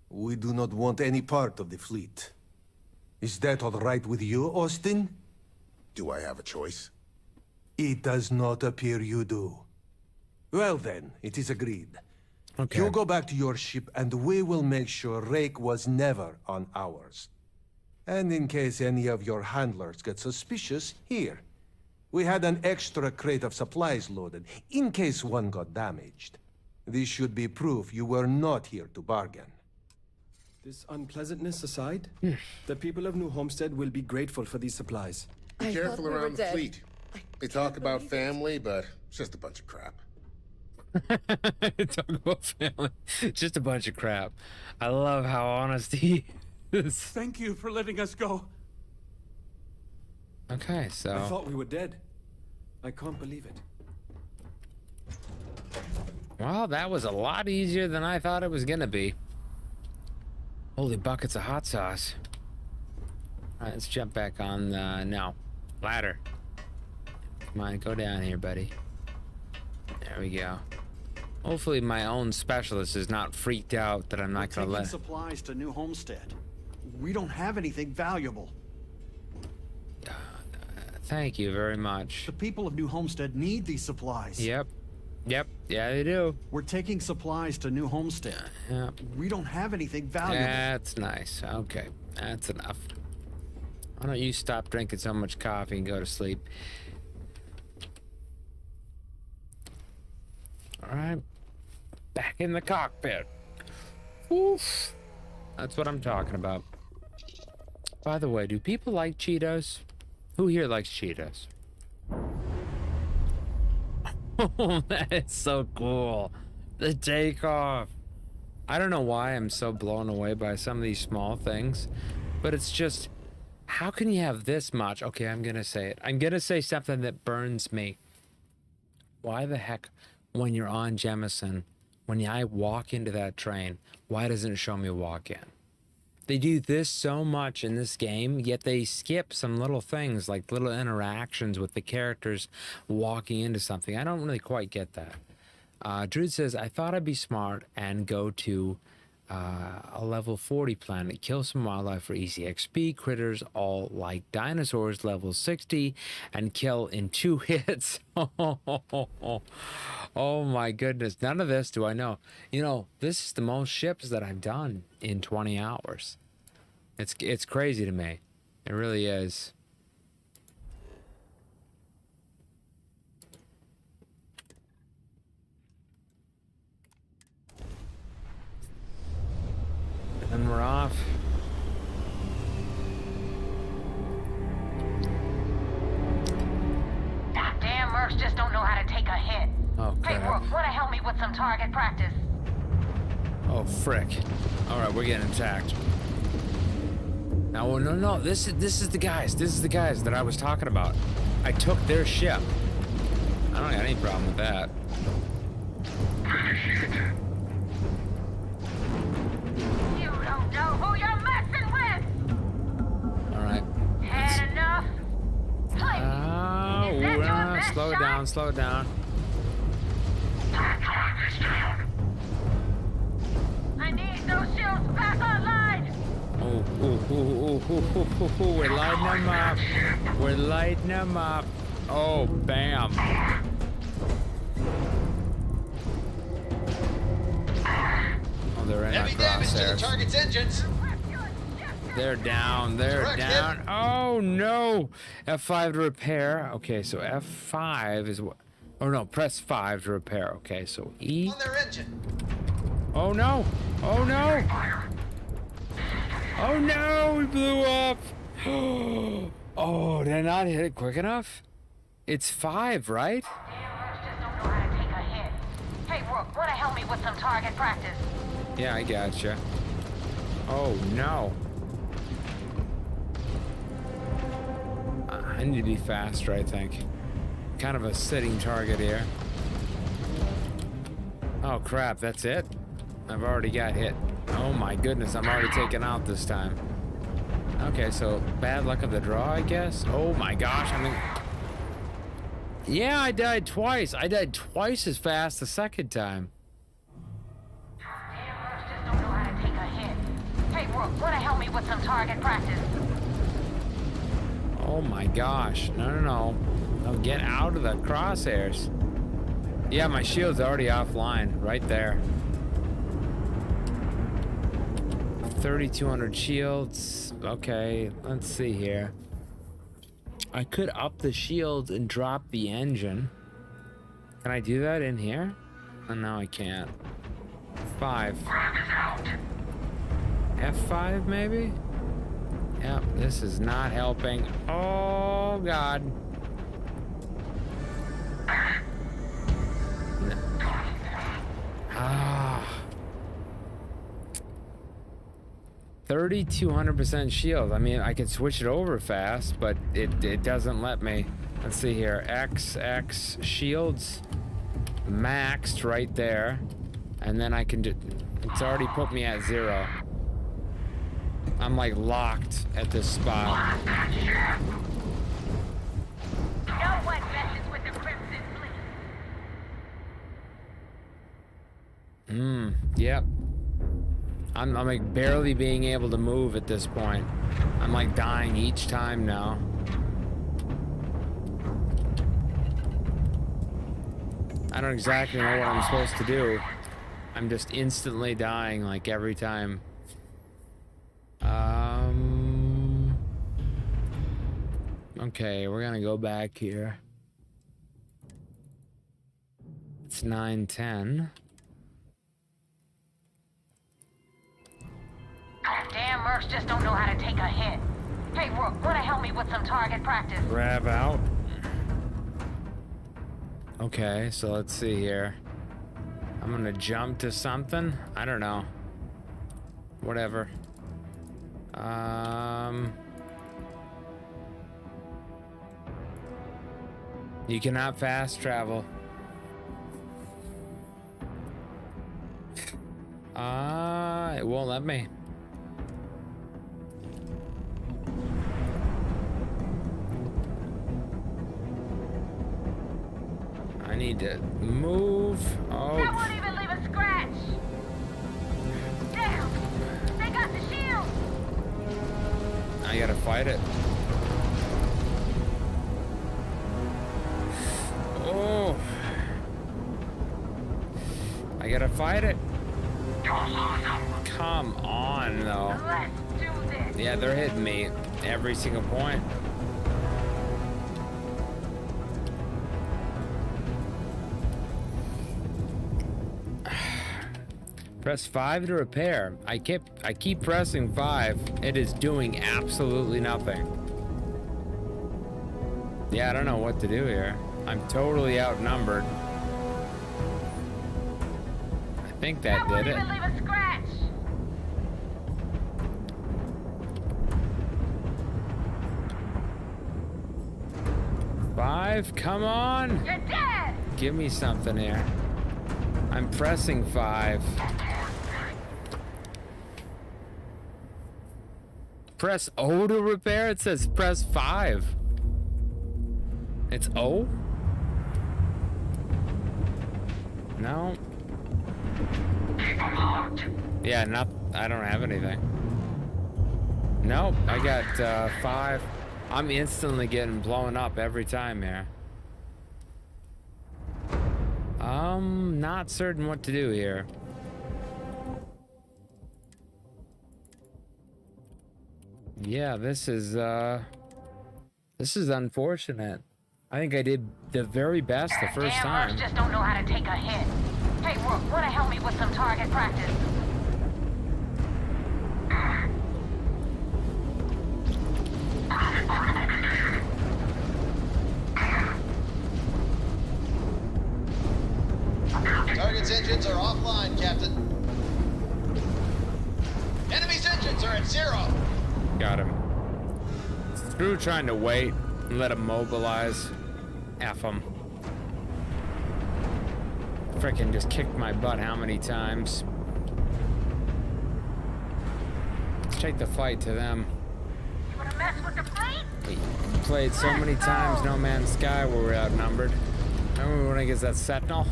We do not want any part of the fleet. Is that all right with you, Austin? Do I have a choice? It does not appear you do. Well then, it is agreed. Okay. You go back to your ship and we will make sure Rake was never on ours. And in case any of your handlers get suspicious, here. We had an extra crate of supplies loaded, in case one got damaged. This should be proof you were not here to bargain. This unpleasantness aside, the people of New Homestead will be grateful for these supplies. Be careful around the fleet. They talk about family, but it's just a bunch of crap. Talk about family. Just a bunch of crap. I love how honest he is. Thank you for letting us go. Okay, so... I thought we were dead. I can't believe it. Well, that was a lot easier than I thought it was gonna be. Holy buckets of hot sauce. Alright, let's jump back on the... No. Ladder. Come on, go down here, buddy. There we go. Hopefully my own specialist is not freaked out that I'm not gonna Taking let. supplies to New Homestead. We don't have anything valuable. Thank you very much. The people of New Homestead need these supplies. Yep. Yep. Yeah, they do. We're taking supplies to New Homestead. Yep. We don't have anything valuable. That's nice. Okay. That's enough. Why don't you stop drinking so much coffee and go to sleep? All right. Back in the cockpit. Oof. That's what I'm talking about. By the way, do people like Cheetos? Who here likes Cheetos? Oh, that is so cool. The takeoff. I don't know why I'm so blown away by some of these small things, but it's just, how can you have this much? Okay, I'm gonna say it. I'm gonna say something that burns me. Why the heck, when you're on JEMISON, when I walk into that train, why doesn't it show me walk in? They do this so much in this game, yet they skip some little things, like little interactions with the characters walking into something. I don't really quite get that. Druid says, I thought I'd be smart and go to a level 40 planet, kill some wildlife for easy XP, critters all like dinosaurs, level 60, and kill in 2 hits. Oh my goodness, none of this do I know. You know, this is the most ships that I've done in 20 hours. It's crazy to me. It really is. And we're off. Damn mercs just don't know how to take a hit. Oh, Hey, crap. Rook, wanna help me with some target practice? Oh, frick. All right, we're getting attacked. Now, no, this is the guys. This is the guys that I was talking about. I took their ship. I don't got any problem with that. You don't know who you're messing with! All right. Had enough? Is that your best Slow it shot? down, slow it down. I need those shields back online! We're lighting them up. We're lighting them up. Oh, bam. Oh, they're in our Heavy damage to the crosshairs. target's engines. They're down. They're Correct, down. Oh, no. F5 to repair. Okay, so F5 is what? Oh, no. Press 5 to repair. Okay, so E. On their engine. Oh, no. Oh, no. Oh, no. We blew up. Oh, did I not hit it quick enough? It's 5, right? Hey, Rook, wanna help me with some target practice? Yeah, I gotcha. Oh, no. I need to be faster, I think. Kind of a sitting target here. Oh, crap, that's it? I've already got hit. Oh, my goodness, I'm already taken out this time. Okay, so bad luck of the draw, I guess? Oh, my gosh, I mean... Yeah, I died twice. I died twice as fast the second time. Hey, Rook, wanna help me with some target practice? Oh my gosh. No. No, get out of the crosshairs. Yeah, my shield's already offline. Right there. 3,200 shields. Okay, let's see here. I could up the shields and drop the engine. Can I do that in here? Oh, no, I can't. 5. F5 maybe? Yep, this is not helping. Oh, God. No. Ah. 3,200% shield. I mean, I could switch it over fast, but it doesn't let me. Let's see here. X shields maxed right there. And then I can do... It's already put me at 0. I'm like locked at this spot. No one messes with the Crimson Fleet. Yep. I'm like barely being able to move at this point. I'm like dying each time now. I don't exactly know what I'm supposed to do. I'm just instantly dying like every time. Okay, we're gonna go back here. It's 9:10. Damn mercs just don't know how to take a hint. Hey, Rook, wanna help me with some target practice? Grab out. Okay, so let's see here. I'm gonna jump to something. I don't know. Whatever. You cannot fast travel. It won't let me. I need to move. Oh. That won't even leave a scratch. Damn, they got the shield. I gotta fight it. Oh. I gotta fight it. Come on, though. Let's do this. Yeah, they're hitting me every single point. Press 5 to repair. I keep pressing 5. It is doing absolutely nothing. Yeah, I don't know what to do here. I'm totally outnumbered. I think that did it. Won't even leave a scratch. 5, come on! You're dead! Give me something here. I'm pressing 5. Press O to repair? It says press 5. It's O? No. Yeah, I don't have anything. Nope, I got 5. I'm instantly getting blown up every time here. Not certain what to do here. Yeah, this is unfortunate. I think I did the very best the first time. Damn, just don't know how to take a hint. Hey, Rook, wanna help me with some target practice? Target's engines are offline, Captain. Enemy's engines are at 0. Got him. Screw trying to wait and let him mobilize. F him. Frickin' just kicked my butt how many times? Let's take the fight to them. You wanna mess with the fleet? We played so many times No Man's Sky where we're outnumbered. Remember when I get that Sentinel?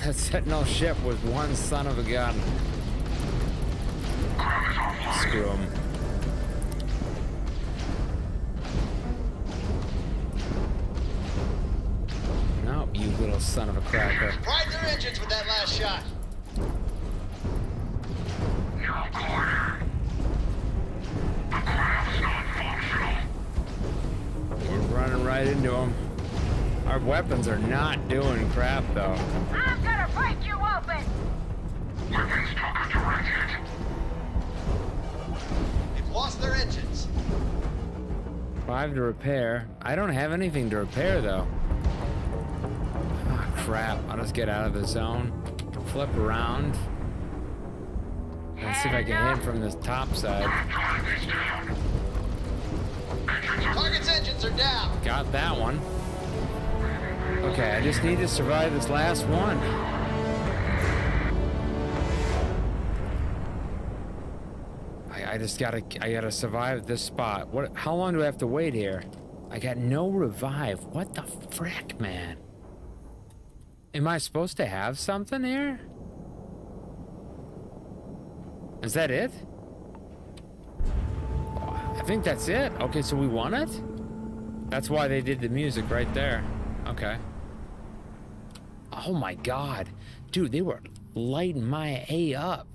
That Sentinel ship was one son of a gun. Screw him. No, you little son of a cracker. Fried their engines with that last shot. We're running right into them. Our weapons are not doing crap, though. I'm gonna break you open! They've lost their engines. 5 to repair. I don't have anything to repair, though. Ah, crap. I'll just get out of the zone. Flip around. And see if I can hit from this top side. Target's engines are down. Got that one. Okay, I just need to survive this last one. I gotta survive this spot. How long do I have to wait here? I got no revive. What the frick, man? Am I supposed to have something here? Is that it? I think that's it. Okay, so we won it? That's why they did the music right there. Okay. Oh my god. Dude, they were lighting my A up.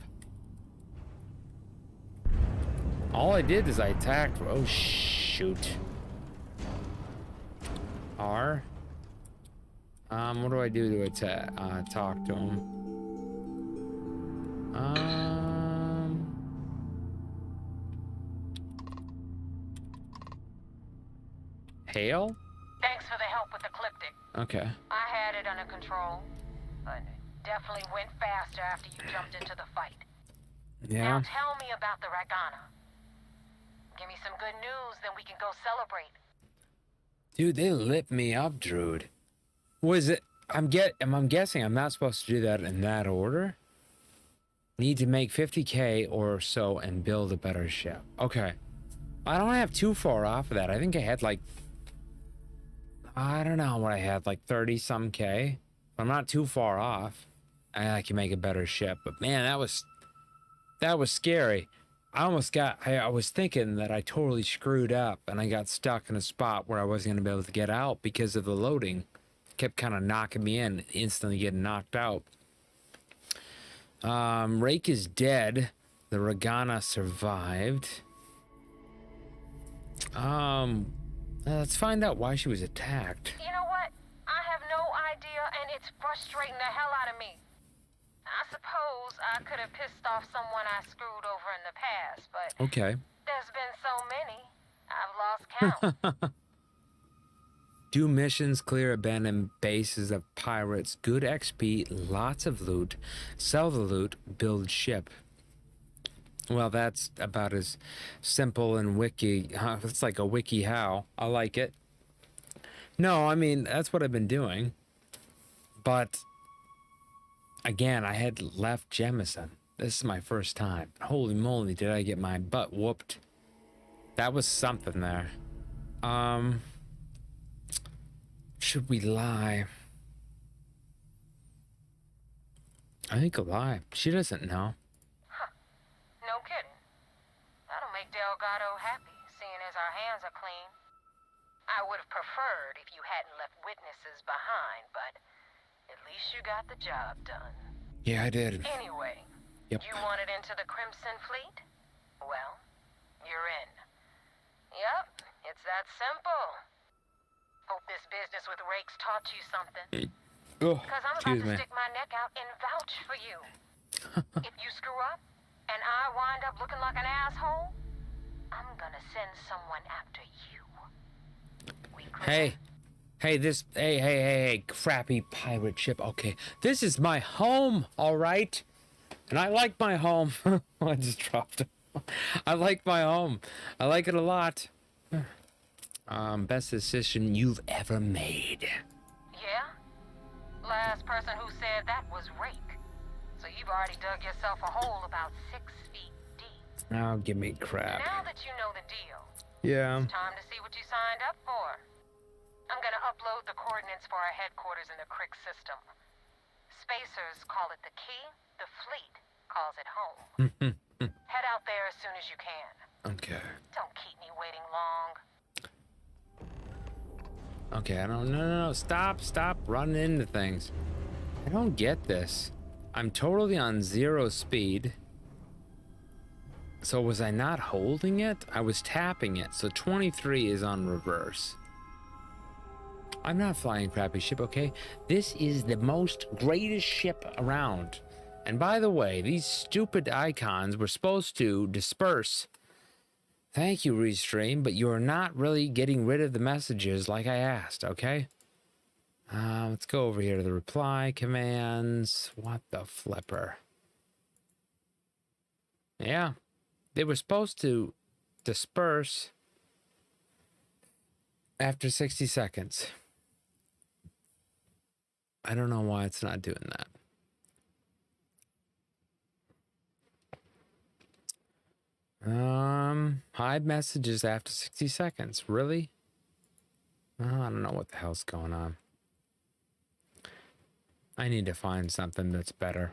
All I did is I attacked. Oh, shoot. R. What do I do to attack? Talk to him. Hail? Thanks for the help with the Ecliptic. Okay. I had it under control, but it definitely went faster after you jumped into the fight. Yeah. Now tell me about the Ragana. Give me some good news, then we can go celebrate. Dude, they lit me up, Druid. Was it? I'm guessing I'm not supposed to do that in that order. Need to make 50K or so and build a better ship. Okay. I don't have too far off of that. I think I had like, I don't know what I had, like 30 some K. I'm not too far off. And I can make a better ship. But man, that was scary. I was thinking that I totally screwed up and I got stuck in a spot where I wasn't going to be able to get out because of the loading. Kept kind of knocking me in, instantly getting knocked out. Rake is dead. The Ragana survived. Let's find out why she was attacked. You know what? I have no idea, and it's frustrating the hell out of me. I suppose I could have pissed off someone I screwed over in the past, but Okay. there's been so many, I've lost count. Do missions, clear abandoned bases of pirates, good XP, lots of loot, sell the loot, build ship. Well, that's about as simple and wiki. It's like a wiki how. I like it. No, I mean, that's what I've been doing. But, again, I had left JEMISON. This is my first time. Holy moly, did I get my butt whooped. That was something there. Should we lie? I think I'll lie. She doesn't know. No kidding. That'll make Delgado happy, seeing as our hands are clean. I would have preferred if you hadn't left witnesses behind, but at least you got the job done. Yeah, I did. Anyway, Yep. you wanted into the Crimson Fleet? Well, you're in. Yep, it's that simple. Hope this business with Rakes taught you something. Oh, Because I'm about excuse to me. stick my neck out and vouch for you. If you screw up, and I wind up looking like an asshole, I'm gonna send someone after you. Hey, crappy pirate ship. Okay, this is my home, all right? And I like my home. I just dropped it. I like my home. I like it a lot. Best decision you've ever made. Yeah? Last person who said that was Rake. So you've already dug yourself a hole about 6 feet deep. Now give me crap. Now that you know the deal, Yeah. it's time to see what you signed up for. I'm gonna upload the coordinates for our headquarters in the Crick system. Spacers call it the key, the fleet calls it home. Head out there as soon as you can. Okay. Don't keep me waiting long. Okay, I don't. No. Stop running into things. I don't get this. I'm totally on 0 speed. So was I not holding it? I was tapping it. So 23 is on reverse. I'm not flying a crappy ship, okay? This is the most greatest ship around. And by the way, these stupid icons were supposed to disperse. Thank you, Restream, but you're not really getting rid of the messages like I asked, okay? Let's go over here to the reply commands. What the flipper? Yeah, they were supposed to disperse after 60 seconds. I don't know why it's not doing that. Hide messages after 60 seconds. Really? I don't know what the hell's going on. I need to find something that's better.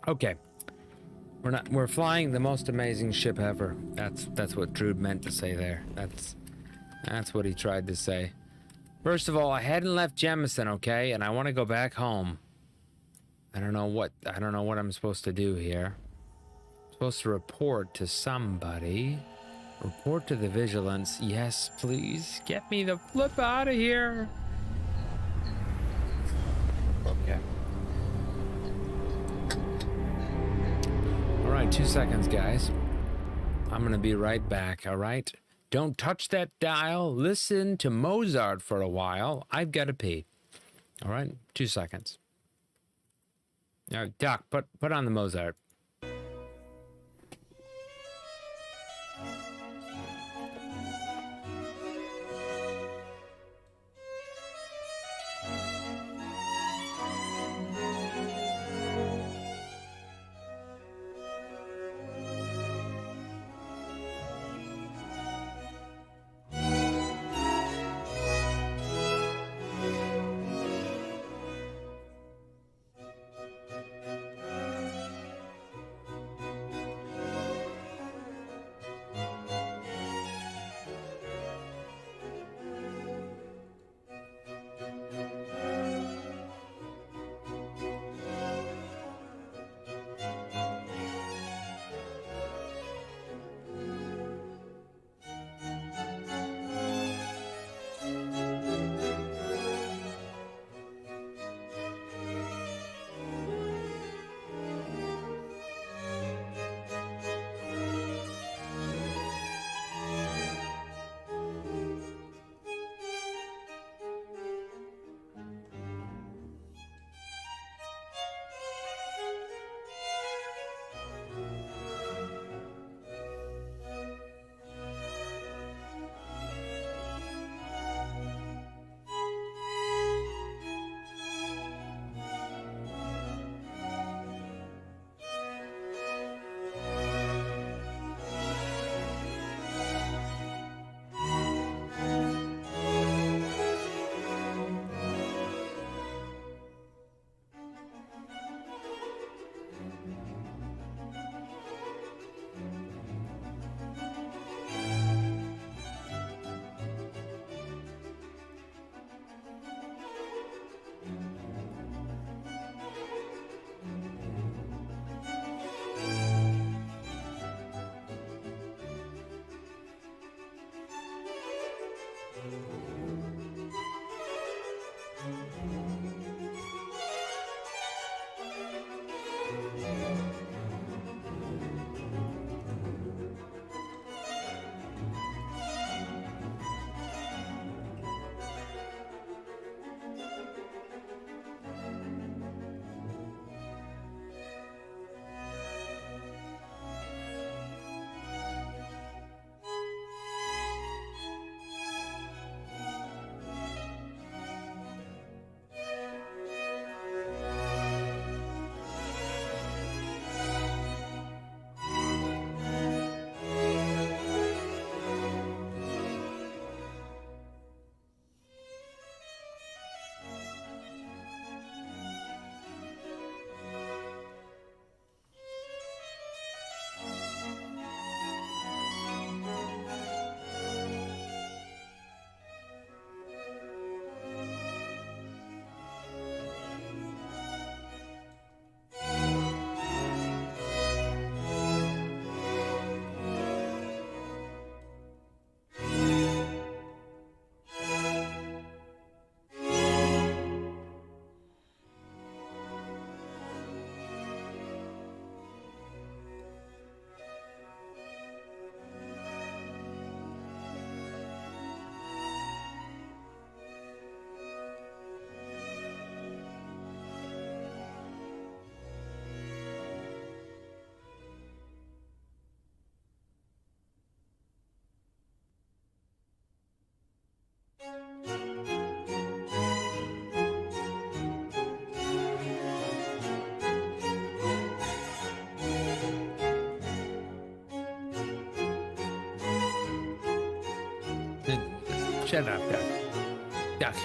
Okay. We're flying the most amazing ship ever. That's what Drood meant to say there. That's what he tried to say. First of all, I hadn't left JEMISON, okay? And I want to go back home. I don't know what I'm supposed to do here. I'm supposed to report to somebody. Report to the vigilance. Yes, please. Get me the flip out of here. Okay. All right, 2 seconds, guys. I'm gonna be right back, all right? Don't touch that dial. Listen to Mozart for a while. I've got to pee. All right, 2 seconds. All right, Doc, put on the Mozart. Shut up, Doc. Doc,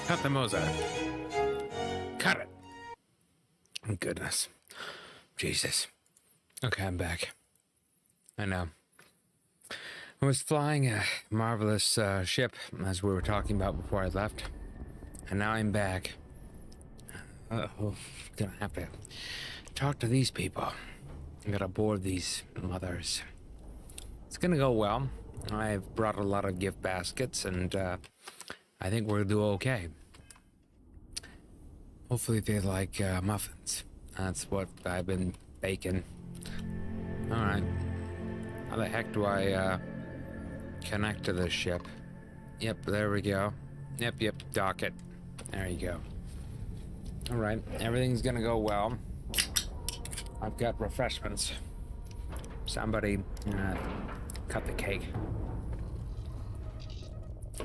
cut the Mozart. Cut it. Oh, goodness. Jesus. Okay, I'm back. I know. I was flying a marvelous ship, as we were talking about before I left. And now I'm back. Uh-oh. Gonna have to talk to these people. I gotta board these mothers. It's gonna go well. I've brought a lot of gift baskets, and I think we'll do okay. Hopefully they like muffins. That's what I've been baking. Alright. How the heck do I connect to this ship? Yep, there we go. Yep, dock it. There you go. Alright, everything's gonna go well. I've got refreshments. Somebody cut the cake.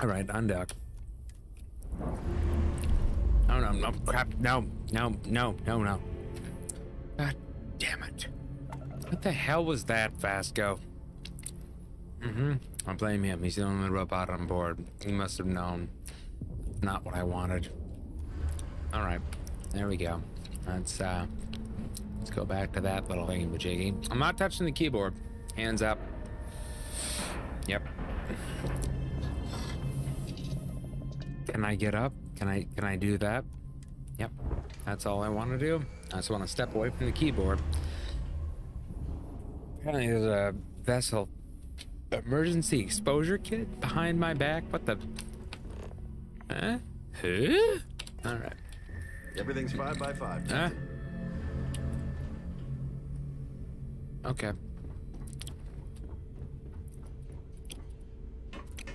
Alright, undock. Oh no, crap, no. God damn it. What the hell was that, Vasco? I blame him. He's the only robot on board. He must have known. Not what I wanted. Alright, there we go. Let's go back to that little thingy-majiggy. I'm not touching the keyboard. Hands up. Yep. Can I get up? Can I do that? Yep. That's all I want to do. I just want to step away from the keyboard. Apparently there's a vessel emergency exposure kit behind my back. What the? Huh? All right. Everything's 5 by 5. Huh? Okay.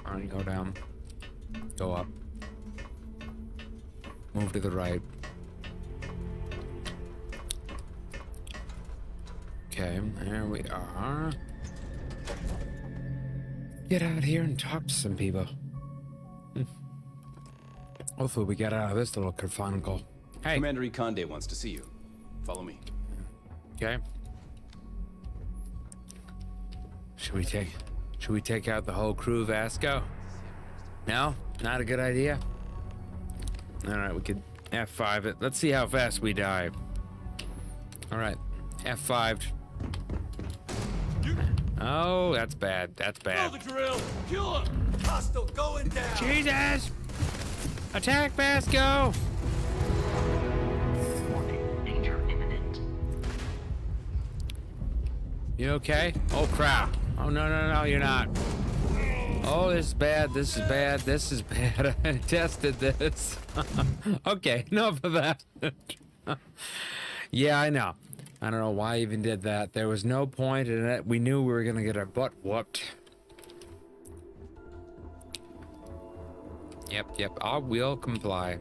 All right, go down. Go up. Move to the right. Okay, there we are. Get out here and talk to some people. Hopefully we get out of this little kerfuffle. Hey. Commander Conde wants to see you. Follow me. Okay. Should we take out the whole crew, Vasco? No? Not a good idea? Alright, we could F5 it. Let's see how fast we die. Alright. F5'd. Oh, that's bad. That's bad. Throw the drill! Kill him! Hostile going down! Jesus! Attack, Vasco! Danger imminent. You okay? Oh, crap. Oh, no, you're not. Oh, this is bad. This is bad. This is bad. I tested this. Okay, enough of that. Yeah, I know. I don't know why I even did that. There was no point in it. We knew we were going to get our butt whooped. Yep. I will comply.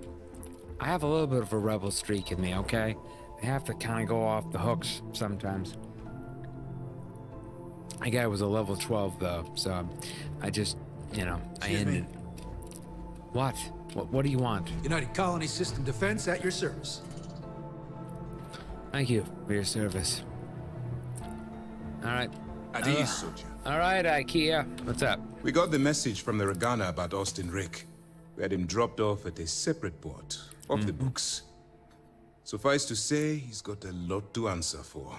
I have a little bit of a rebel streak in me, okay? I have to kind of go off the hooks sometimes. My guy was a level 12, though, so I just, I ended. What? What do you want? United Colony System Defense at your service. Thank you for your service. All right. At ease, soldier. All right, IKEA. What's up? We got the message from the Regana about Austin Rick. We had him dropped off at a separate port, off the books. Suffice to say, he's got a lot to answer for.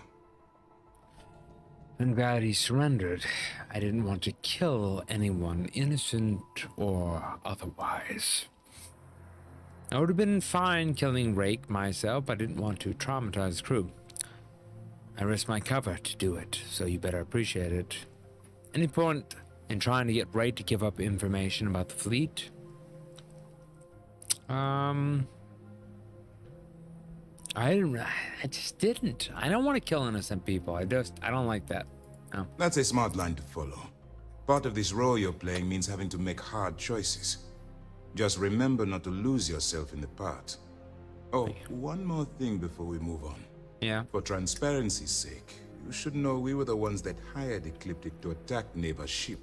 I'm glad he surrendered. I didn't want to kill anyone, innocent or otherwise. I would have been fine killing Rake myself. I didn't want to traumatize the crew. I risked my cover to do it, so you better appreciate it. Any point in trying to get Rake to give up information about the fleet? I just didn't. I don't want to kill innocent people. I don't like that. No. That's a smart line to follow. Part of this role you're playing means having to make hard choices. Just remember not to lose yourself in the part. Oh, one more thing before we move on. Yeah? For transparency's sake, you should know we were the ones that hired Ecliptic to attack Neva's ship.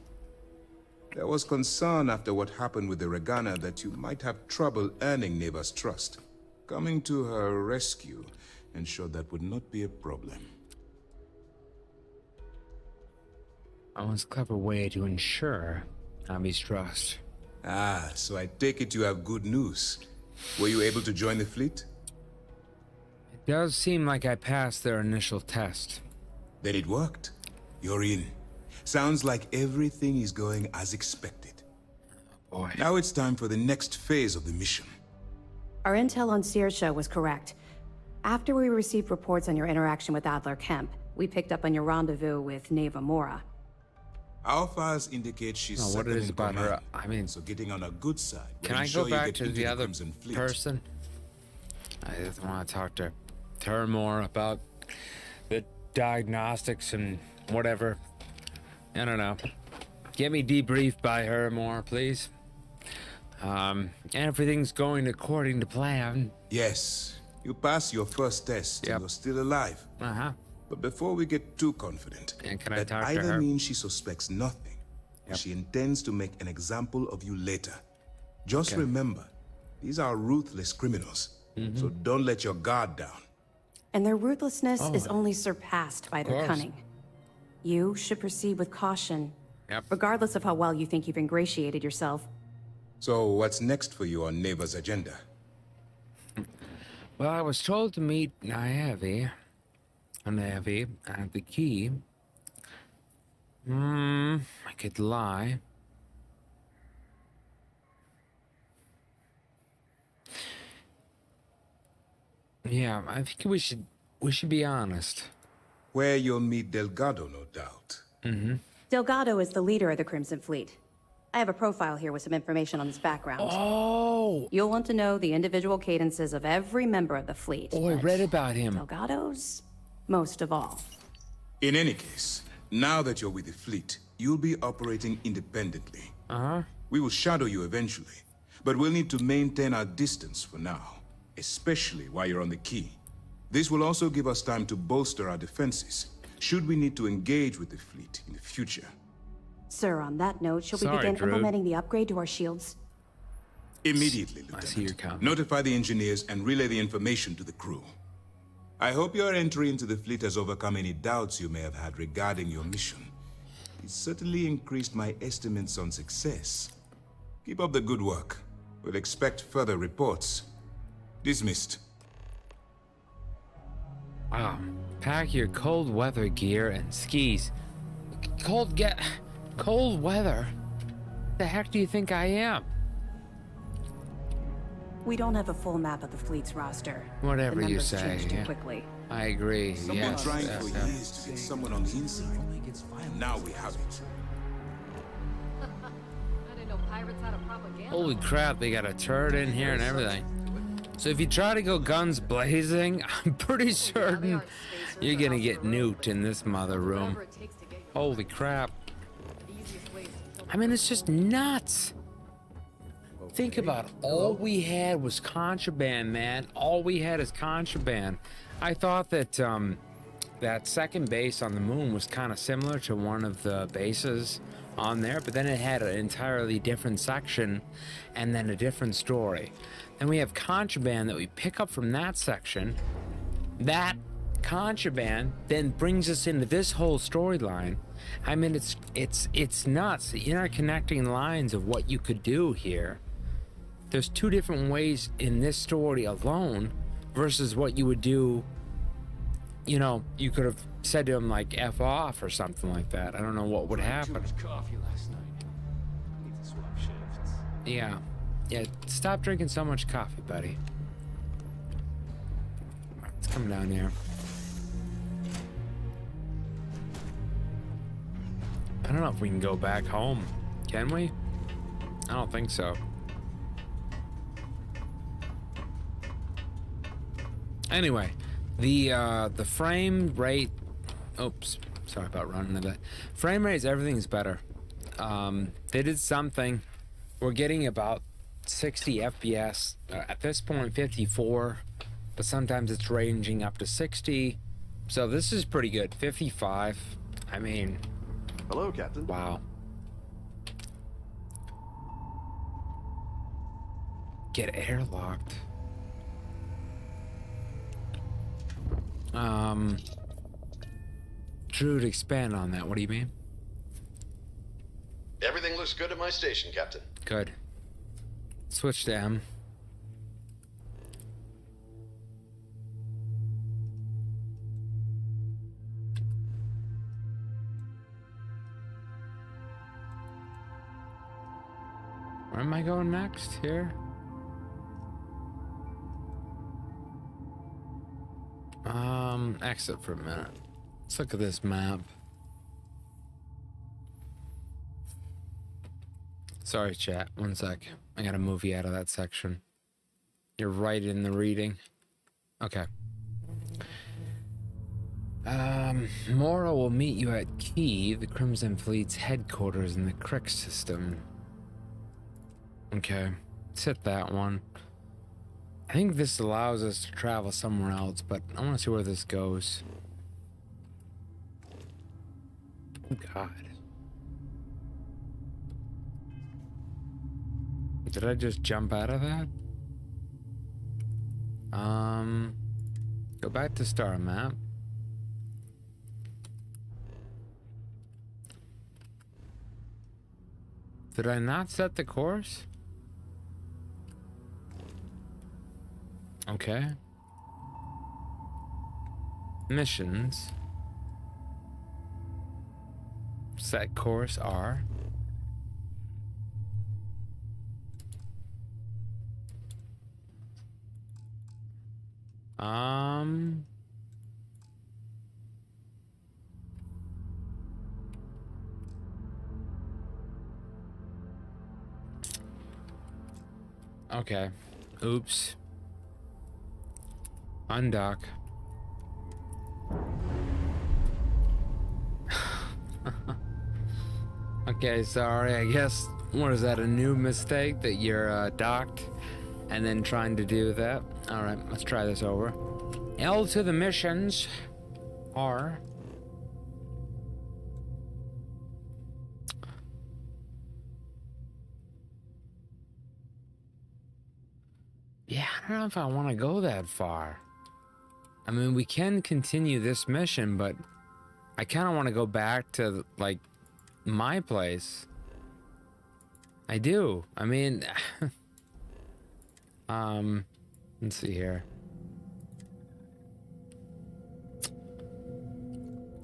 There was concern after what happened with the Regana that you might have trouble earning Neva's trust. Coming to her rescue ensured that would not be a problem. That was a clever way to ensure Abby's trust. Ah, so I take it you have good news. Were you able to join the fleet? It does seem like I passed their initial test. Then it worked. You're in. Sounds like everything is going as expected. Boy. Now it's time for the next phase of the mission. Our intel on Searsha was correct. After we received reports on your interaction with Adler Kemp, we picked up on your rendezvous with Neva Mora. Our files indicate she's what second it is in about her, command, I mean, so getting on a good side. can will I ensure go you back get to into the other Crimson Fleet. person? I just want to talk to her more about the diagnostics and whatever. I don't know. Get me debriefed by her more, please. Everything's going according to plan. Yes, you passed your first test and you're still alive. Uh-huh. But before we get too confident, And can I that talk to either her? means she suspects nothing, or she intends to make an example of you later. Just remember, these are ruthless criminals, so don't let your guard down. And their ruthlessness is only surpassed by their course. cunning. You should proceed with caution, Yep. regardless of how well you think you've ingratiated yourself. So what's next for you on Neva's agenda? Well, I was told to meet Naevi at the key. I could lie. Yeah, I think we should be honest. Where you'll meet Delgado, no doubt. Delgado is the leader of the Crimson Fleet. I have a profile here with some information on his background. Oh! You'll want to know the individual cadences of every member of the fleet. Oh, I read about him. Delgado's most of all. In any case, now that you're with the fleet, you'll be operating independently. Uh-huh. We will shadow you eventually, but we'll need to maintain our distance for now, especially while you're on the key. This will also give us time to bolster our defenses, should we need to engage with the fleet in the future. Sir, on that note, shall we Sorry, begin Drew. implementing the upgrade to our shields? Immediately, I see your count. Notify the engineers and relay the information to the crew. I hope your entry into the fleet has overcome any doubts you may have had regarding your mission. It certainly increased my estimates on success. Keep up the good work. We'll expect further reports. Dismissed. Wow. Pack your cold weather gear and skis. Cold weather? The heck do you think I am? We don't have a full map of the fleet's roster. Whatever The you numbers say. change too Yeah. quickly. I agree. Someone Yes. trying yes, for yes. years to get someone on the inside. And now we have it. I didn't know pirates had a propaganda. Holy crap, they got a turret in here and everything. So if you try to go guns blazing, I'm pretty certain you're gonna get nuked in this mother room. Holy crap. I mean, it's just nuts. Think about it. All we had was contraband, man. All we had is contraband. I thought that that second base on the moon was kind of similar to one of the bases on there, but then it had an entirely different section and then a different story. Then we have contraband that we pick up from that section. That contraband then brings us into this whole storyline. I mean, it's nuts. The interconnecting lines of what you could do here. There's two different ways in this story alone versus what you would do. You know, you could have said to him like F off or something like that. I don't know what would happen. Too much coffee last night. Need to swap shifts. Yeah. Yeah, stop drinking so much coffee, buddy. Let's come down here. I don't know if we can go back home. Can we? I don't think so. Anyway, the frame rate. Oops, sorry about running into that. Frame rates, everything's better. They did something. We're getting about 60 FPS. At this point, 54, but sometimes it's ranging up to 60. So this is pretty good. 55. I mean. Hello, Captain. Wow. Get airlocked. Drew, to expand on that, what do you mean? Everything looks good at my station, Captain. Good. Switch to M. Where am I going next? Here? Exit for a minute. Let's look at this map. Sorry, chat. One sec. I gotta move you out of that section. You're right in the reading. Okay. Mora will meet you at Key, the Crimson Fleet's headquarters in the Crick system. Okay. Let's hit that one. I think this allows us to travel somewhere else, but I want to see where this goes. Oh, God. Did I just jump out of that? Go back to star map. Did I not set the course? Okay. Missions. Set course R. Okay. Oops. Undock. Okay, sorry. I guess, what is that, a new mistake that you're docked and then trying to do that? All right, let's try this over. L to the missions. R. Yeah, I don't know if I want to go that far. I mean, we can continue this mission, but I kind of want to go back to, like, my place. I do. I mean, let's see here.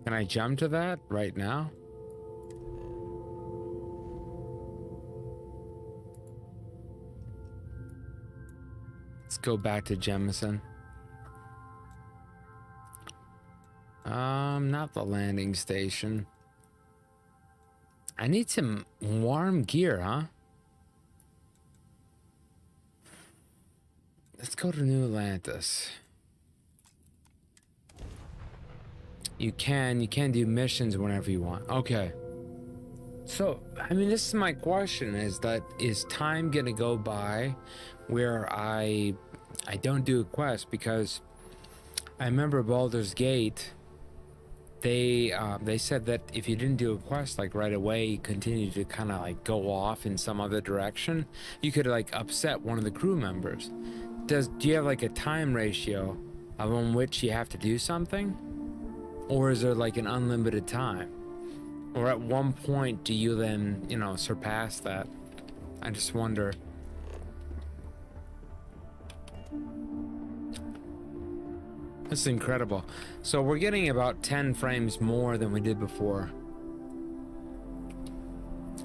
Can I jump to that right now? Let's go back to JEMISON. Not the landing station. I need some warm gear, huh? Let's go to New Atlantis. You can do missions whenever you want. Okay. So, I mean, this is my question, is time gonna go by where I don't do a quest? Because I remember Baldur's Gate, they said that if you didn't do a quest like right away, you continue to kind of like go off in some other direction, you could like upset one of the crew members. Do you have like a time ratio of on which you have to do something? Or is there like an unlimited time? Or at one point do you then, you know, surpass that? I just wonder. This is incredible. So we're getting about 10 frames more than we did before.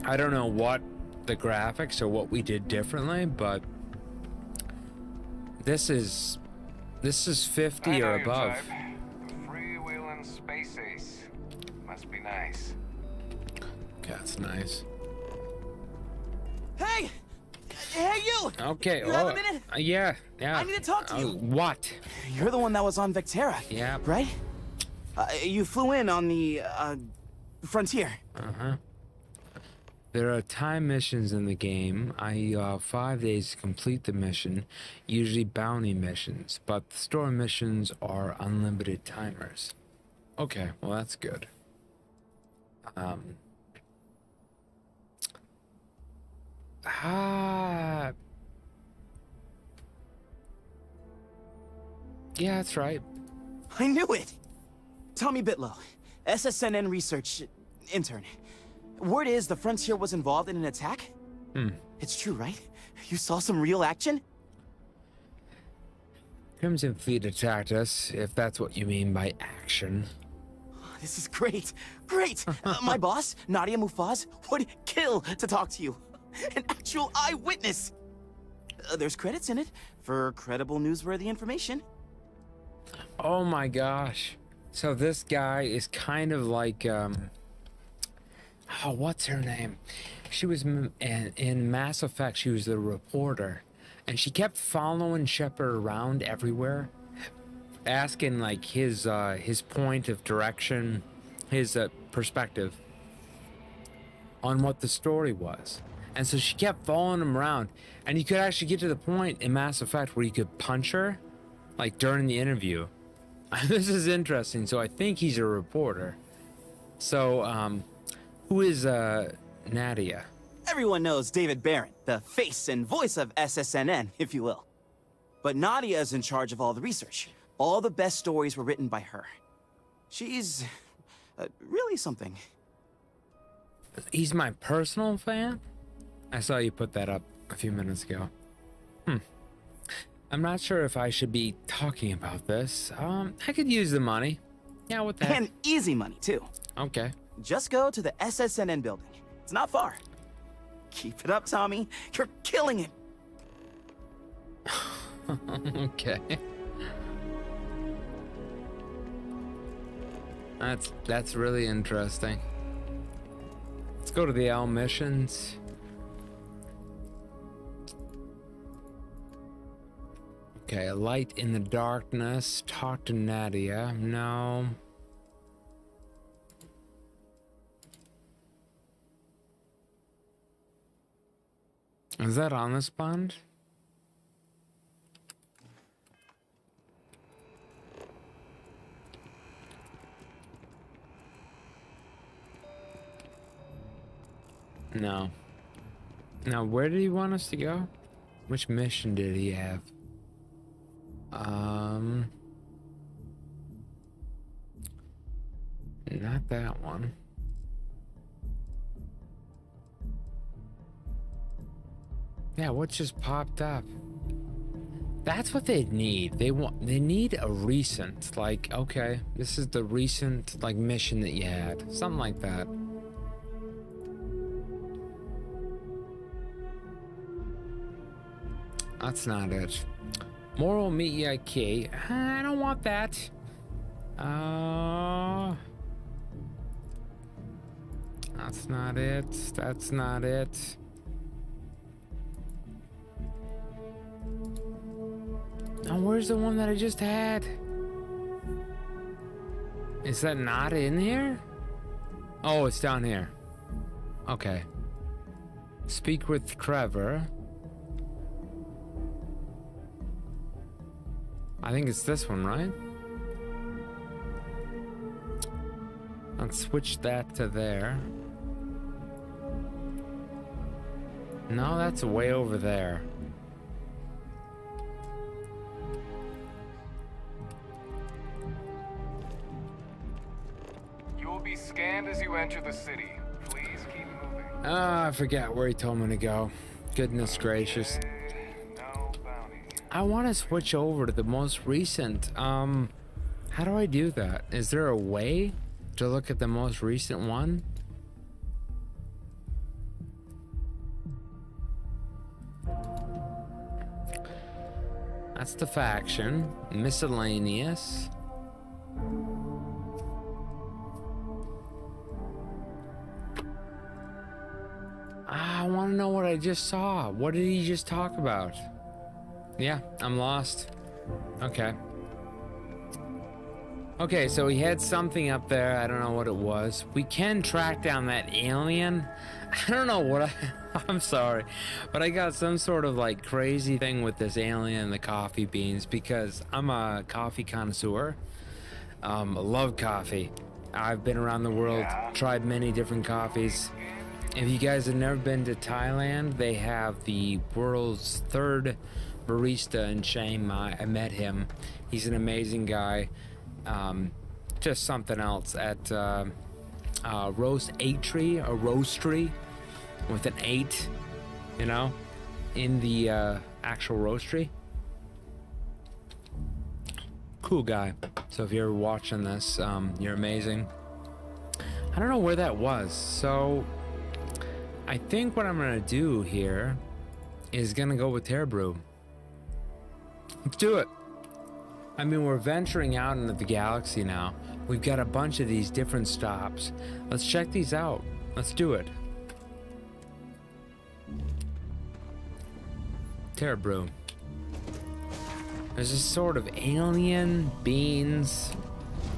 I don't know what the graphics or what we did differently, but this is 50 or above. Freewheeling space ace. Must be nice. Okay, that's nice. Hey! Hey, you! Okay. You have a minute? Yeah. I need to talk to you. What? You're the one that was on Vectera. Yeah. Right? You flew in on the, frontier. Uh-huh. There are time missions in the game. 5 days to complete the mission, usually bounty missions, but the store missions are unlimited timers. Okay, well that's good. Yeah, that's right. I knew it! Tommy Bitlow, SSNN research intern. Word is the Frontier was involved in an attack? It's true, right? You saw some real action? Crimson Fleet attacked us, if that's what you mean by action. This is great! Great! My boss, Nadia Mufaz, would kill to talk to you. An actual eyewitness! There's credits in it for credible, newsworthy information. Oh my gosh. So this guy is kind of like, oh, what's her name? She was in Mass Effect, she was the reporter. And she kept following Shepard around everywhere, asking like his point of direction, his perspective on what the story was. And so she kept following him around, and you could actually get to the point in Mass Effect where you could punch her, like during the interview. This is interesting. So I think he's a reporter. So, who is Nadia? Everyone knows David Barron, the face and voice of SSNN, if you will. But Nadia is in charge of all the research. All the best stories were written by her. She's really something. He's my personal fan? I saw you put that up a few minutes ago. I'm not sure if I should be talking about this. I could use the money. Yeah, what the heck? And easy money, too. Okay. Just go to the SSNN building. It's not far. Keep it up, Tommy. You're killing it. Okay. That's really interesting. Let's go to the L missions. Okay, a light in the darkness. Talk to Nadia. No. Is that on this bond? No. Now, where did he want us to go? Which mission did he have? Not that one. Yeah, what just popped up? That's what they need. They need a recent, like, okay, this is the recent, like, mission that you had. Something like that. That's not it. Moral meet you key. I don't want that. That's not it. That's not it. Now, where's the one that I just had? Is that not in here? Oh, it's down here. Okay. Speak with Trevor. I think it's this one, right? Let's switch that to there. No, that's way over there. You will be scanned as you enter the city. Please keep moving. Ah, I forgot where he told me to go. Goodness gracious. I want to switch over to the most recent. How do I do that? Is there a way to look at the most recent one? That's the faction. Miscellaneous. I want to know what I just saw. What did he just talk about? Yeah, I'm lost. Okay. Okay, so he had something up there. I don't know what it was. We can track down that alien. I don't know what I'm sorry, but I got some sort of like crazy thing with this alien and the coffee beans because I'm a coffee connoisseur. I love coffee. I've been around the world, tried many different coffees. If you guys have never been to Thailand, they have the world's third barista in Chiang Mai. I met him. He's an amazing guy. Just something else at Roast 8 Tree, a roastery with an 8, you know, in the actual roastery. Cool guy. So if you're watching this, you're amazing. I don't know where that was. So I think what I'm gonna do here is gonna go with Tearbrew. Let's do it. I mean, we're venturing out into the galaxy now. We've got a bunch of these different stops. Let's check these out. Let's do it. Tearbrew. There's this sort of alien beings.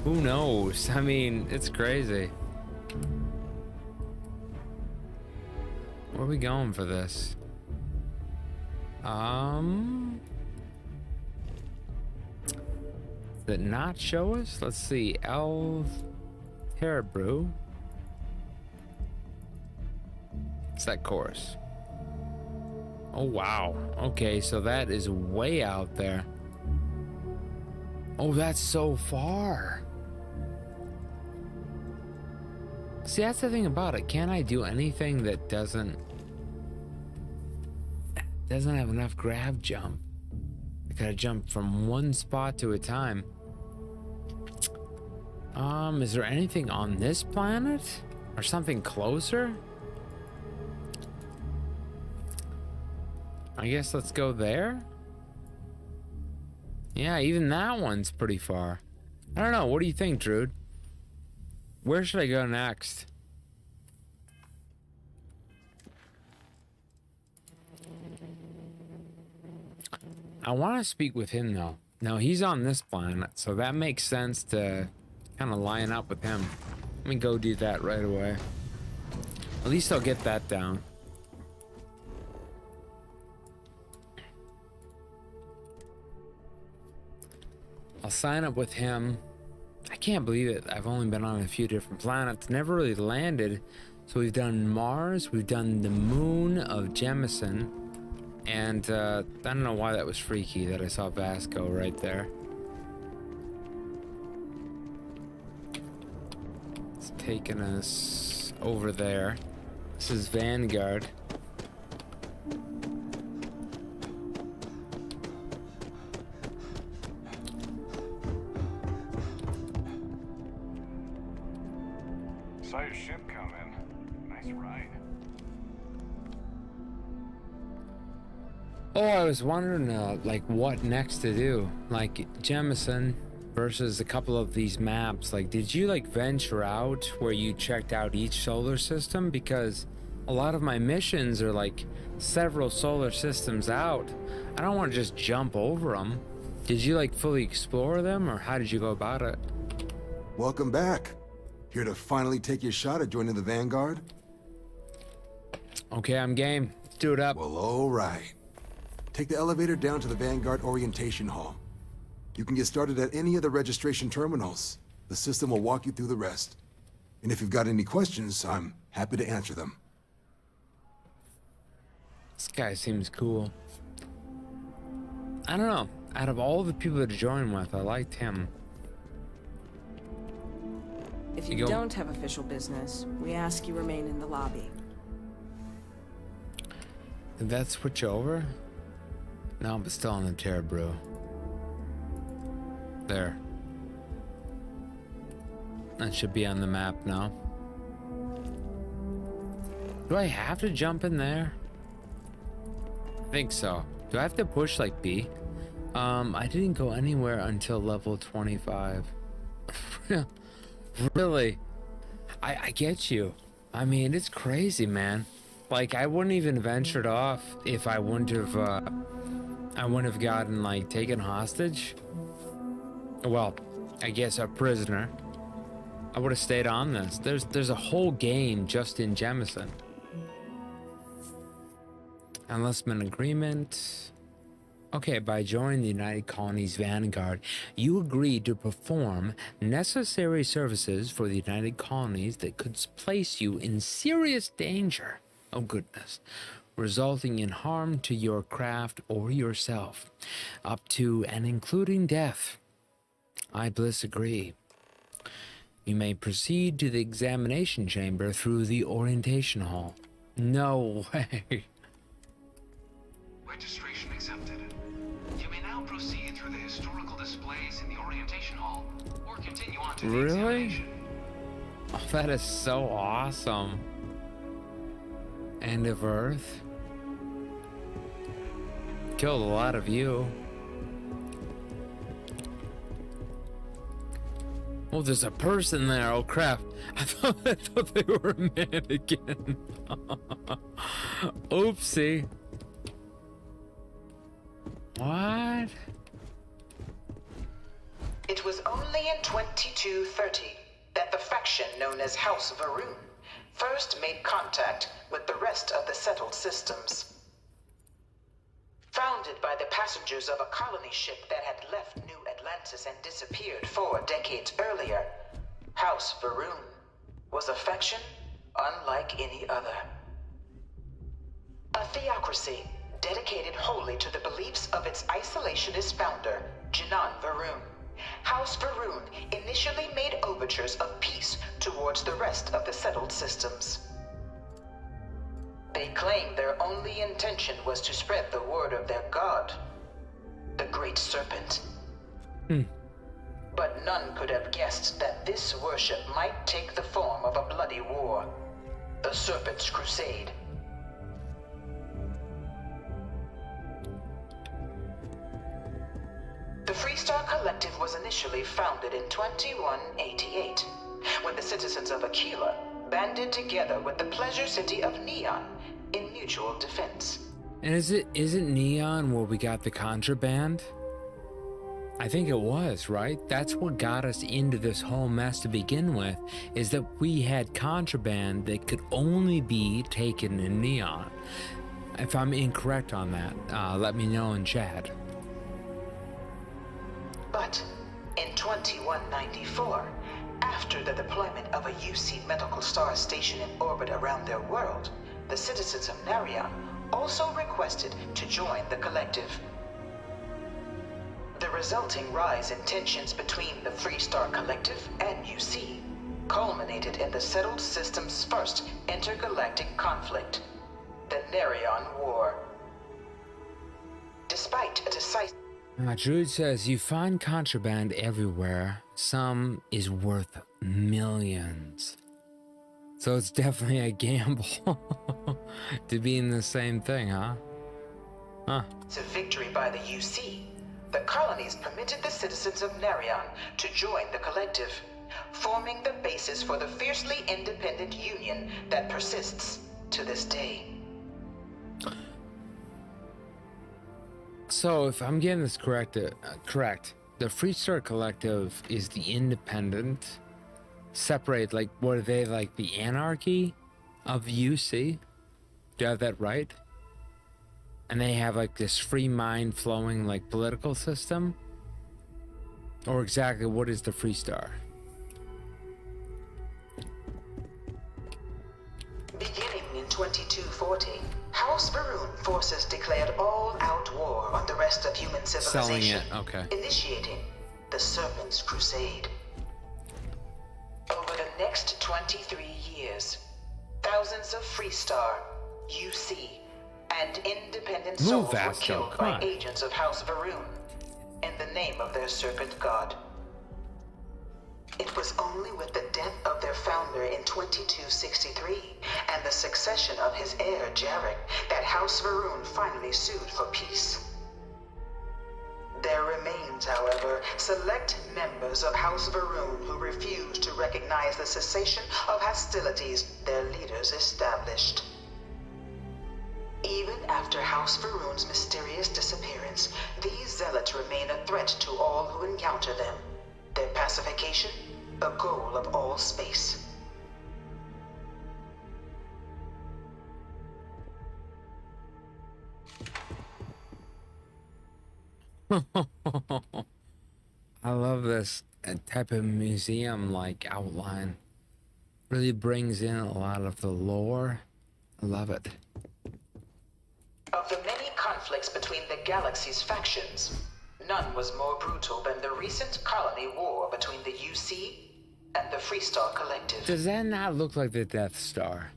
Who knows? I mean, it's crazy. Where are we going for this? Did it not show us? Let's see. Tearbrew. It's that course. Oh, wow. Okay, so that is way out there. Oh, that's so far. See, that's the thing about it. Can I do anything that doesn't have enough grab jump? I gotta jump from one spot to a time. Is there anything on this planet? Or something closer? I guess let's go there. Yeah, even that one's pretty far. I don't know. What do you think, Druid? Where should I go next? I want to speak with him, though. No, he's on this planet, so that makes sense to kind of line up with him. Let me go do that right away. At least I'll get that down. I'll sign up with him. I can't believe it. I've only been on a few different planets. Never really landed. So we've done Mars. We've done the moon of JEMISON. And I don't know why that was freaky that I saw Vasco right there. It's taking us over there. This is Vanguard. Saw your ship come in. Nice ride. Oh, I was wondering, like, what next to do? Like, JEMISON versus a couple of these maps. Like, did you, like, venture out where you checked out each solar system? Because a lot of my missions are, like, several solar systems out. I don't want to just jump over them. Did you, like, fully explore them, or how did you go about it? Welcome back. Here to finally take your shot at joining the Vanguard? Okay, I'm game. Let's do it up. Well, all right. Take the elevator down to the Vanguard Orientation Hall. You can get started at any of the registration terminals. The system will walk you through the rest. And if you've got any questions, I'm happy to answer them. This guy seems cool. I don't know. Out of all the people to join with, I liked him. If you don't have official business, we ask you remain in the lobby. Did that switch over? No, but still on the Tearbrew. There. That should be on the map now. Do I have to jump in there? I think so. Do I have to push like B? I didn't go anywhere until level 25. Really? I get you. I mean, it's crazy, man. Like, I wouldn't even ventured off if I wouldn't have gotten, like, taken hostage. Well, I guess a prisoner. I would have stayed on this. There's a whole game just in JEMISON. Enlistment agreement. Okay, by joining the United Colonies Vanguard, you agreed to perform necessary services for the United Colonies that could place you in serious danger. Oh goodness. Resulting in harm to your craft or yourself, up to and including death. I bliss agree. You may proceed to the examination chamber through the orientation hall. No way. Registration accepted. You may now proceed through the historical displays in the orientation hall, or continue on to the examination. Oh, that is so awesome. End of Earth. Killed a lot of you. Oh, there's a person there. Oh crap. I thought they were a mannequin. Oopsie. What? It was only in 2230 that the faction known as House Varun first made contact with the rest of the settled systems. Founded by the passengers of a colony ship that had left New Atlantis and disappeared 4 decades earlier, House Varun was a faction unlike any other. A theocracy dedicated wholly to the beliefs of its isolationist founder, Jinan Varun. House Varun initially made overtures of peace towards the rest of the settled systems. They claimed their only intention was to spread the word of their god, the Great Serpent. But none could have guessed that this worship might take the form of a bloody war, the Serpent's Crusade. The Freestar Collective was initially founded in 2188, when the citizens of Aquila banded together with the pleasure city of Neon in mutual defense. And isn't Neon where we got the contraband? I think it was, right? That's what got us into this whole mess to begin with, is that we had contraband that could only be taken in Neon. If I'm incorrect on that, let me know in chat. But in 2194, after the deployment of a UC medical star station in orbit around their world, the citizens of Narion also requested to join the collective. The resulting rise in tensions between the Freestar Collective and UC culminated in the settled system's first intergalactic conflict, the Narion War. Despite a decisive... Druid says, you find contraband everywhere. Some is worth millions. So it's definitely a gamble to be in the same thing, huh? To victory by the UC, the colonies permitted the citizens of Narion to join the collective, forming the basis for the fiercely independent union that persists to this day. So if I'm getting this correct, the Freestar Collective is the independent, separate, like, what are they, like the anarchy of UC? Do I have that right? And they have like this free mind flowing like political system? Or exactly what is the Freestar? Beginning in 2240, House Varun forces declared all-out war on the rest of human civilization, initiating the Serpent's Crusade. Over the next 23 years, thousands of Freestar, UC, and independent souls were killed by agents of House Varun in the name of their serpent god. It was only with the death of their founder in 2263 and the succession of his heir Jarek that House Varun finally sued for peace. There remains, however, select members of House Varun who refuse to recognize the cessation of hostilities their leaders established. Even after House Varun's mysterious disappearance, these zealots remain a threat to all who encounter them. Their pacification, a goal of all space. I love this type of museum-like outline. Really brings in a lot of the lore. I love it. Of the many conflicts between the galaxy's factions, none was more brutal than the recent colony war between the UC and the Freestar Collective. Does that not look like the Death Star?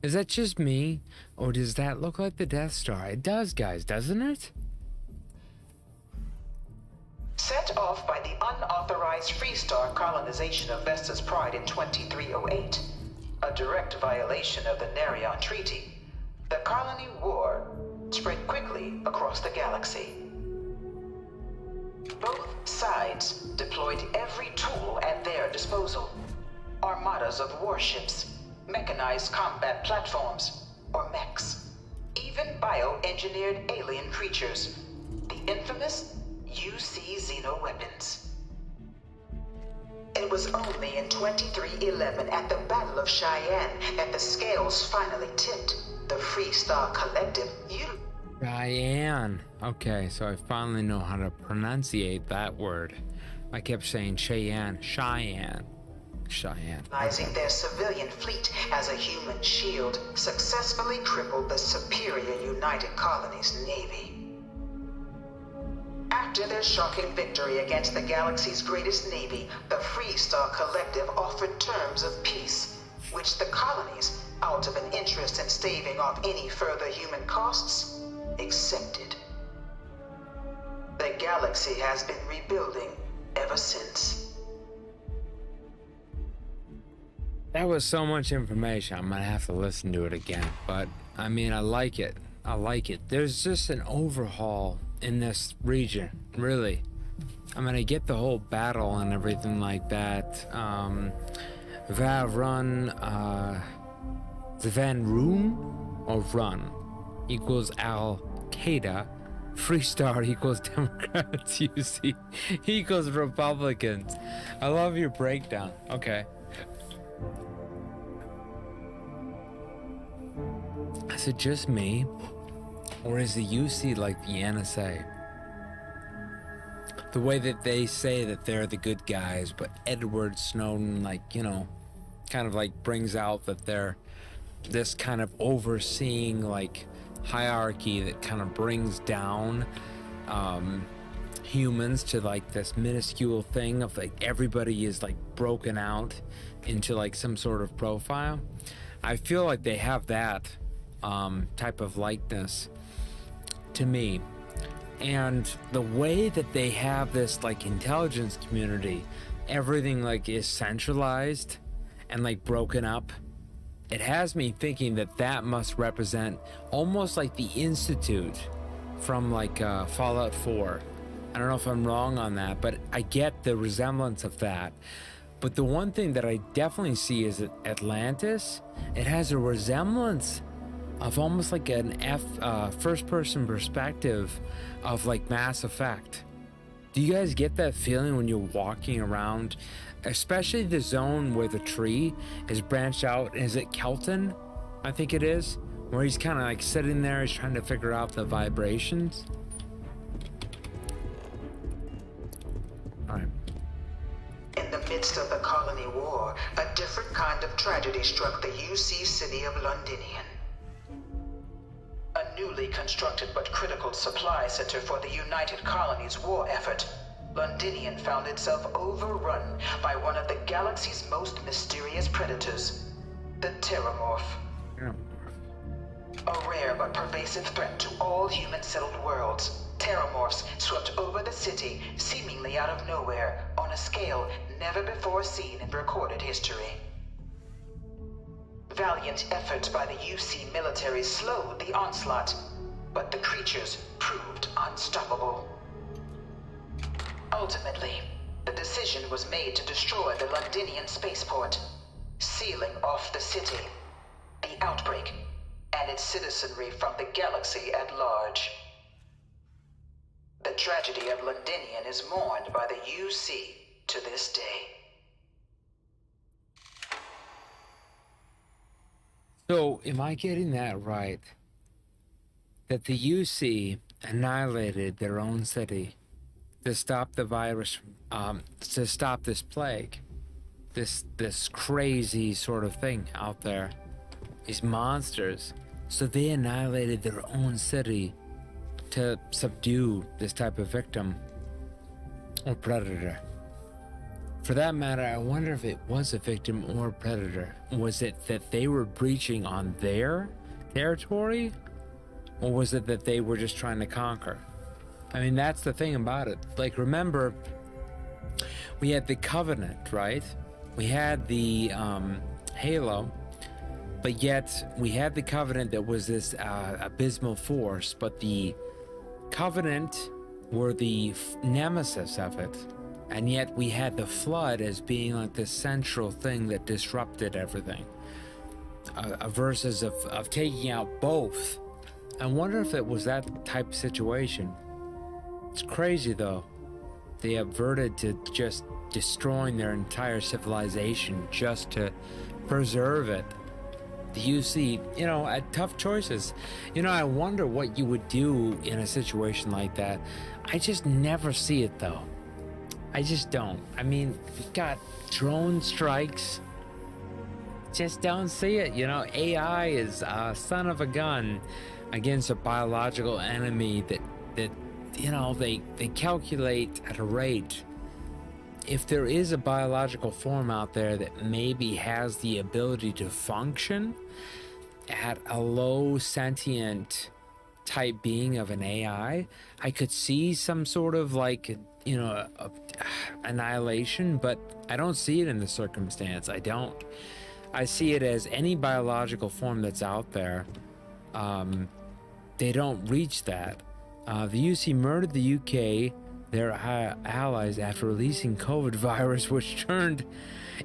Is that just me? Or does that look like the Death Star? It does, guys, doesn't it? Set off by the unauthorized Freestar colonization of Vesta's Pride in 2308, a direct violation of the Narion Treaty, The colony war spread quickly across the galaxy. Both sides deployed every tool at their disposal. Armadas of warships, mechanized combat platforms, or mechs. Even bioengineered alien creatures. The infamous UC xeno-weapons. It was only in 2311 at the Battle of Cheyenne that the scales finally tipped. The Freestar Collective Cheyenne. Okay, so I finally know how to pronunciate that word. I kept saying Cheyenne. utilizing their civilian fleet as a human shield, successfully crippled the superior United Colonies Navy. After their shocking victory against the galaxy's greatest navy, the Freestar Collective offered terms of peace, which the colonies, out of an interest in staving off any further human costs, accepted. The galaxy has been rebuilding ever since. That was so much information. I'm gonna have to listen to it again. But I mean, I like it. There's just an overhaul in this region, really. I'm gonna get the whole battle and everything like that. The Van Room or Run equals Al Qaeda. Freestar equals Democrats. UC equals Republicans. I love your breakdown. Okay. Is it just me, or is the UC like the NSA? The way that they say that they're the good guys, but Edward Snowden, like, you know, kind of like brings out that they're this kind of overseeing like hierarchy that kind of brings down humans to like this minuscule thing of like everybody is like broken out into like some sort of profile. I feel like they have that type of likeness to me, and the way that they have this like intelligence community, everything like is centralized and like broken up. It has me thinking that that must represent almost like the Institute from like Fallout 4. I don't know if I'm wrong on that, but I get the resemblance of that. But the one thing that I definitely see is that Atlantis, it has a resemblance of almost like an first-person perspective of like Mass Effect. Do you guys get that feeling when you're walking around, especially the zone where the tree is branched out? Is it Kelton? I think it is, where he's kind of like sitting there, he's trying to figure out the vibrations. All right. In the midst of the colony war, a different kind of tragedy struck the UC city of Londinian. A newly constructed but critical supply center for the United Colonies' war effort, Londinian found itself overrun by one of the galaxy's most mysterious predators, the Terramorph. A rare but pervasive threat to all human-settled worlds, Terramorphs swept over the city, seemingly out of nowhere, on a scale never before seen in recorded history. Valiant efforts by the UC military slowed the onslaught, but the creatures proved unstoppable. Ultimately, the decision was made to destroy the Londinian spaceport, sealing off the city, the outbreak, and its citizenry from the galaxy at large. The tragedy of Londinian is mourned by the UC to this day. So, am I getting that right? That the UC annihilated their own city to stop the virus, to stop this plague, this crazy sort of thing out there, these monsters. So they annihilated their own city to subdue this type of victim or predator. For that matter, I wonder if it was a victim or a predator. Was it that they were breaching on their territory? Or was it that they were just trying to conquer? I mean, that's the thing about it. Like, remember, we had the Covenant, right? We had the Halo, But yet we had the Covenant that was this abysmal force, but the Covenant were the nemesis of it. And yet we had the Flood as being like the central thing that disrupted everything. Versus of taking out both. I wonder if it was that type of situation. It's crazy though. They adverted to just destroying their entire civilization just to preserve it. The UC, you know, at tough choices. You know, I wonder what you would do in a situation like that. I just never see it though. I just don't. I mean, we've got drone strikes. Just don't see it. You know, AI is a son of a gun against a biological enemy that you know, they calculate at a rate. If there is a biological form out there that maybe has the ability to function at a low sentient type being of an AI, I could see some sort of like, you know, annihilation, but I don't see it in the circumstance. I don't. I see it as any biological form that's out there. They don't reach that. The UC murdered the UK, their allies, after releasing COVID virus, which turned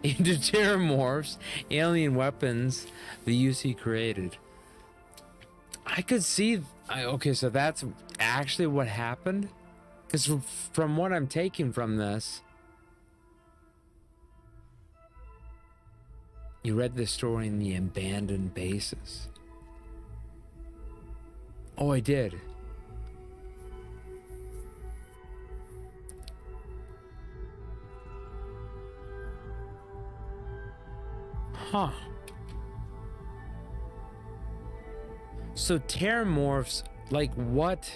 into terramorphs, alien weapons the UC created. I could see. Okay, so that's actually what happened? Because from what I'm taking from this, you read the story in the abandoned bases. Oh, I did. Huh. So terramorphs, like what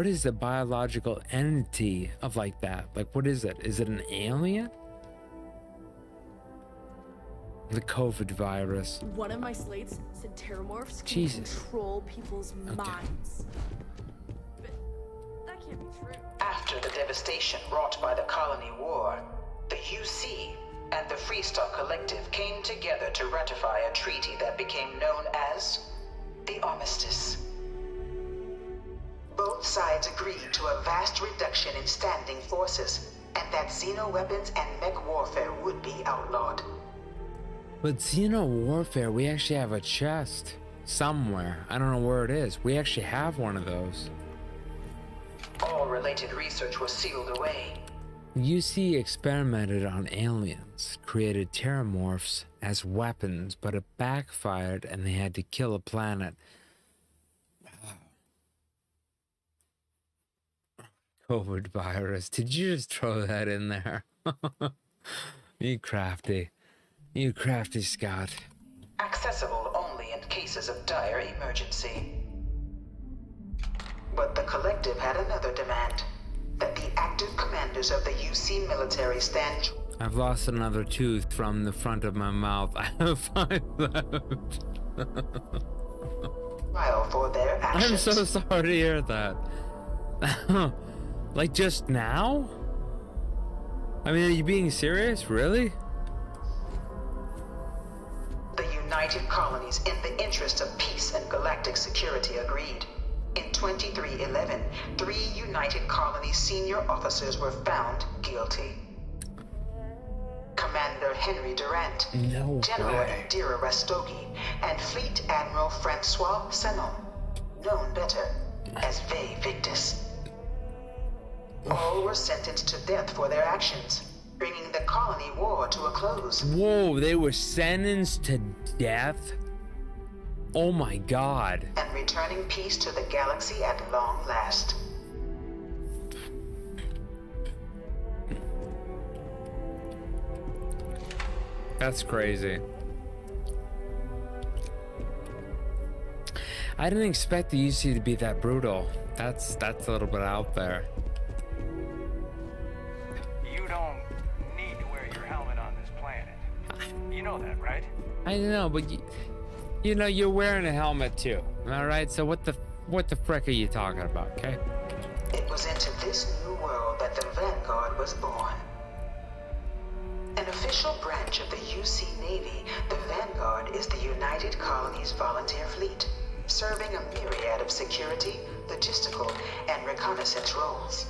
is the biological entity of like that? Like what is it? Is it an alien? The COVID virus. One of my slates said terramorphs can Jesus. control people's minds. But that can't be true. After the devastation wrought by the Colony War, the UC and the Freestock Collective came together to ratify a treaty that became known as the Armistice. Both sides agreed to a vast reduction in standing forces, and that xeno-weapons and mech warfare would be outlawed. But xeno warfare, we actually have a chest somewhere. I don't know where it is. We actually have one of those. All related research was sealed away. UC experimented on aliens, created terramorphs as weapons, but it backfired and they had to kill a planet. COVID virus. Did you just throw that in there? You crafty. You crafty Scott. Accessible only in cases of dire emergency. But the Collective had another demand. That the active commanders of the UC military stand... I've lost another tooth from the front of my mouth. I have 5 left. ...trial for their actions. I'm so sorry to hear that. Like just now? I mean, are you being serious? Really? The United Colonies, in the interest of peace and galactic security, agreed. In 2311, 3 United Colonies senior officers were found guilty. Commander Henry Durant, no General way. Indira Rastogi, and Fleet Admiral Francois Sanon, known better as Ve Victus. All were sentenced to death for their actions, bringing the colony war to a close. Whoa, they were sentenced to death? Oh my god. And returning peace to the galaxy at long last. That's crazy. I didn't expect the UC to be that brutal. That's a little bit out there. You don't need to wear your helmet on this planet. You know that, right? I know, but you know, you're wearing a helmet too. All right. So what the frick are you talking about? Okay. It was into this new world that the Vanguard was born. An official branch of the UC Navy, the Vanguard United Colonies Volunteer Fleet, serving a myriad of security, logistical, and reconnaissance roles.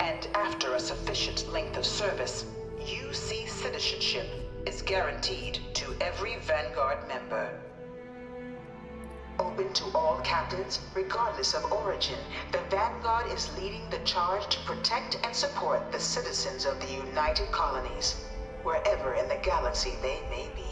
And after a sufficient length of service, UC citizenship is guaranteed to every Vanguard member. Open to all captains, regardless of origin, the Vanguard is leading the charge to protect and support the citizens of the United Colonies, wherever in the galaxy they may be.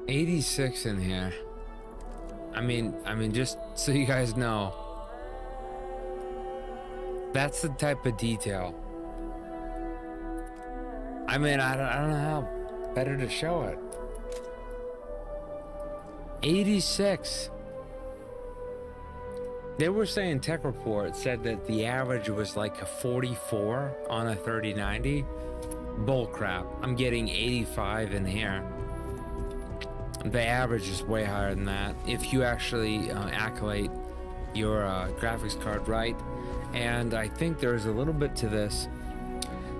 '86 in here. I mean, just so you guys know, that's the type of detail. I mean, I don't know how better to show it. 86. They were saying Tech Report said that the average was like a 44 on a 3090. Bullcrap. I'm getting 85 in here. The average is way higher than that if you actually accolade your graphics card right. And I think there's a little bit to this.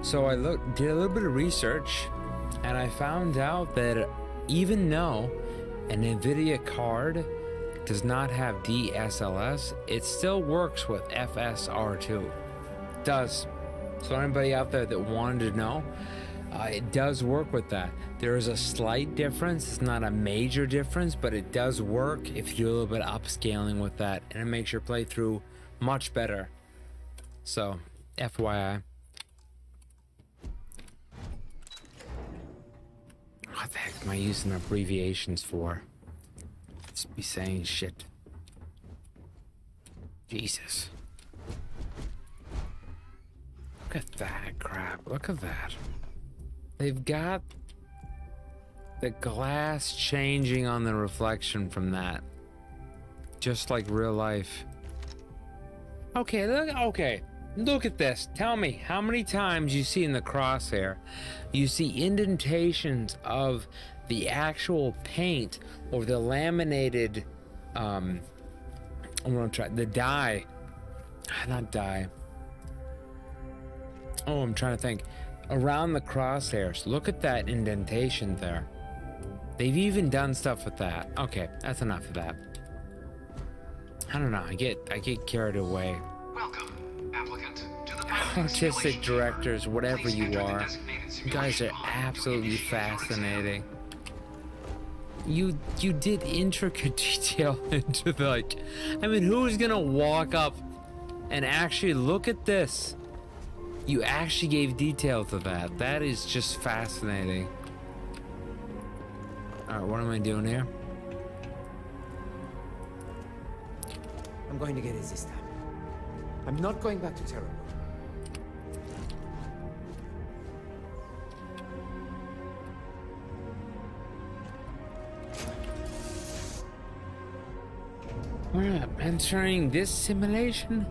So I did a little bit of research, and I found out that even though an NVIDIA card does not have DSLS, it still works with FSR2. It does. So anybody out there that wanted to know, it does work with that. There is a slight difference. It's not a major difference, but it does work if you do a little bit of upscaling with that, and it makes your playthrough much better. So, FYI. What the heck am I using abbreviations for? Just be saying shit. Jesus. Look at that crap. Look at that. They've got the glass changing on the reflection from that. Just like real life. Okay, look at this. Tell me how many times you see in the crosshair, you see indentations of the actual paint or the laminated, I'm gonna try, the dye. Not dye. Oh, I'm trying to think. Around the crosshairs, look at that indentation there. They've even done stuff with that. Okay, that's enough of that. I don't know, I get carried away. Welcome, applicant, to the Artistic directors, whatever you are, you guys are absolutely fascinating. You did intricate detail into the, like, I mean, who's gonna walk up and actually look at this? You actually gave detail to that. That is just fascinating. Alright, what am I doing here? I'm going to get it this time. I'm not going back to Terra. We're entering this simulation?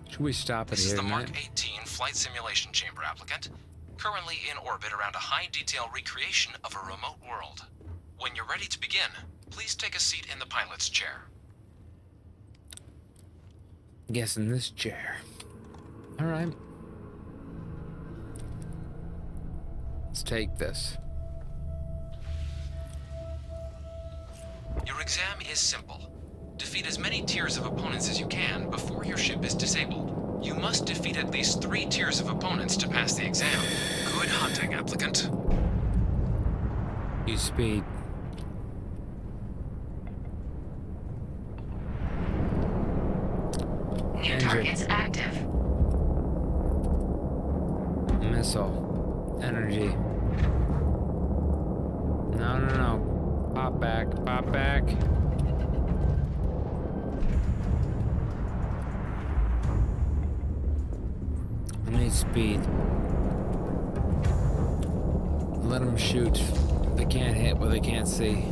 Should we stop it here? This is the Mark 18 flight simulation chamber, applicant. Currently in orbit around a high-detail recreation of a remote world. When you're ready to begin, please take a seat in the pilot's chair. Guess in this chair. All right. Let's take this. Your exam is simple. Defeat as many tiers of opponents as you can before your ship is disabled. You must defeat at least 3 tiers of opponents to pass the exam. Good hunting, applicant. Use speed. New targets active. Missile. Energy. No. Pop back. Pop back. I need speed. Let them shoot. They can't hit what they can't see.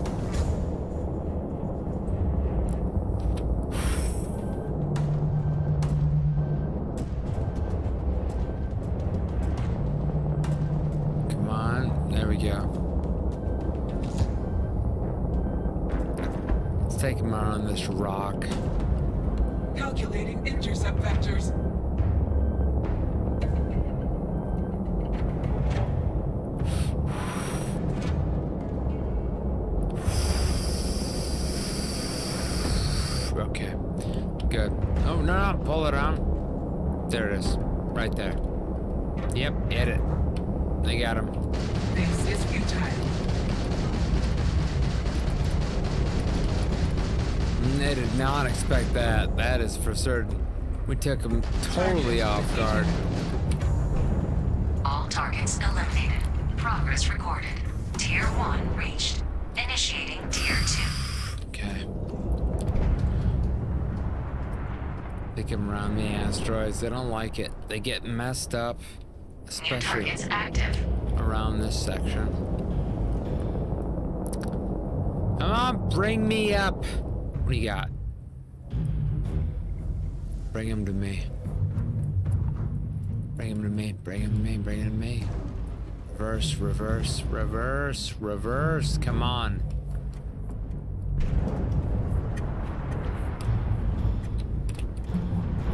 Come on. There we go. take him out on this rock. Calculating intercept vectors. Okay, good. Oh, no, pull it on. There it is, right there. Yep, hit it. I got him. This is futile. They did not expect that. That is for certain. We took him totally off guard. All targets eliminated. Progress recorded. Tier 1 reached. Initiating Tier 2. Okay. Take him around the asteroids. They don't like it. They get messed up, especially New targets active. around this section. Come on, bring me up. What do you got? Bring him to me. Bring him to me. Bring him to me. Bring him to me. Reverse, reverse, reverse, reverse. Come on.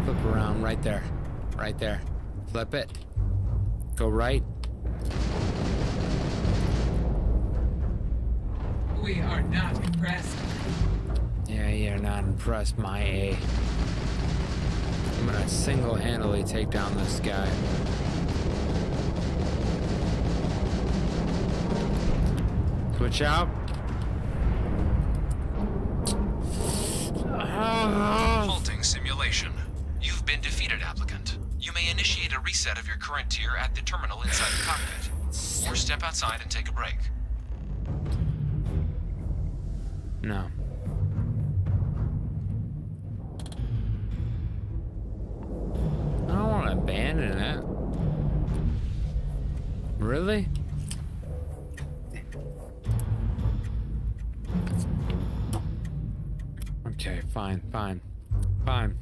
Flip around right there. Right there. Flip it. Go right. We are not impressed. Yeah, you're not impressed, my A. I'm gonna single-handedly take down this guy. Switch out. Halting simulation. You've been defeated, applicant. You may initiate a reset of your current tier at the terminal inside the cockpit. Or step outside and take a break. No. I don't want to abandon it. Really? Okay, fine, fine, fine.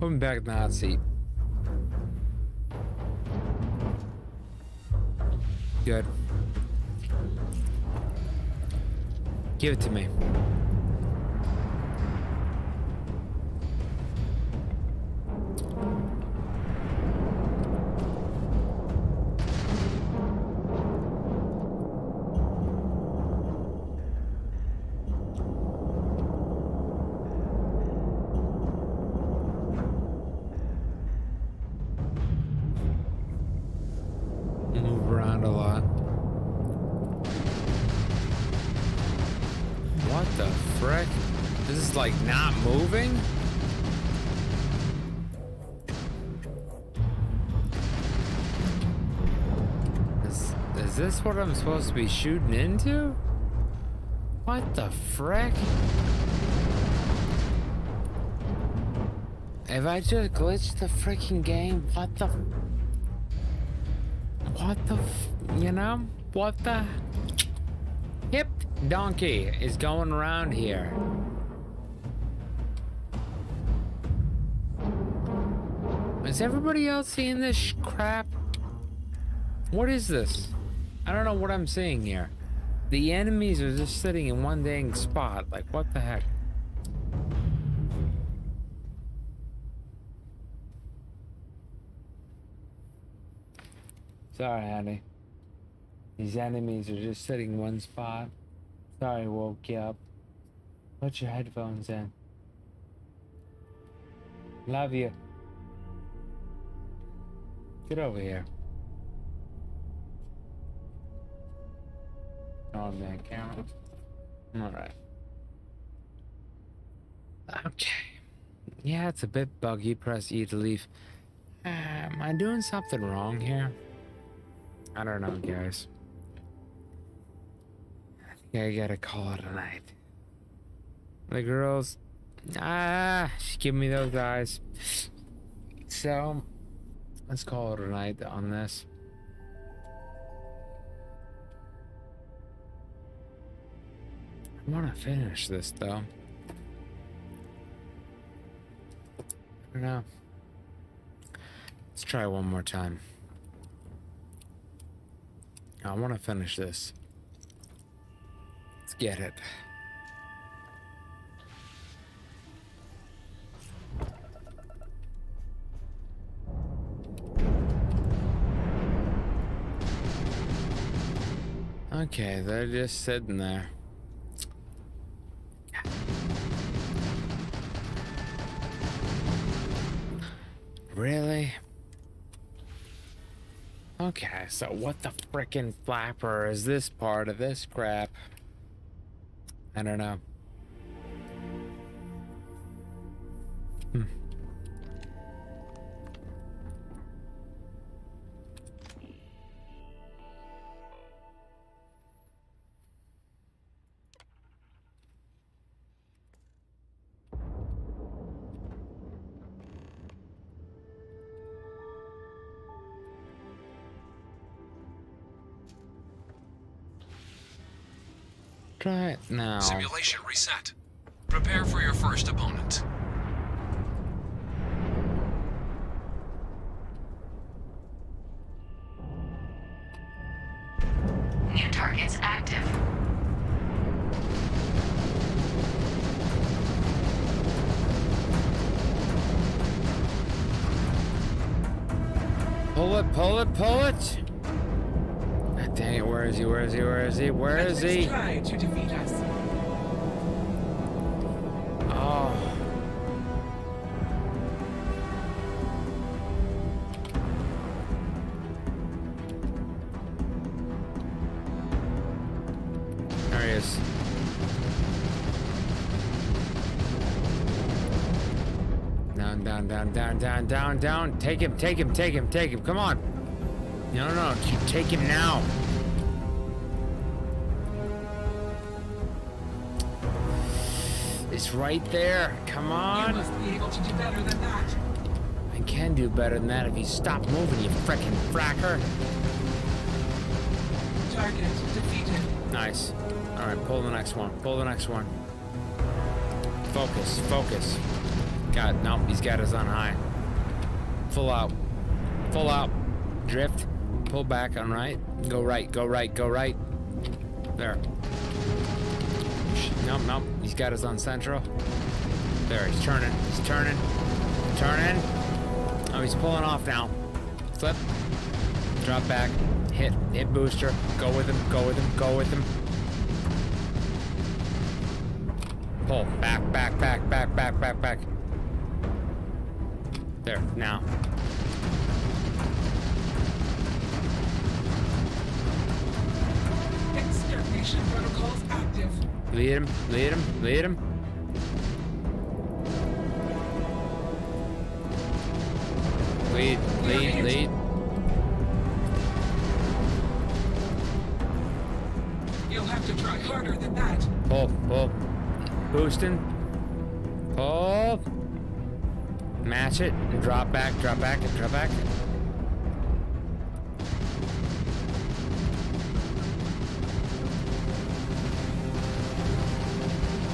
Put me back in the hot seat. Good. Give it to me. Move around a lot. What the frick? This is like not moving? Is this what I'm supposed to be shooting into? What the frick? Have I just glitched the freaking game? What the? You know? What the? Hip donkey is going around here. Is everybody else seeing this crap? What is this? I don't know what I'm seeing here. The enemies are just sitting in one dang spot. Like, what the heck? Sorry, honey. These enemies are just sitting in one spot. Sorry I woke you up. Put your headphones in. Love you. Get over here. On that camera. Alright. Okay. Yeah, it's a bit buggy. Press E to leave. Am I doing something wrong here? I don't know, guys. I think I gotta call it a night. The girls, she give me those eyes. So, let's call it a night on this. I want to finish this, though. I don't know. Let's try one more time. I want to finish this. Let's get it. Okay, they're just sitting there. Really? Okay, so what the frickin' flapper is this part of this crap? I don't know. Try it now. Simulation reset. Prepare for your first opponent. New targets active. Pull it, pull it, pull it! God dang it, where is he, where is he, where is he, where is he? Try to defeat us. Oh. There he is. Down, down, down, down, down, down, down. Take him, take him, take him, take him. Come on. No, no, no. Take him now. It's right there. Come on. You must be able to do better than that. I can do better than that if you stop moving, you frickin' fracker. Target defeated. Nice. All right, pull the next one. Pull the next one. Focus, focus. God, no, he's got us on high. Full out. Full out. Drift. Pull back on right. Go right, go right, go right. There. Nope, nope. He's got us on central. There, he's turning. He's turning. Turning. Oh, he's pulling off now. Flip. Drop back. Hit. Hit booster. Go with him. Go with him. Go with him. Pull. Back, back, back, back, back, back, back. There, now. Extermination protocols active. Lead him, lead him, lead him. Lead, lead, lead. You'll have to try harder than that. Pull, pull. Boosting. Pull. Match it and drop back, drop back, and drop back.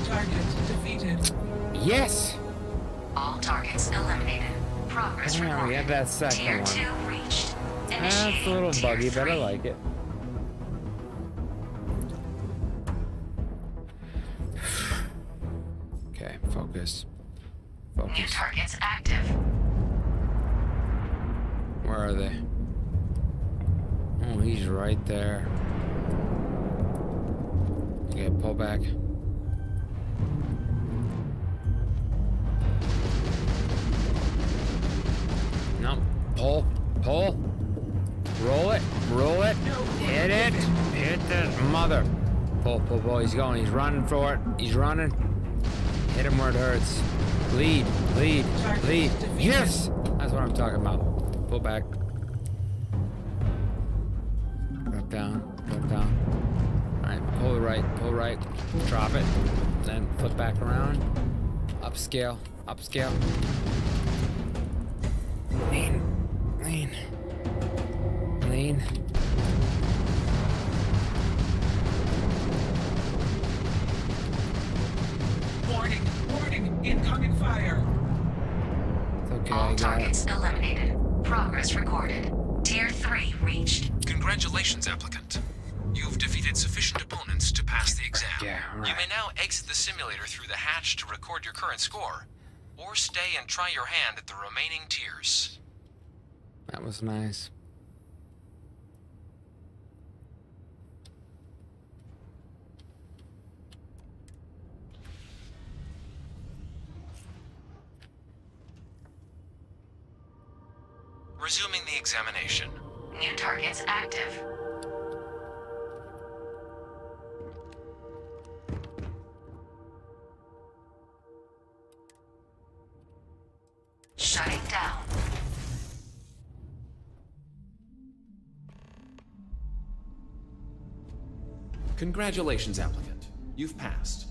Target defeated. Yes! All targets eliminated. Progress Yeah, recorded. we had that second Tier one. 2 reached. That's a little Initiating buggy, Tier but I 3. like it. Okay, focus. New Focus. targets active. Where are they? Oh, he's right there. Okay, pull back. No, pull, pull. Roll it, roll it. Hit it. Hit the mother. Pull, pull, pull. He's going. He's running for it. He's running. Hit him where it hurts. Lead, lead, lead. Yes! That's what I'm talking about. Pull back. Drop down, drop down. Alright, pull right, pull right. Drop it. Then flip back around. Upscale, upscale. Lean, lean, lean. Warning, warning, incoming fire. It's okay, All I got it. targets eliminated. Progress recorded. Tier 3 reached. Congratulations, applicant. You've defeated sufficient opponents to pass the exam. Yeah, right. You may now exit the simulator through the hatch to record your current score, or stay and try your hand at the remaining tiers. That was nice. Resuming the examination. New targets active. Shutting down. Congratulations, applicant. You've passed.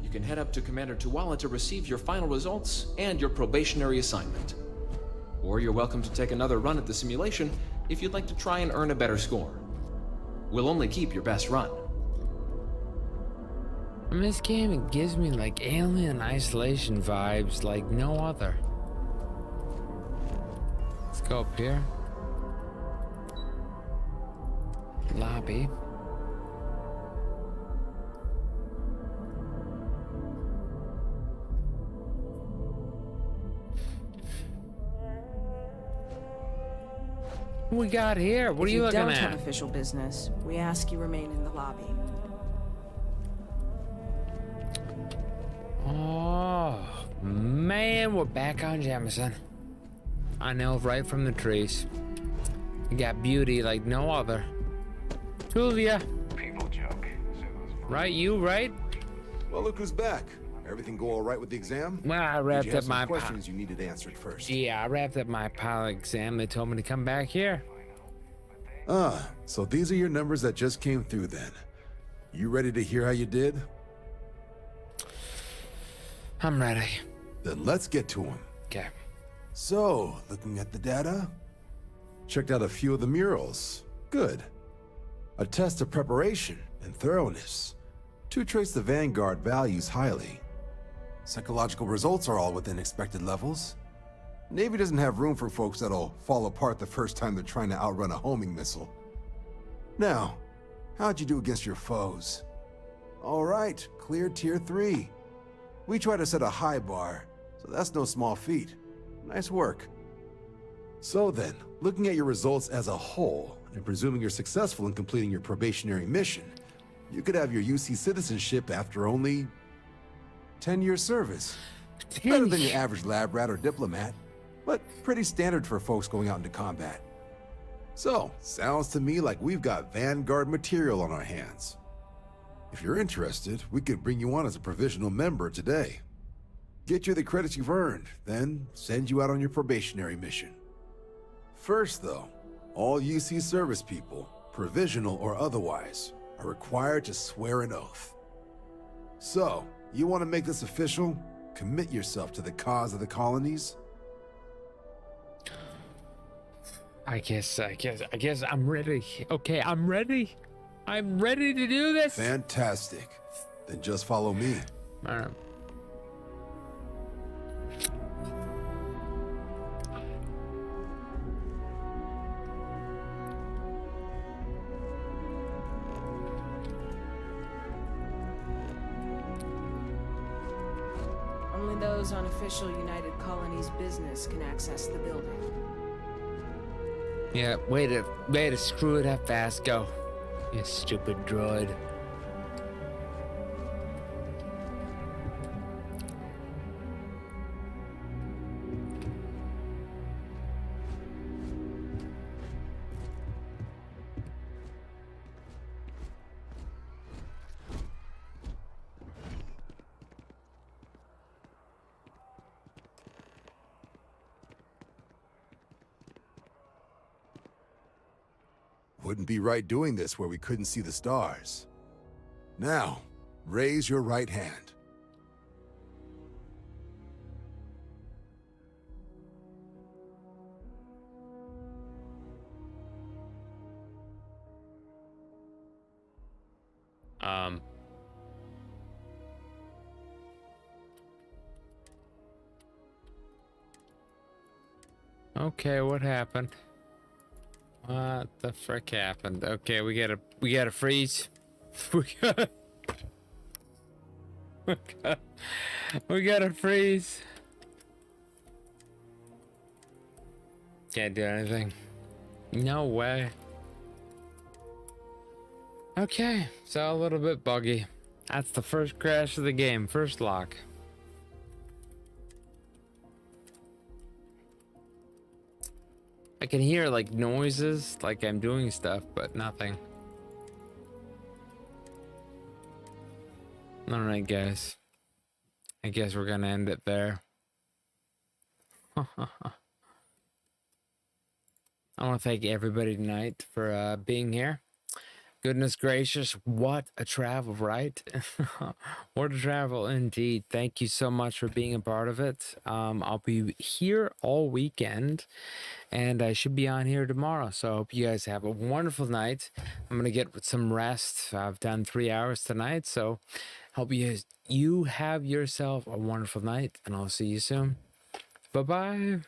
You can head up to Commander Tuwala to receive your final results and your probationary assignment. Or you're welcome to take another run at the simulation if you'd like to try and earn a better score. We'll only keep your best run. And this game, it gives me like Alien Isolation vibes like no other. Let's go up here. Lobby. What we got here? What are you looking at? If you don't have official business, we ask you remain in the lobby. Oh, man, we're back on JEMISON. I know, right from the trees. You got beauty like no other. Julia. People joke. Right, you, right? Well, look who's back. Everything go all right with the exam? Well, I wrapped Did you have up my some questions you needed answered first. Yeah, I wrapped up my pilot exam. They told me to come back here. Ah, so these are your numbers that just came through then. You ready to hear how you did? I'm ready. Then let's get to them. Okay. So, looking at the data, checked out a few of the murals. Good. A test of preparation and thoroughness. Two traits the Vanguard values highly. Psychological results are all within expected levels. Navy doesn't have room for folks that'll fall apart the first time they're trying to outrun a homing missile. Now, how'd you do against your foes? All right, cleared Tier 3. We try to set a high bar, so that's no small feat. Nice work. So then, looking at your results as a whole, and presuming you're successful in completing your probationary mission, you could have your UC citizenship after only 10 years service. Better than your average lab rat or diplomat, but pretty standard for folks going out into combat. So, sounds to me like we've got Vanguard material on our hands. If you're interested, we could bring you on as a provisional member today. Get you the credits you've earned, then send you out on your probationary mission. First though, all UC service people, provisional or otherwise, are required to swear an oath. So, you want to make this official? Commit yourself to the cause of the colonies? I guess I'm ready. Okay, I'm ready. I'm ready to do this. Fantastic. Then just follow me. All right. Only those on official United Colonies business can access the building. Yeah, way to screw it up fast. Go, you stupid droid. Wouldn't be right doing this where we couldn't see the stars. Now, raise your right hand. Okay, what happened? What the frick happened? Okay, we gotta freeze. we gotta freeze. Can't do anything. No way. Okay, so a little bit buggy. That's the first crash of the game, first lock. I can hear like noises, like I'm doing stuff, but nothing. All right, guys. I guess we're gonna end it there. I want to thank everybody tonight for being here. Goodness gracious, what a travel, right? What a travel indeed. Thank you so much for being a part of it. I'll be here all weekend, and I should be on here tomorrow. So I hope you guys have a wonderful night. I'm going to get some rest. I've done 3 hours tonight, so hope you have yourself a wonderful night, and I'll see you soon. Bye-bye.